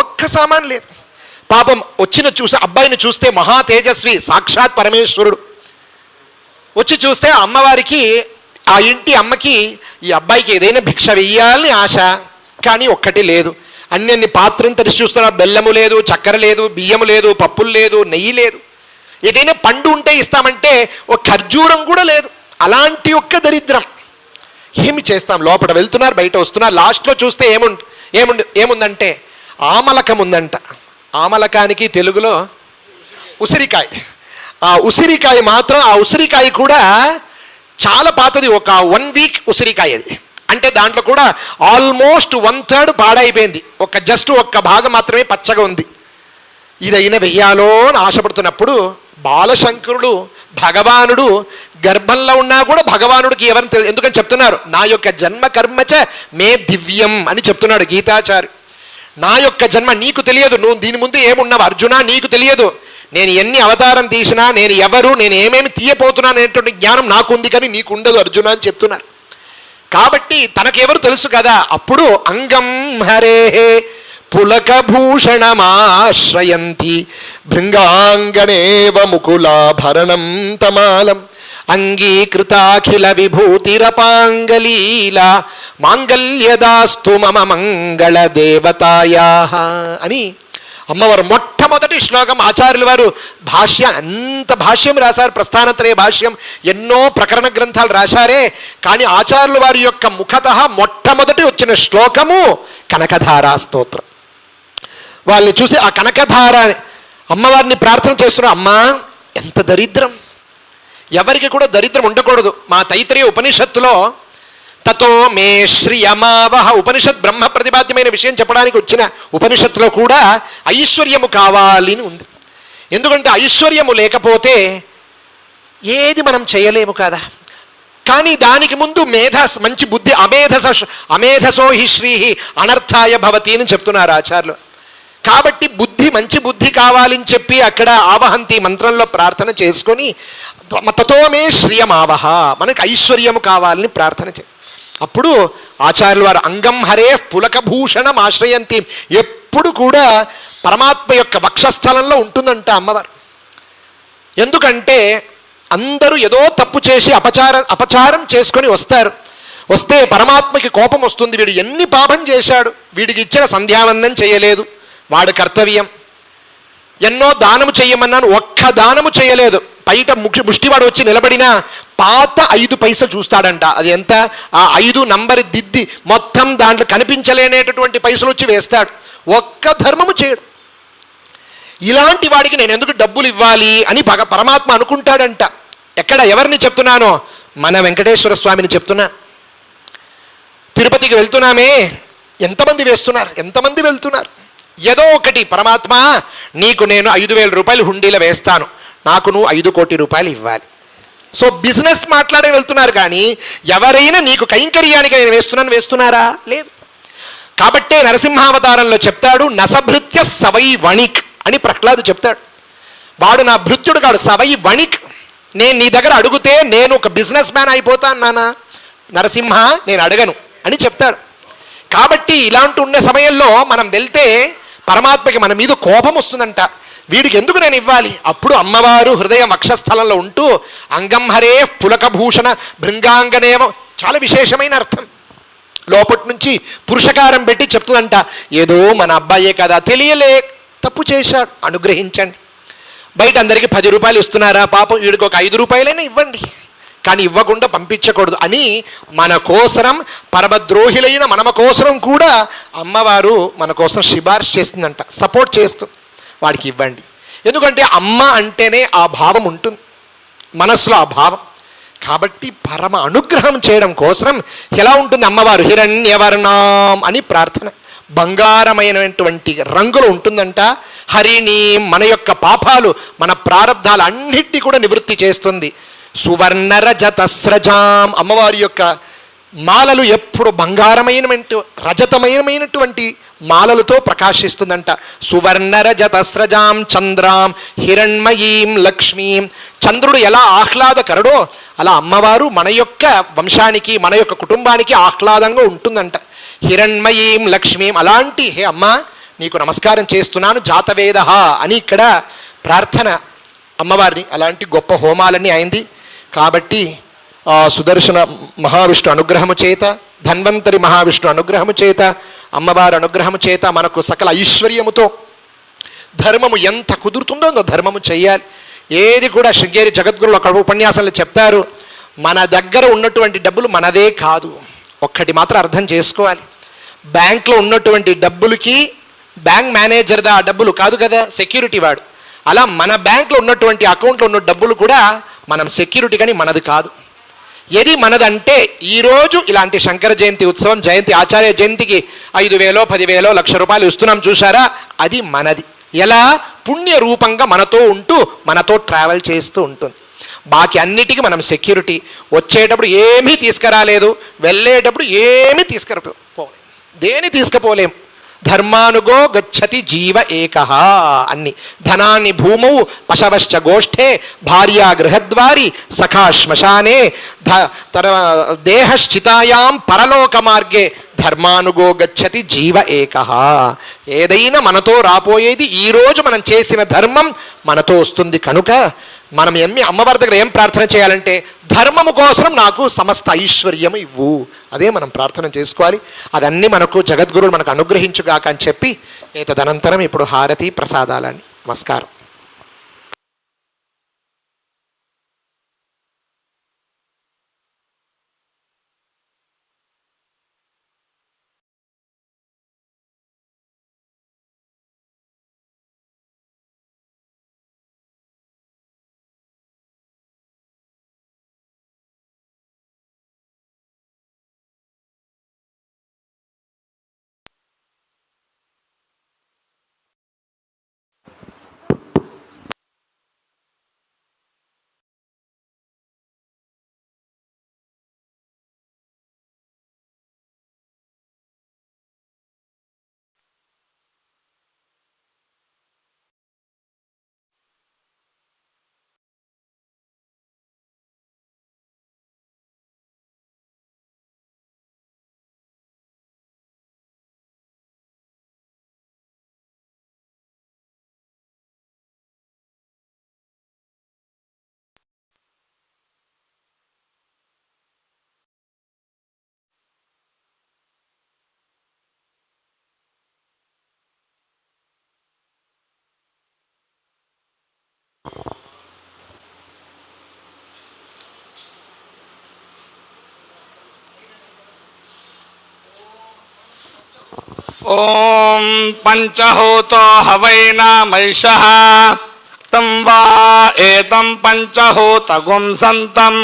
ఒక్క సామాను లేదు. పాపం అబ్బాయిని చూస్తే మహా తేజస్వి సాక్షాత్ పరమేశ్వరుడు. వచ్చి చూస్తే అమ్మవారికి, ఆ ఇంటి అమ్మకి ఈ అబ్బాయికి ఏదైనా భిక్ష వెయ్యాలని ఆశ, కానీ ఒక్కటి లేదు. అన్ని పాత్రను తెరిచి చూస్తున్నారు, బెల్లము లేదు, చక్కెర లేదు, బియ్యము లేదు, పప్పులు లేదు, నెయ్యి లేదు. ఏదైనా పండు ఉంటే ఇస్తామంటే ఒక ఖర్జూరం కూడా లేదు. అలాంటి ఒక్క దరిద్రం. ఏమి చేస్తాం? లోపల వెళ్తున్నారు, బయట వస్తున్నారు. లాస్ట్లో చూస్తే ఏముందంటే ఆమలకం ఉందంట. ఆమలకానికి తెలుగులో ఉసిరికాయ. ఆ ఉసిరికాయ మాత్రం, ఆ ఉసిరికాయ కూడా చాలా పాతది, ఒక 1 వీక్ ఉసిరికాయ అది. అంటే దాంట్లో కూడా ఆల్మోస్ట్ 1/3 పాడైపోయింది, జస్ట్ ఒక్క భాగం మాత్రమే పచ్చగా ఉంది. ఇదైనా వెయ్యాలో అని ఆశపడుతున్నప్పుడు బాలశంకరుడు భగవానుడు గర్భంలో ఉన్నా కూడా భగవానుడికి ఎవరిని ఎందుకని చెప్తున్నారు? నా యొక్క జన్మ కర్మచ మే దివ్యం అని చెప్తున్నాడు గీతాచార్య. నా యొక్క జన్మ నీకు తెలియదు, నువ్వు దీని ముందు ఏమున్నావు అర్జున, నీకు తెలియదు. నేను ఎన్ని అవతారం తీసినా, నేను ఎవరు, నేను ఏమేమి తీయపోతున్నాను అనేటువంటి జ్ఞానం నాకుంది, కానీ నీకు ఉండదు అర్జున అని చెప్తున్నారు. కాబట్టి తనకెవరు తెలుసు కదా. అప్పుడు అంగం హరే పులకభూషణమాశ్రయంతి భృంగాంగనేవ ముకులాభరణం తమాలం అంగీకృతాఖిల విభూతిరపాంగలీల మాంగళ్యదాస్తు మమ మంగళ దేవతాయా అని అమ్మవారు మొట్టమొదటి శ్లోకం ఆచార్యుల వారు అంత భాష్యం రాశారు, ప్రస్థానత్రయ భాష్యం, ఎన్నో ప్రకరణ గ్రంథాలు రాశారే, కానీ ఆచార్యుల వారి యొక్క ముఖత మొట్టమొదటి వచ్చిన శ్లోకము కనకధారా స్తోత్రం. వాళ్ళని చూసి ఆ కనకధార అమ్మవారిని ప్రార్థన చేస్తున్నారు. అమ్మా, ఎంత దరిద్రం, ఎవరికి కూడా దరిద్రం ఉండకూడదు. మా తైత్రీయ ఉపనిషత్తులో తతో మే శ్రియమావహ ఉపనిషత్ బ్రహ్మ ప్రతిపాద్యమైన విషయం చెప్పడానికి వచ్చిన ఉపనిషత్తులో కూడా ఐశ్వర్యము కావాలి అని ఉంది. ఎందుకంటే ఐశ్వర్యము లేకపోతే ఏది మనం చేయలేము కదా. కానీ దానికి ముందు మంచి బుద్ధి, అమేధసో హి శ్రీహి అనర్థాయ భవతి అని చెప్తున్నారు ఆచార్యులు. కాబట్టి మంచి బుద్ధి కావాలని చెప్పి అక్కడ ఆవహంతి మంత్రంలో ప్రార్థన చేసుకొని తతోమే శ్రియమావహ, మనకు ఐశ్వర్యము కావాలని ప్రార్థన అప్పుడు ఆచార్యులు వారు అంగం హరే పులకభూషణం ఆశ్రయంతి, ఎప్పుడు కూడా పరమాత్మ యొక్క వక్షస్థలంలో ఉంటుందంట అమ్మవారు. ఎందుకంటే అందరూ ఏదో తప్పు చేసి అపచారం చేసుకొని వస్తే పరమాత్మకి కోపం వస్తుంది. వీడు ఎన్ని పాపం చేశాడు, వీడికి ఇచ్చిన సంధ్యావందనం చేయలేదు, వాడు కర్తవ్యం. ఎన్నో దానము చెయ్యమన్నాను, ఒక్క దానము చేయలేదు. బయట ముష్టివాడు వచ్చి నిలబడినా పాత 5 పైసలు చూస్తాడంట. అది ఎంత, ఆ 5 నంబర్ దిద్ది మొత్తం దాంట్లో కనిపించలేనేటటువంటి పైసలు వచ్చి వేస్తాడు. ఒక్క ధర్మము చేయడు. ఇలాంటి వాడికి నేను ఎందుకు డబ్బులు ఇవ్వాలి అని పరమాత్మ అనుకుంటాడంట. ఎవరిని చెప్తున్నానో, మన వెంకటేశ్వర స్వామిని చెప్తున్నా. తిరుపతికి వెళ్తున్నామే, ఎంతమంది వెళ్తున్నారు. ఏదో ఒకటి, పరమాత్మ నీకు నేను 5,000 రూపాయలు హుండీలో వేస్తాను, నాకు నువ్వు 5 కోట్ల రూపాయలు ఇవ్వాలి. సో బిజినెస్ మాట్లాడే వెళ్తున్నారు, కానీ ఎవరైనా నీకు కైంకర్యానికి నేను వేస్తున్నారా? లేదు. కాబట్టే నరసింహావతారంలో చెప్తాడు, నసభృత్య సవై వణిక్ అని ప్రహ్లాదు చెప్తాడు. వాడు నా భృత్యుడు కాడు, సవై వణిక్. నేను నీ దగ్గర అడిగితే నేను ఒక బిజినెస్ మ్యాన్ అయిపోతాను నాన్న, నరసింహ నేను అడగను అని చెప్తాడు. కాబట్టి ఇలాంటి ఉండే సమయంలో మనం వెళ్తే పరమాత్మకి మన మీద కోపం వస్తుందంట. వీడికి ఎందుకు నేను ఇవ్వాలి? అప్పుడు అమ్మవారు హృదయ వక్షస్థలంలో ఉంటూ అంగం హరే పులకభూషణ భృంగాంగనేవ, చాలా విశేషమైన అర్థం. లోపటి నుంచి పురుషకారం పెట్టి చెప్తుందంట, ఏదో మన అబ్బాయే కదా, తెలియలే, తప్పు చేశాడు, అనుగ్రహించండి. బయట అందరికీ 10 రూపాయలు ఇస్తున్నారా, పాపం వీడికి ఒక 5 రూపాయలైనా ఇవ్వండి, కానీ ఇవ్వకుండా పంపించకూడదు అని మన కోసరం, పరమద్రోహిలైన మన కోసరం కూడా అమ్మవారు మన కోసం సిఫార్సు చేస్తుందంట, సపోర్ట్ చేస్తూ వాడికి ఇవ్వండి. ఎందుకంటే అమ్మ అంటేనే ఆ భావం ఉంటుంది మనస్సులో, ఆ భావం. కాబట్టి పరమ అనుగ్రహం చేయడం కోసం ఎలా ఉంటుంది అమ్మవారు, హిరణ్యవర్ణం అని ప్రార్థన, బంగారమైనటువంటి రంగులు ఉంటుందంట. హరిణి, మన యొక్క పాపాలు, మన ప్రారబ్ధాలు అన్నిటినీ కూడా నివృత్తి చేస్తుంది. సువర్ణరజతస్రజాం, అమ్మవారి యొక్క మాలలు ఎప్పుడు బంగారమైనటువంటి రజతమయమైనటువంటి మాలలతో ప్రకాశిస్తుందంట. సువర్ణరజతస్రజాం చంద్రాం హిరణ్మయీం లక్ష్మీం, చంద్రుడు ఎలా ఆహ్లాదకరుడో అలా అమ్మవారు మన యొక్క వంశానికి, మన యొక్క కుటుంబానికి ఆహ్లాదంగా ఉంటుందంట. హిరణ్మయీం లక్ష్మీం, అలాంటి హే అమ్మ నీకు నమస్కారం చేస్తున్నాను జాతవేద అని ఇక్కడ ప్రార్థన అమ్మవారిని. అలాంటి గొప్ప హోమాలన్నీ అయింది. కాబట్టి సుదర్శన మహావిష్ణు అనుగ్రహము చేత, ధన్వంతరి మహావిష్ణు అనుగ్రహము చేత, అమ్మవారి అనుగ్రహము చేత మనకు సకల ఐశ్వర్యముతో ధర్మము ఎంత కుదురుతుందో అంత ధర్మము చెయ్యాలి. ఏది కూడా శృంగేరి జగద్గురులు ఒక ఉపన్యాసంలో చెప్తారు, మన దగ్గర ఉన్నటువంటి డబ్బులు మనదే కాదు. ఒక్కటి మాత్రం అర్థం చేసుకోవాలి, బ్యాంక్లో ఉన్నటువంటి డబ్బులకి బ్యాంక్ మేనేజర్దా ఆ డబ్బులు కాదు కదా, సెక్యూరిటీ వాడు. అలా మన బ్యాంక్లో ఉన్నటువంటి అకౌంట్లో ఉన్న డబ్బులు కూడా మనం సెక్యూరిటీ, కానీ మనది కాదు. ఏది మనదంటే ఈరోజు ఇలాంటి శంకర జయంతి ఉత్సవం, జయంతి ఆచార్య జయంతికి 5,000, 10,000, 1,00,000 రూపాయలు ఇస్తున్నాం చూసారా, అది మనది. ఎలా? పుణ్య రూపంగా మనతో ఉంటూ మనతో ట్రావెల్ చేస్తూ ఉంటుంది. బాకీ అన్నిటికీ మనం సెక్యూరిటీ. వచ్చేటప్పుడు ఏమీ తీసుకురాలేదు, వెళ్ళేటప్పుడు ఏమీ దేని తీసుకుపోలేం. ధర్మానుగో గచ్చతి జీవ ఏకః అన్ని. ధనాన్ని భూమౌ పశవశ్చ గోష్ఠే భార్యా గృహద్వారి సఖా శ్మశానే దేహశ్చితాయాం పరలోక మార్గే ధర్మానుగో గచ్చతి జీవ ఏకః. ఏదైనా మనతో రాపోయేది, ఈరోజు మనం చేసిన ధర్మం మనతో వస్తుంది. కనుక మనం అమ్మవారి దగ్గర ఏం ప్రార్థన చేయాలంటే ధర్మము కోసం నాకు సమస్త ఐశ్వర్యము ఇవ్వు, అదే మనం ప్రార్థన చేసుకోవాలి. అదన్నీ మనకు జగద్గురువులు మనకు అనుగ్రహించుగాక అని చెప్పి తదనంతరం ఇప్పుడు హారతి ప్రసాదాలని. నమస్కారం. ఓం పంచహూతో హవైనామైషః తం వా ఏతం పంచహూతగుం సంతం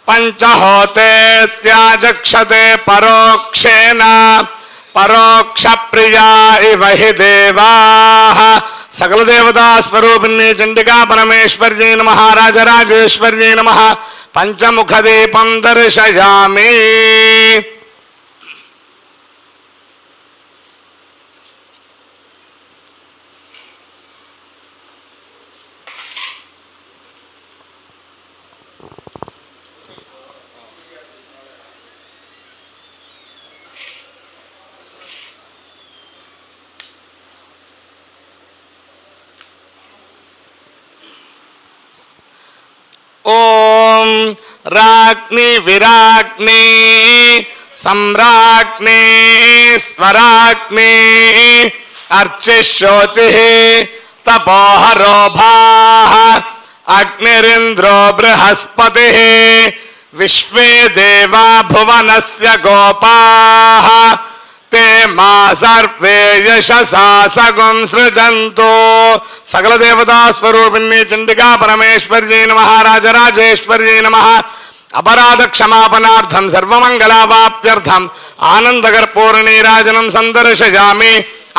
పంచహోతేత్యాజక్షతే పరోక్షేణ పరోక్ష ప్రియా ఇవ హి దేవాః. సకల దేవతా స్వరూపిణి చండికా పరమేశ్వర్యై నమః. రాజరాజేశ్వర్యై నమః. పంచముఖ దీపం దర్శయామి. ఓం రాజ్ఞి విరాజ్ఞి సమ్రాజ్ఞి స్వరాజ్ఞి అర్చిశోచి తపోహరో భాః అగ్నిరింద్రో బృహస్పతి విశ్వే దేవా భువనస్య గోపాః తే మా సర్వే యశసా సగుం సృజంతు. సకల దేవతా స్వరూపిణి చండికా పరమేశ్వర్యై నమః. రాజరాజేశ్వర్యై నమః. అపరాధ క్షమాపణార్థం సర్వమంగళావాప్త్యర్థం ఆనందకర్పూరనీరాజనం సందర్శయామి.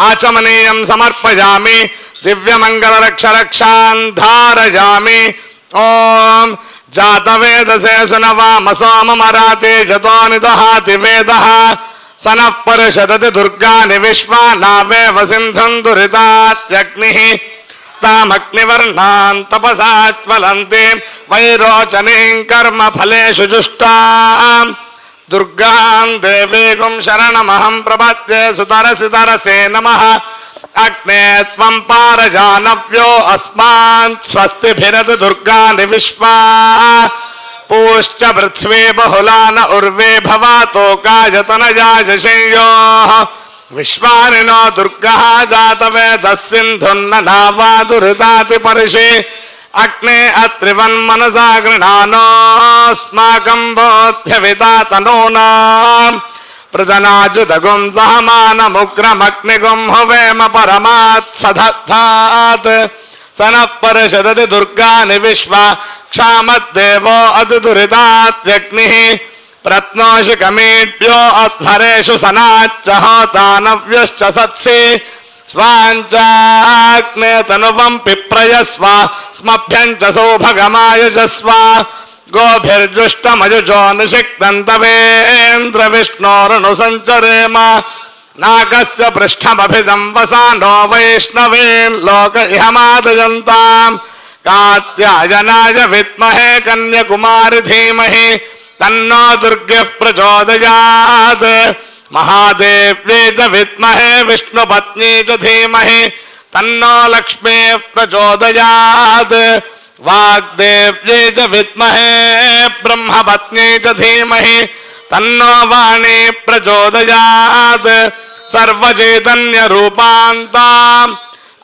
ఆచమనీయం సమర్పయామి. దివ్యమంగళరక్షరక్షాన్ ధారయామి. ఓం జాతవేదసే సునవామ సోమమరాతే జతో నిదహాతి వేదః సనః పరిషదతి దుర్గాని విశ్వానావేవ సింధుం దురితాత్యగ్నిః తామగ్నివర్ణాన్ తపసాజ్వలంతీం వైరోచనీం కర్మ ఫలేషు జుష్టాం దుర్గాం దేవీగుం శరణమహం ప్రపద్యే సుతరసితరసే నమః. అగ్నే త్వం పారజానవ్యో అస్మాన్ స్వస్తిభిరతి దుర్గాని విశ్వా పూశ్చ పృథ్వీ బహుళాన ఉర్వే భవాతో కాయతనయాశయోః విశ్వాని నో దుర్గః జాతవేదः సింధున్న నావాదురితాతి పరిషి అగ్నే అత్రివన్మనసా గృణానోస్మాకం బోధ్యవితాతనూనాం ప్రదనాజుదగుం సహమానముగ్రమగ్నిగుం హువేమ పరమాత్ సదత్తాత్ సనః పరిషదతి దుర్గాని విశ్వా క్షామద్దేవో అదురితాత్యగ్నిః ప్రత్నోషి కమీఢ్యో అధ్వరేషు సనాచ్చ హోతానవ్యశ్చ సత్సి స్వాంచాగ్నే తనువం పిప్రయస్వ స్మభ్యం చ సౌభగమాయజస్వ గోభిర్జుష్టమయుజో నిషిక్తంతవేంద్ర విష్ణోరను సంచరేమ నాగస్య పృష్ఠమభిసంవసానో వైష్ణవేన్ లోక ఇహమాదయంతాం కాత్యాయనాయ విద్మహే కన్యకుమారి ధీమహి తన్నో దుర్గః ప్రచోదయాత్ మహాదేవ్యే చ విద్మహే విష్ణుపత్నీ చ ధీమహి తన్నో లక్ష్మీ ప్రచోదయాత్ वाग्देव्यै च विद्महे ब्रह्मपत्न्यै च धीमहि तन्नो वाणी प्रचोदयात् सर्वचैतन्यरूपान्ताम्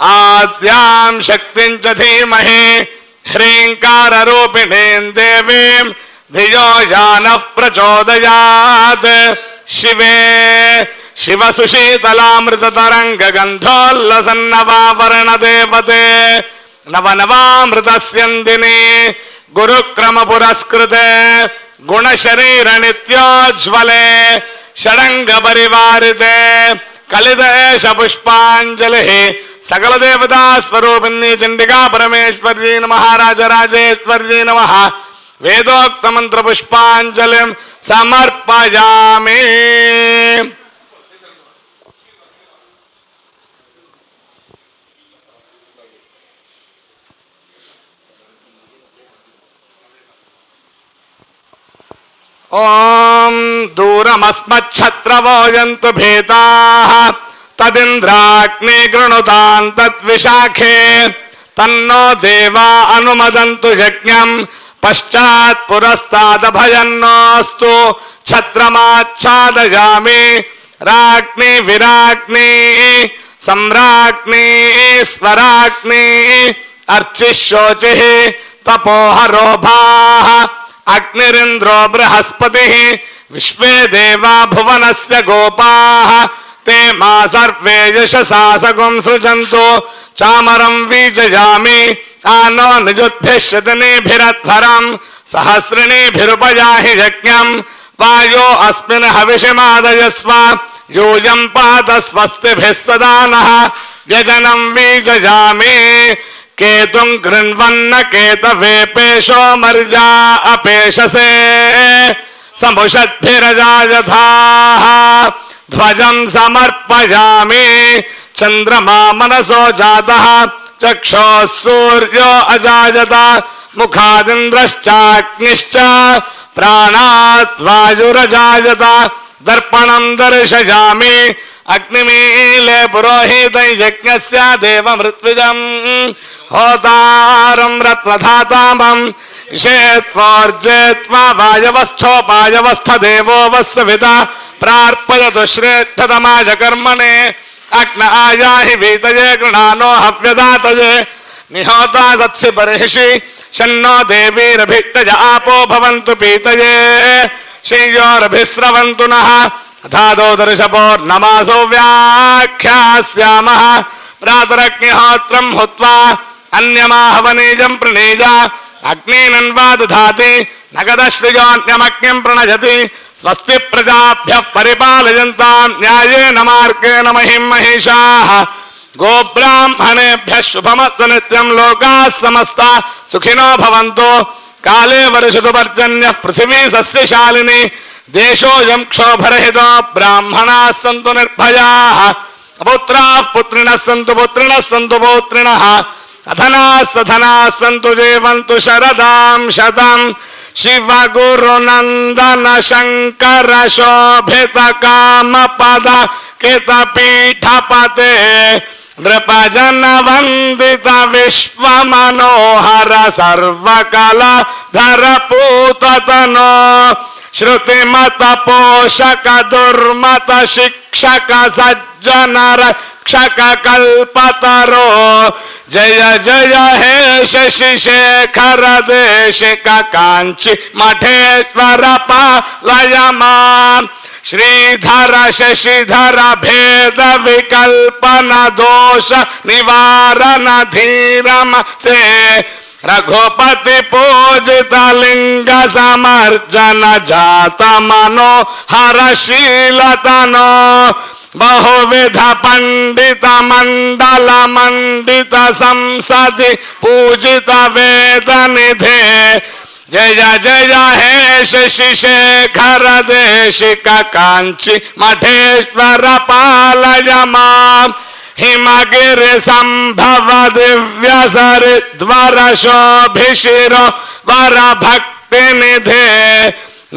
आद्यां शक्तिं च धीमहि ह्रीङ्काररूपिणीं देवीं धियो यानः प्रचोदयात् शिवे शिवसुशीतलामृततरङ्गगन्धोल्लसन्नवावरणदेवते नवनवामृतस्यन्दिनी गुरुक्रमपुरस्कृते गुणशरीरनित्योज्ज्वले षडङ्गपरिवारिते कलिदेशपुष्पाञ्जलिः सकलदेवतास्वरूपिणी चण्डिका परमेश्वर्यै नमः राजराजेश्वर्यै नमः वेदोक्तमन्त्रपुष्पाञ्जलिं समर्पयामि। ॐ दूरमस्मच्छत्रवो यन्तु भीताः तदिन्द्राग्ने गृणुतां तद्विशाखे तन्नो देवा अनुमदन्तु यज्ञं पश्चात् पुरस्तादभयन्नोऽस्तु छत्रमाच्छादयामि राज्ञी विराज्ञी सम्राज्ञी स्वराज्ञी अर्चिशोचिः तपोहरोभाः अग्निरिन्द्रो बृहस्पतिः विश्वे देवा भुवनस्य गोपाः ते मा सर्वे यशसा सगुं सृजन्तु चामरं वीजयामि आनो निजुद्भिः शतनीभिरध्वरं सहस्रिणीभिरुपयाहि यज्ञं वायो अस्मिन् हविषमादयस्व यूयं पात स्वस्तिभिः सदा नः व्यजनं वीजयामि केतुं गृह्णवन्न केतवेपेशो मर्या अपेशसे समुषद्भिरजायथाः ध्वजं समर्पयामि चन्द्रमा मनसो जातः चक्षुः सूर्यो अजायत मुखादिन्द्रश्चाग्निश्च प्राणात् वायुरजायत दर्पणं दर्शयामि अग्निमीले पुरोहितं यज्ञस्य देवमृत्विजम् होतारं रत्नधातामं इषेत्वोर्जेत्वा वायवस्थोपायवस्थ देवो वस्सविता प्रार्पयतु श्रेष्ठतमाय कर्मणे अग्न आयाहि वीतये गृणानो हव्यदातये निहोता सत्सि बर्हिषि शन्नो देवीरभिक्तज आपो भवन्तु पीतये श्रेयोरभिस्रवन्तु नः धादो दर्शपोर्नमासो व्याख्यास्यामः प्रातरग्निहोत्रं हुत्वा अन्यमाहवनीजं प्रणीज अग्निनन्वा दधाति नगदश्रियोऽन्यमग्निं प्रणजति स्वस्ति प्रजाभ्यः परिपालयन्तां न्यायेन मार्गेण महिं महिषाः गोब्राह्मणेभ्यः शुभमस्तु नित्यं लोकाः समस्ता सुखिनो भवन्तु काले वर्षतु पर्जन्यः पृथिवी सस्यशालिनी देशोऽयं क्षोभरहितो ब्राह्मणाः सन्तु निर्भयाः पुत्राः पुत्रिणः सन्तु पुत्रिणः सन्तु पौत्रिणः अधनाः सधनाः सन्तु जीवन्तु शरदां शतं शिव गुरुनन्दन शङ्कर शोभित कामपद कितपीठपते नृपजन वन्दित विश्वमनोहर सर्वकलाधर पूततनो श्रुतिमत पोषक दुर्मत शिक्षक सज्जन रक्षक कल्पतरो जय जय हे शशिशेखर देशिक कांची मठेश्वर पालय मां श्रीधर शशिधर भेद विकल्पन दोष निवारण धीरम ते रघुपति पूजित लिंग समर्जन जात मनोहर शीलतनो बहुविध पंडित मंडल मंडित संसदि पूजित वेद निधे जय जय हे शशिशेखर देशिक कांची मठेश्वर पालय मां हिमगिरि संभव दिव्य सरिद्वर शोभिशिरो वर भक्ति निधे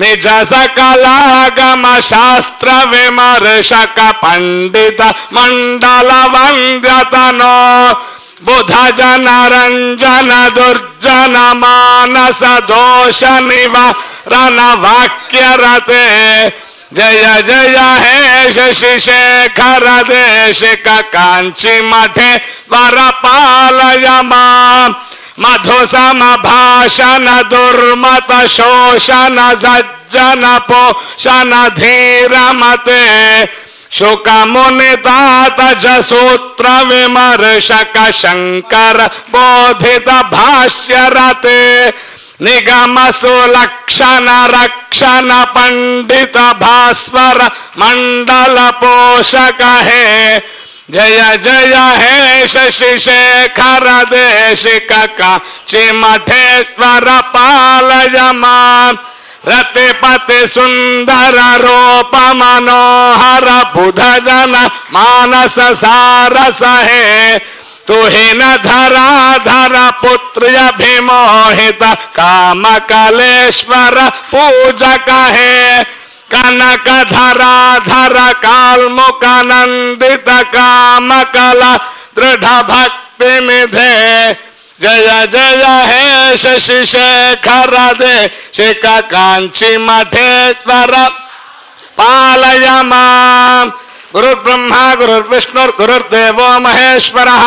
निज सकलागम शास्त्र विमर्शक पंडित मंडल वंद्यतनो बुध जन रंजन दुर्ज सज्जन मानस दोष निवारण वाक्य रते जय जय हे शशि शेखर देश कांची मठे वरपालय मां मधु सम भाषण दुर्मत शोषण सज्जन पोषण धीर मते शुक मुनितात सूत्र विमर्शक शंकर बोधित भाष्य रते निगम सुलक्षण रक्षण पंडित भास्वर मंडल पोषक है जय जय हे शशि शेखर देशिक कांची मठेश्वर पालय मां रतिपति सुंदर रूप मनोहर बुध जन मानस सारस है तुहिन धरा धर पुत्र अभिमोहित काम कलेश्वर पूजक है कनक धरा धर कालमुख नंदित काम कला दृढ़ भक्ति निधे जय जय हे शशि शेखर देशिक कांची मठेश्वर पालय मां गुरुर्ब्रह्मा गुरुर्विष्णुर्गुरुर्देवो महेश्वरः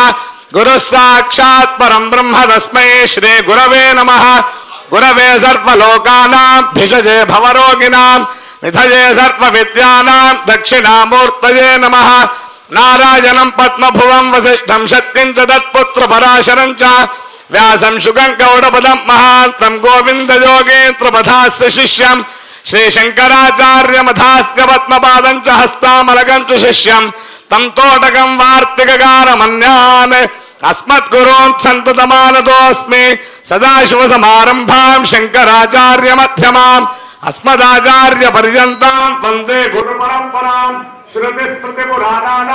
गुरुः साक्षात् परं ब्रह्म तस्मै श्री गुरवे नमः गुरवे सर्वलोकानां भिषजे भवरोगिणां निधये सर्वविद्यानां दक्षिणामूर्तये नमः नारायणं पद्मभुवं वसिष्ठं शक्तिं च तत्पुत्रपराशरं च व्यासं शुकं कौडपदं महान्तं गोविन्दयोगेन्द्रपथास्य शिष्यं श्रीशङ्कराचार्यमथास्य पद्मपादं च हस्तामलकं च शिष्यं तं तोटकं वार्तिककारमन्यान् अस्मद्गुरून् सन्ततमानतोऽस्मि सदाशिवसमारम्भां शङ्कराचार्यमध्यमाम् अस्मदाचार्यपर्यन्तां वन्दे गुरुपरम्परां श्रुतिस्मृतिपुराणानाम्